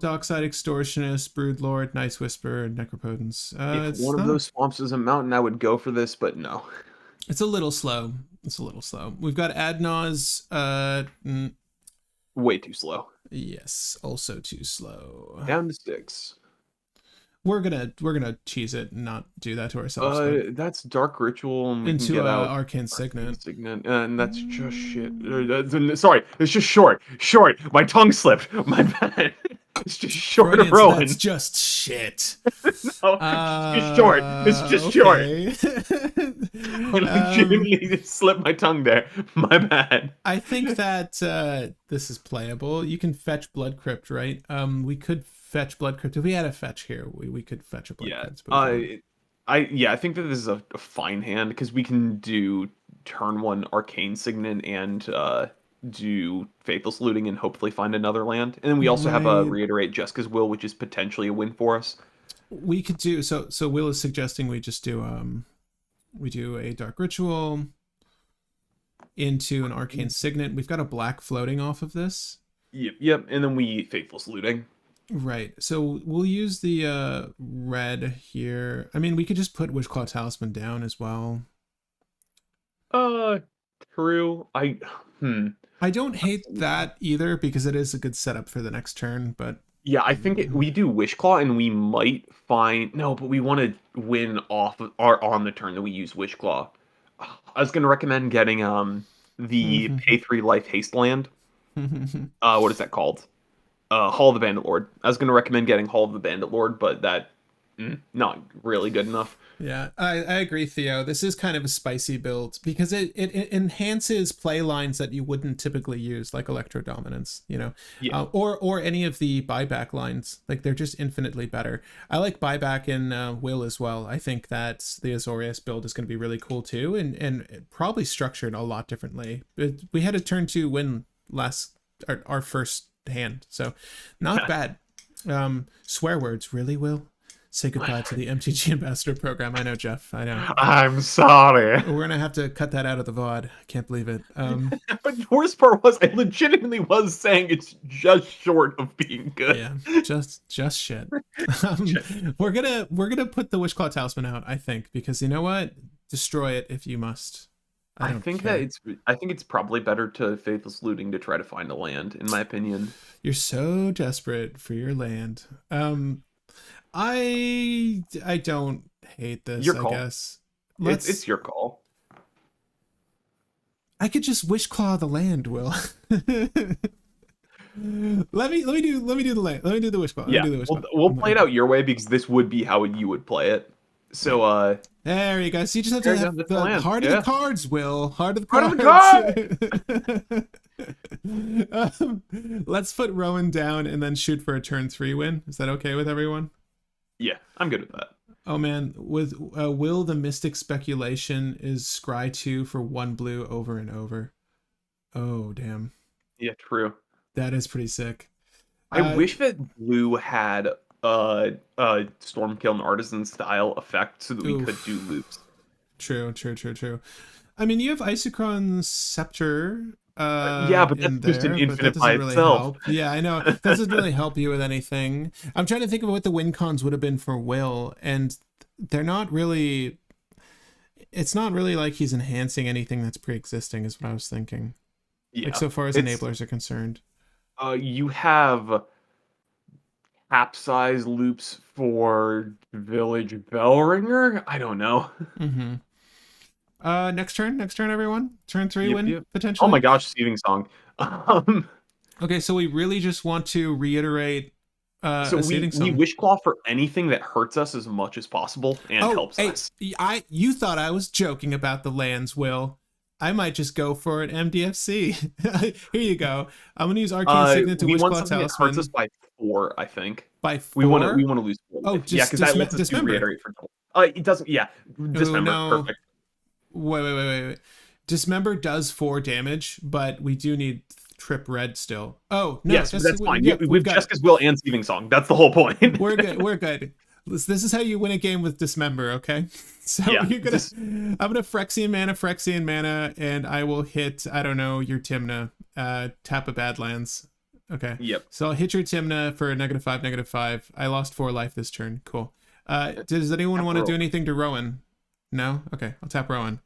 Dockside Extortionist, Broodlord, Nice Whisper, and Necropotence. If one of those swamps is a mountain, I would go for this, but no. It's a little slow. We've got Adnaz. Way too slow. Yes, also too slow. Down to 6. We're gonna cheese it and not do that to ourselves. That's Dark Ritual, and we into can get out Arcane Signet. And that's just shit. Sorry, it's just short. My tongue slipped. My bad. It's just short of Rowan. That's just shit. No, it's just short. I legitimately slipped my tongue there. My bad. I think that this is playable. You can fetch Blood Crypt, right? We could fetch Blood Crypt. If we had a fetch here, we could fetch a Blood Crypt. I think that this is a fine hand because we can do turn 1 Arcane Signet and do Faithless Looting and hopefully find another land. And then we also have a Reiterate Jessica's Will, which is potentially a win for us. We could do so Will is suggesting we just do we do a Dark Ritual into an Arcane Signet. We've got a black floating off of this. Yep. And then we Faithless Looting. Right. So we'll use the red here. I mean, we could just put Witchclaw Talisman down as well. True. I don't hate that either because it is a good setup for the next turn, but yeah, I think we do Wishclaw and we might find but we want to win off on the turn that we use Wishclaw. I was gonna recommend getting the pay 3 life haste land. What is that called? Hall of the Bandit Lord. I was gonna recommend getting Hall of the Bandit Lord, but that not really good enough. Yeah, I agree, Theo. This is kind of a spicy build because it enhances play lines that you wouldn't typically use, like Electro Dominance, or any of the buyback lines. Like they're just infinitely better. I like buyback in Will as well. I think that the Azorius build is going to be really cool too, and probably structured a lot differently. We had a turn 2 win our first hand, so not bad. Swear words, really, Will? Say goodbye to the MTG Ambassador Program. I know, Jeff. I know. I'm sorry. We're going to have to cut that out of the VOD. I can't believe it. But the worst part was I legitimately was saying it's just short of being good. Yeah, just shit. We're gonna put the Wishclaw Talisman out, I think, because you know what? destroy it if you must. I don't think care. I think it's probably better to Faithless Looting to try to find a land, in my opinion. You're so desperate for your land. I don't hate this. Your I call. guess It's your call. I could just wish claw the land, Will. let me do the land. Let me do the wish claw. Yeah, we'll play it out your way because this would be how you would play it. So there you go. So you just have to have the heart of the cards, Will. Heart of the cards. Let's put Rowan down and then shoot for a turn 3 win. Is that okay with everyone? Yeah, I'm good with that. Oh man, with Will, the Mystic speculation is scry 2 for 1 blue over and over. Oh damn. Yeah, true. That is pretty sick. I wish that blue had a Stormkiln Artisan style effect so that we could do loops. True. I mean, you have Isochron's Scepter. Yeah, but that's just an infinite by itself. Help. Yeah, I know. That doesn't really help you with anything. I'm trying to think of what the win cons would have been for Will, and they're not really. It's not really like he's enhancing anything that's pre-existing, is what I was thinking. Yeah, like so far as enablers are concerned. You have capsize loops for Village Bellringer. I don't know. Mm-hmm. Next turn, everyone. Turn 3 win potentially. Oh my gosh, Seething Song. Okay, so we really just want to reiterate. So we wish claw for anything that hurts us as much as possible and helps us. You thought I was joking about the lands, Will. I might just go for an MDFC. Here you go. I'm gonna use Arcane Signet to wish claw Talisman. That hurts us by 4, I think. By 4? We want to lose 4. Oh, because that lets us reiterate for. It doesn't. Yeah, Dismember. No. Perfect. Wait. Dismember does 4 damage, but we do need trip red still. Oh, no. Yes, that's fine. Yeah, we've Jessica's Will and Seething Song. That's the whole point. We're good. This is how you win a game with Dismember, okay? So I'm gonna Phyrexian mana, and I will hit, I don't know, your Tymna. Tap a Badlands. Okay. Yep. So I'll hit your Tymna for -5/-5. I lost 4 life this turn. Cool. Does anyone want to do anything to Rowan? No? Okay, I'll tap Rowan.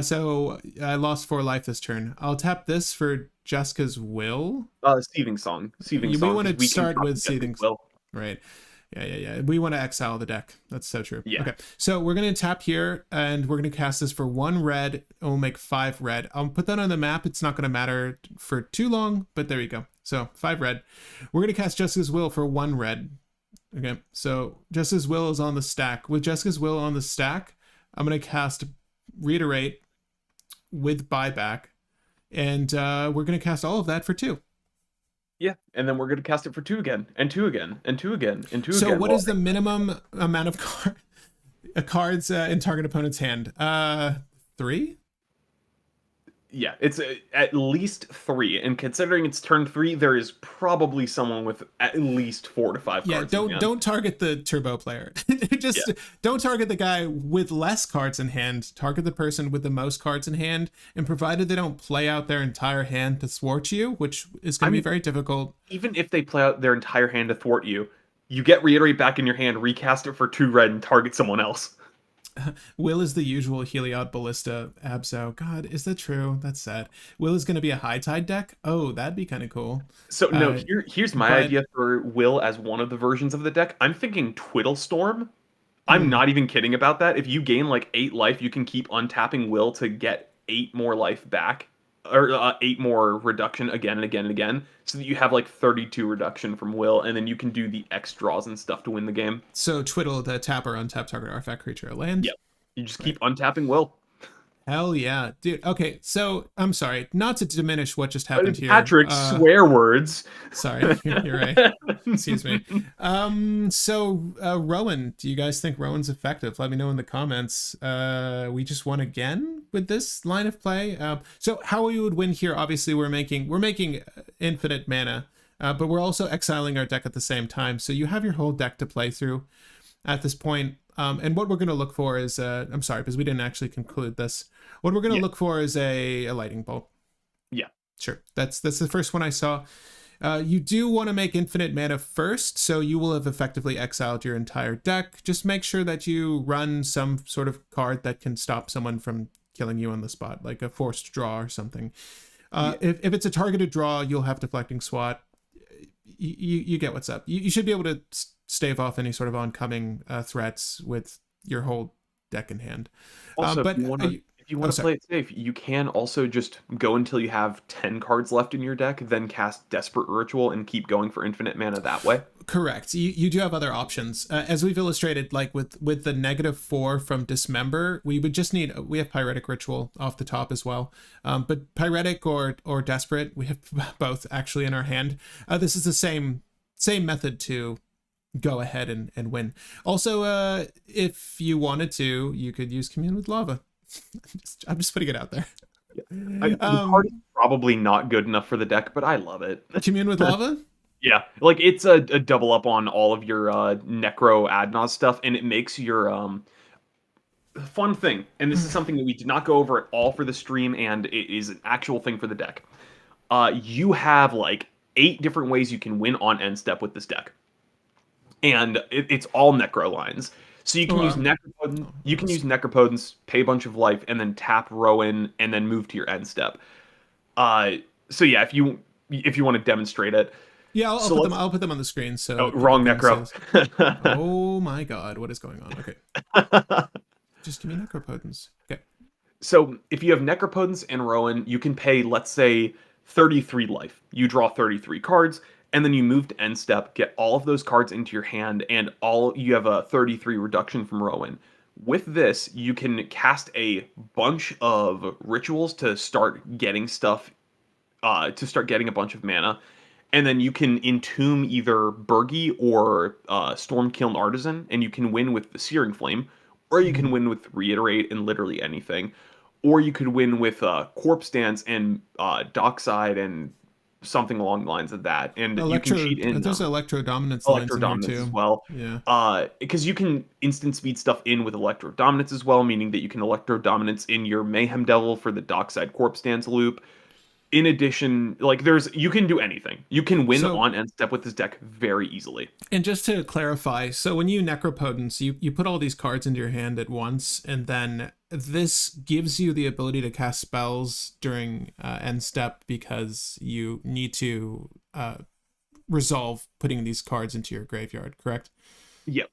So I lost 4 life this turn. I'll tap this for Jessica's Will. Seething Song. We want to start with Seething Song. Right. Yeah. We want to exile the deck. That's so true. Yeah. Okay. So we're going to tap here, and we're going to cast this for 1 red, and we'll make 5 red. I'll put that on the map. It's not going to matter for too long, but there you go. So 5 red. We're going to cast Jessica's Will for 1 red. Okay. So Jessica's Will is on the stack. With Jessica's Will on the stack, I'm going to cast Reiterate with Buyback, and we're going to cast all of that for 2. Yeah, and then we're going to cast it for 2 again, and 2 again, and 2 again, and 2 again. So what is the minimum amount of cards in target opponent's hand? 3? Yeah, it's at least 3, and considering it's turn 3, there is probably someone with at least 4 to 5 cards. Yeah, don't target the turbo player. Don't target the guy with less cards in hand. Target the person with the most cards in hand, and provided they don't play out their entire hand to thwart you, which is going to be very difficult. Even if they play out their entire hand to thwart you, you get Reiterate back in your hand, recast it for 2 red, and target someone else. Will is the usual Heliod Ballista Abso. God, is that true? That's sad. Will is going to be a High Tide deck? Oh, that'd be kind of cool. So, no, here's my idea for Will as one of the versions of the deck. I'm thinking Twiddlestorm. I'm not even kidding about that. If you gain like 8 life, you can keep untapping Will to get 8 more life back. Or 8 more reduction again and again and again. So that you have like 32 reduction from Will, and then you can do the X draws and stuff to win the game. So Twiddle, the tapper, untap target artifact creature or land. Yep. You just keep untapping Will. Hell yeah, dude. Okay, so I'm sorry, not to diminish what just happened here. Patrick, swear words. Sorry, you're right. Excuse me. So Rowan, do you guys think Rowan's effective? Let me know in the comments. We just won again with this line of play. So how we would win here? Obviously, we're making infinite mana, but we're also exiling our deck at the same time. So you have your whole deck to play through at this point. And what we're going to look for is, I'm sorry, because we didn't actually conclude this. What we're going to look for is a lightning bolt. Yeah. Sure. That's the first one I saw. You do want to make infinite mana first, so you will have effectively exiled your entire deck. Just make sure that you run some sort of card that can stop someone from killing you on the spot, like a forced draw or something. If it's a targeted draw, you'll have deflecting swat. You get what's up. You should be able to stave off any sort of oncoming threats with your whole deck in hand. Also, But if you want to play it safe, you can also just go until you have 10 cards left in your deck, then cast Desperate Ritual and keep going for infinite mana that way. Correct. You do have other options. As we've illustrated, like with the -4 from Dismember, we have Pyretic Ritual off the top as well. But Pyretic or Desperate, we have both actually in our hand. This is the same method to go ahead and win. Also, if you wanted to, you could use Commune with Lava. I'm just putting it out there. The card is probably not good enough for the deck, but I love it. Commune with Lava? Yeah, like it's a double up on all of your Necro Adnos stuff, and it makes your fun thing. And this is something that we did not go over at all for the stream, and it is an actual thing for the deck. You have like 8 different ways you can win on end step with this deck, and it's all Necro lines. So you can use Necropotence, Necropotence, pay a bunch of life, and then tap Rowan, and then move to your end step. So yeah, if you want to demonstrate it. Yeah, I'll put them on the screen. So wrong Necro. Oh my god, what is going on? Okay. Just give me Necropotence. Okay. So if you have Necropotence and Rowan, you can pay, let's say, 33 life. You draw 33 cards, and then you move to end step, get all of those cards into your hand, and you have a 33 reduction from Rowan. With this, you can cast a bunch of rituals to start getting stuff, to start getting a bunch of mana. And then you can entomb either Burgi or Stormkiln Artisan, and you can win with the Searing Flame, or you can win with Reiterate and literally anything. Or you could win with Corpse Dance and Dockside and something along the lines of that. And you can cheat in. There's Electro Dominance lines in here too. As well. Yeah. Because you can instant speed stuff in with Electro Dominance as well, meaning that you can Electro Dominance in your Mayhem Devil for the Dockside Corpse Dance loop. In addition, like you can do anything. You can win on end step with this deck very easily. And just to clarify, so when you Necropotence, you put all these cards into your hand at once, and then this gives you the ability to cast spells during end step because you need to resolve putting these cards into your graveyard, correct? Yep.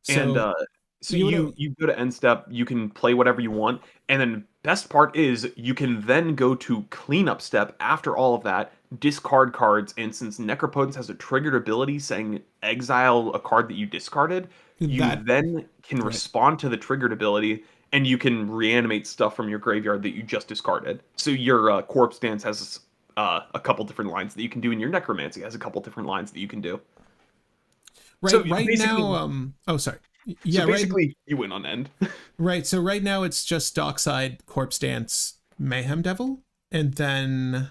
So, so you go to end step, you can play whatever you want, and then best part is you can then go to cleanup step after all of that, discard cards, and since Necropotence has a triggered ability saying exile a card that you discarded, you then can respond to the triggered ability, and you can reanimate stuff from your graveyard that you just discarded. So your Corpse Dance has a couple different lines that you can do, and your Necromancy has a couple different lines that you can do. Right, so right now, oh, sorry. Yeah, so basically, you win on end. Right, so right now it's just Dockside, Corpse Dance, Mayhem Devil, and then...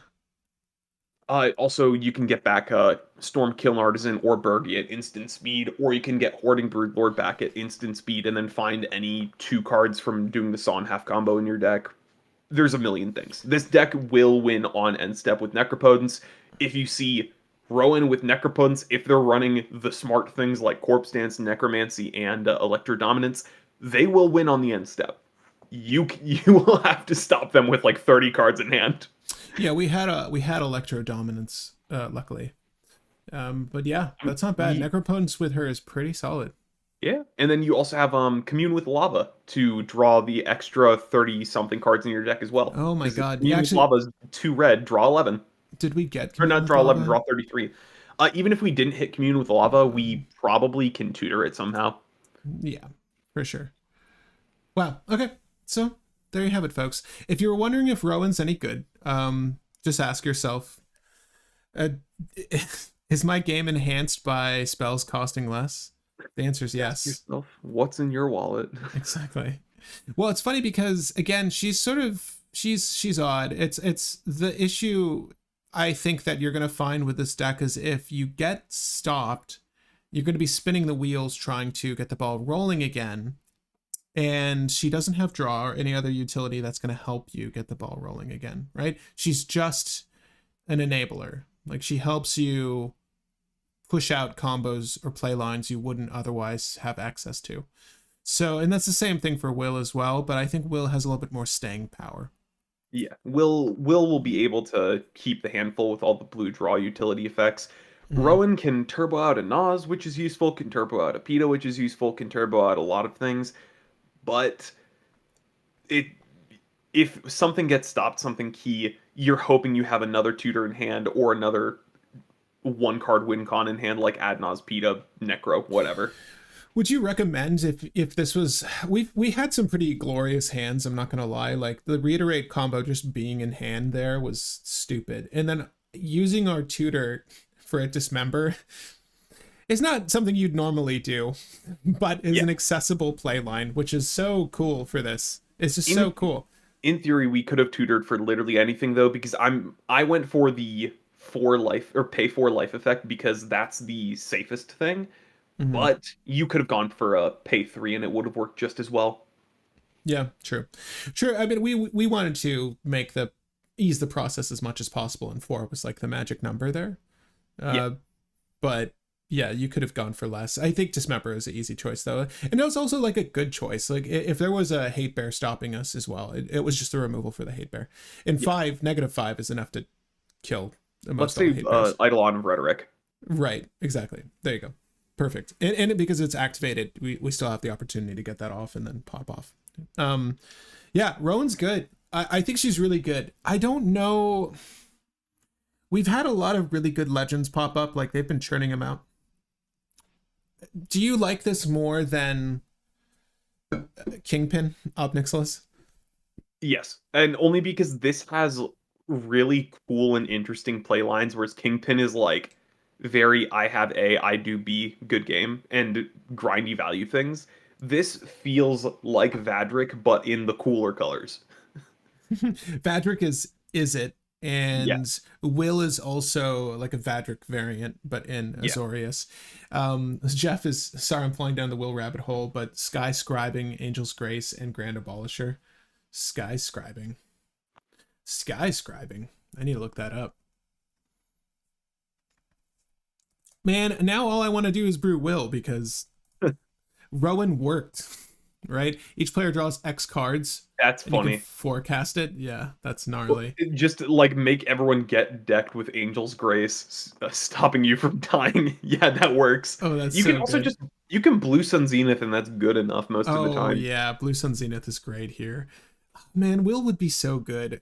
also, you can get back Stormkiln Artisan or Burgi at instant speed, or you can get Hoarding Broodlord back at instant speed, and then find any 2 cards from doing the Saw and Half combo in your deck. There's a million things. This deck will win on end step with Necropotence. If you see Rowan with Necropotence, if they're running the smart things like Corpse Dance, Necromancy, and Electro Dominance, they will win on the end step. You will have to stop them with like 30 cards in hand. Yeah, we had Electro Dominance, luckily. But yeah, that's not bad. Necropotence with her is pretty solid. Yeah, and then you also have Commune with Lava to draw the extra 30-something cards in your deck as well. Oh my god. Commune with Lava is 2 red, draw 11. Did we get Commune or not draw 11, draw 33. Even if we didn't hit Commune with Lava, we probably can tutor it somehow. Yeah, for sure. Wow, okay. So, there you have it, folks. If you were wondering if Rowan's any good, just ask yourself, is my game enhanced by spells costing less? The answer is yes. Ask yourself, what's in your wallet? Exactly. Well, it's funny because, again, she's odd. It's the issue I think that you're going to find with this deck is if you get stopped, you're going to be spinning the wheels trying to get the ball rolling again. And she doesn't have draw or any other utility that's going to help you get the ball rolling again, right? She's just an enabler. Like she helps you push out combos or play lines you wouldn't otherwise have access to. So, and that's the same thing for Will as well, but I think Will has a little bit more staying power. Yeah, will be able to keep the handful with all the blue draw utility effects. Rowan can turbo out a Nas, which is useful, can turbo out a PETA, which is useful, can turbo out a lot of things, but it if something gets stopped, something key, you're hoping you have another tutor in hand or another one card win con in hand like Adnaz, PETA, Necro, whatever. Would you recommend if this was we had some pretty glorious hands, I'm not gonna lie. Like the reiterate combo just being in hand there was stupid. And then using our tutor for a dismember is not something you'd normally do, but is an accessible play line, which is so cool for this. It's just so cool. In theory, we could have tutored for literally anything though, because I went for the 4 life or pay 4 life effect because that's the safest thing. But you could have gone for a pay 3 and it would have worked just as well. Yeah, true. I mean, we wanted to make ease the process as much as possible, and 4 was like the magic number there. But yeah, you could have gone for less. I think Dismember is an easy choice though, and it was also like a good choice. Like if there was a hate bear stopping us as well, it was just a removal for the hate bear. And -5 is enough to kill Let's say Eidolon of Rhetoric. Right, exactly. There you go. Perfect. And because it's activated, we still have the opportunity to get that off and then pop off. Yeah, Rowan's good. I think she's really good. I don't know. We've had a lot of really good legends pop up. Like they've been churning them out. Do you like this more than Kingpin Ob Nixilis? Yes, and only because this has really cool and interesting play lines, whereas Kingpin is like very I have A, I do B, good game, and grindy value things. This feels like Vadrik, but in the cooler colors. Vadrik is it, and Will is also like a Vadrik variant, but in Azorius. Jeff is sorry I'm falling down the Will rabbit hole, but Sky Scribing, Angel's Grace, and Grand Abolisher. Sky Scribing. I need to look that up. Man, now all I want to do is brew Will because Rowan worked, right? Each player draws X cards. That's funny. You can forecast it. Yeah, that's gnarly. Just like make everyone get decked with Angel's Grace, stopping you from dying. Yeah, that works. Oh, that's you so can also good. you can Blue Sun Zenith, and that's good enough most of the time. Oh yeah, Blue Sun Zenith is great here. Man, Will would be so good.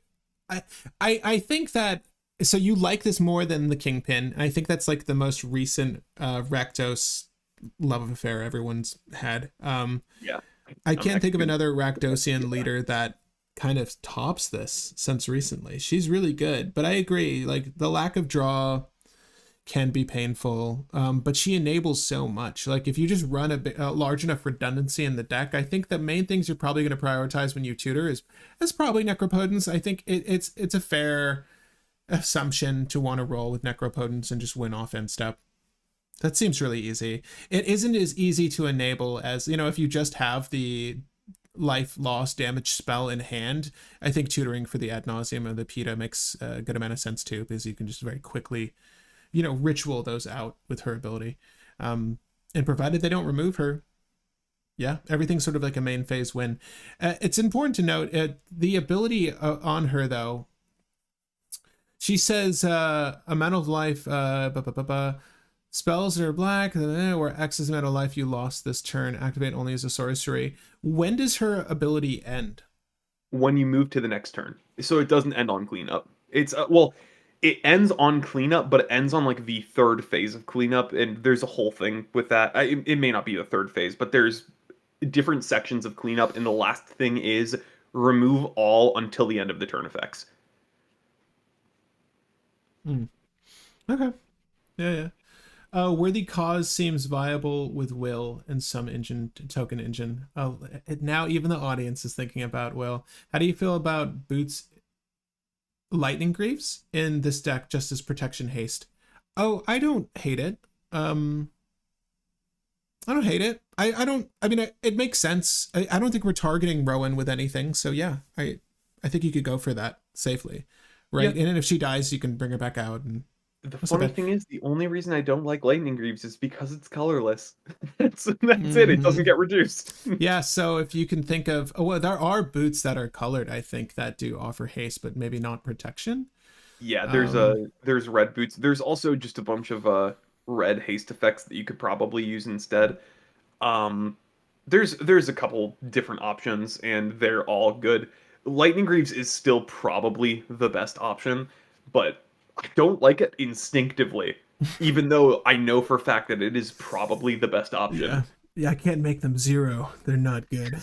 I think that. So you like this more than the Kingpin. I think that's like the most recent Rakdos love affair everyone's had. Yeah. I can't think of another Rakdosian leader that kind of tops this since recently. She's really good, but I agree. Like the lack of draw can be painful, but she enables so much. Like if you just run a large enough redundancy in the deck, I think the main things you're probably going to prioritize when you tutor is probably Necropotence. I think it's a fair assumption to want to roll with Necropotence and just win off end step. That seems really easy. It isn't as easy to enable as, if you just have the life loss damage spell in hand. I think tutoring for the Ad Nauseam or the PETA makes a good amount of sense too, because you can just very quickly, ritual those out with her ability. And provided they don't remove her, yeah, everything's sort of like a main phase win. It's important to note the ability on her, though. She says amount of life, spells that are black, where X is amount of life you lost this turn, activate only as a sorcery. When does her ability end? When you move to the next turn. So it doesn't end on cleanup. It's, it ends on cleanup, but it ends on like the third phase of cleanup, and there's a whole thing with that. It may not be the third phase, but there's different sections of cleanup, and the last thing is remove all until the end of the turn effects. Okay. Yeah. Worthy Cause seems viable with Will and some token engine. Now even the audience is thinking about Will. How do you feel about Boots Lightning Greaves in this deck just as protection haste? Oh, I don't hate it. I don't hate it. It makes sense. I don't think we're targeting Rowan with anything. So yeah, I think you could go for that safely. Right. Yeah. And if she dies, you can bring her back out. And The What's so funny bad? thing is, the only reason I don't like Lightning Greaves is because it's colorless. That's it. It doesn't Mhm. get reduced. Yeah, so if you can think of, oh, well, there are boots that are colored, I think, that do offer haste, but maybe not protection. Yeah, Um, there's red boots. There's also just a bunch of red haste effects that you could probably use instead. Um, there's a couple different options, and they're all good. Lightning Greaves is still probably the best option, but I don't like it instinctively, even though I know for a fact that it is probably the best option. yeah. Yeah, I can't make them zero. They're not good.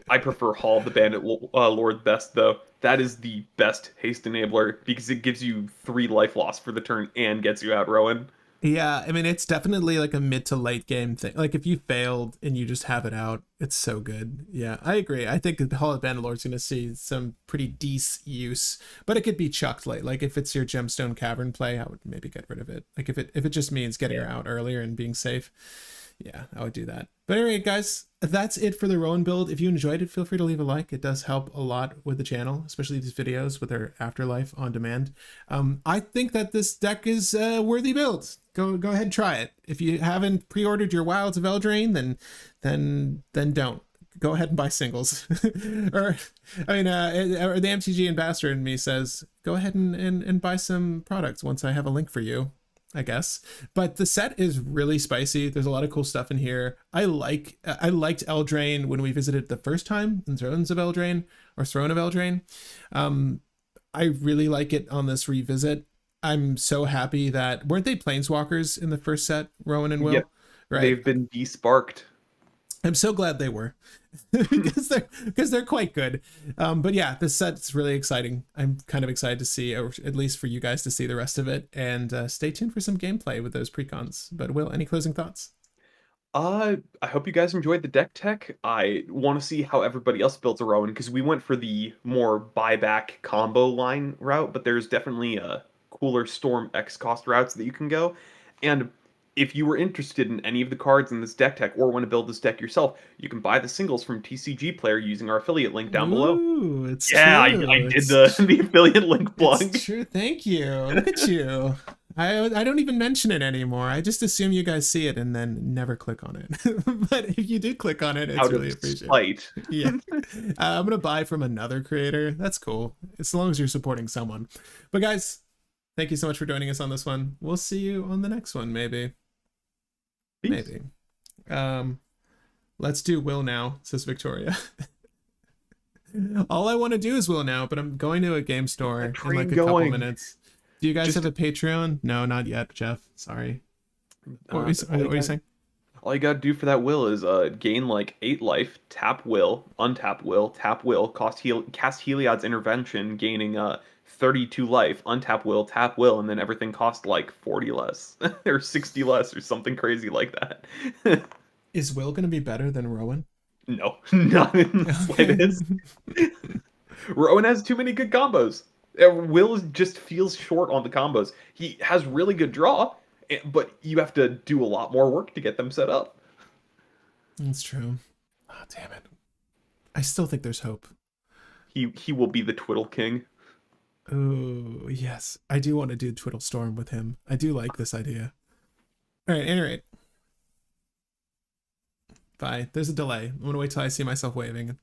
I prefer Hall of the Bandit Lord best though. That is the best haste enabler because it gives you 3 life loss for the turn and gets you out Rowan. Yeah, I mean, it's definitely like a mid to late game thing. Like if you failed and you just have it out, it's so good. Yeah, I agree. I think the Hall of Bandalore going to see some pretty decent use, but it could be chucked late. Like if it's your Gemstone Cavern play, I would maybe get rid of it. Like if it just means getting her out earlier and being safe, yeah, I would do that. But anyway, guys, that's it for the Rowan build. If you enjoyed it, feel free to leave a like. It does help a lot with the channel, especially these videos with our Afterlife on demand. I think that this deck is a worthy build. Go ahead and try it. If you haven't pre-ordered your Wilds of Eldraine, then don't. Go ahead and buy singles. Or or the MTG ambassador in me says, go ahead and buy some products once I have a link for you, I guess. But the set is really spicy. There's a lot of cool stuff in here. I liked Eldraine when we visited the first time in Thrones of Eldraine or Throne of Eldraine. I really like it on this revisit. I'm so happy that weren't they planeswalkers in the first set, Rowan and Yep, Will? Right. they've been desparked. I'm so glad they were because they're quite good. But yeah, this set's really exciting. I'm kind of excited to see, or at least for you guys to see the rest of it. And stay tuned for some gameplay with those precons. But Will, any closing thoughts? I hope you guys enjoyed the deck tech. I want to see how everybody else built a Rowan because we went for the more buyback combo line route, but there's definitely a cooler Storm X cost routes that you can go. And if you were interested in any of the cards in this deck tech or want to build this deck yourself, you can buy the singles from TCG Player using our affiliate link down below. Ooh, it's Yeah, I true. did the affiliate link It's plug. true. Thank you. Look at you. I don't even mention it anymore. I just assume you guys see it and then never click on it. But if you do click on it, it's Out of really appreciated. spite. Yeah. I'm going to buy from another creator. That's cool. As long as you're supporting someone. But guys, thank you so much for joining us on this one. We'll see you on the next one, maybe. Peace. Maybe. Let's do Will now, says Victoria. All I want to do is Will now, but I'm going to a game store in like a couple minutes. Do you guys have a Patreon? No, not yet, Jeff. Sorry. What were you saying? All you gotta do for that will is gain like 8 life, tap will, untap will, tap will, cast Heliod's intervention, gaining 32 life, untap will, tap will, and then everything cost like 40 less or 60 less or something crazy like that. Is Will going to be better than Rowan? No, not in the slightest. Rowan has too many good combos. Will just feels short on the combos. He has really good draw, but you have to do a lot more work to get them set up. That's true. Oh, damn it. I still think there's hope. He will be the Twiddle King. Oh, yes. I do want to do Twiddle Storm with him. I do like this idea. All right, anyway. Bye. There's a delay. I'm going to wait till I see myself waving.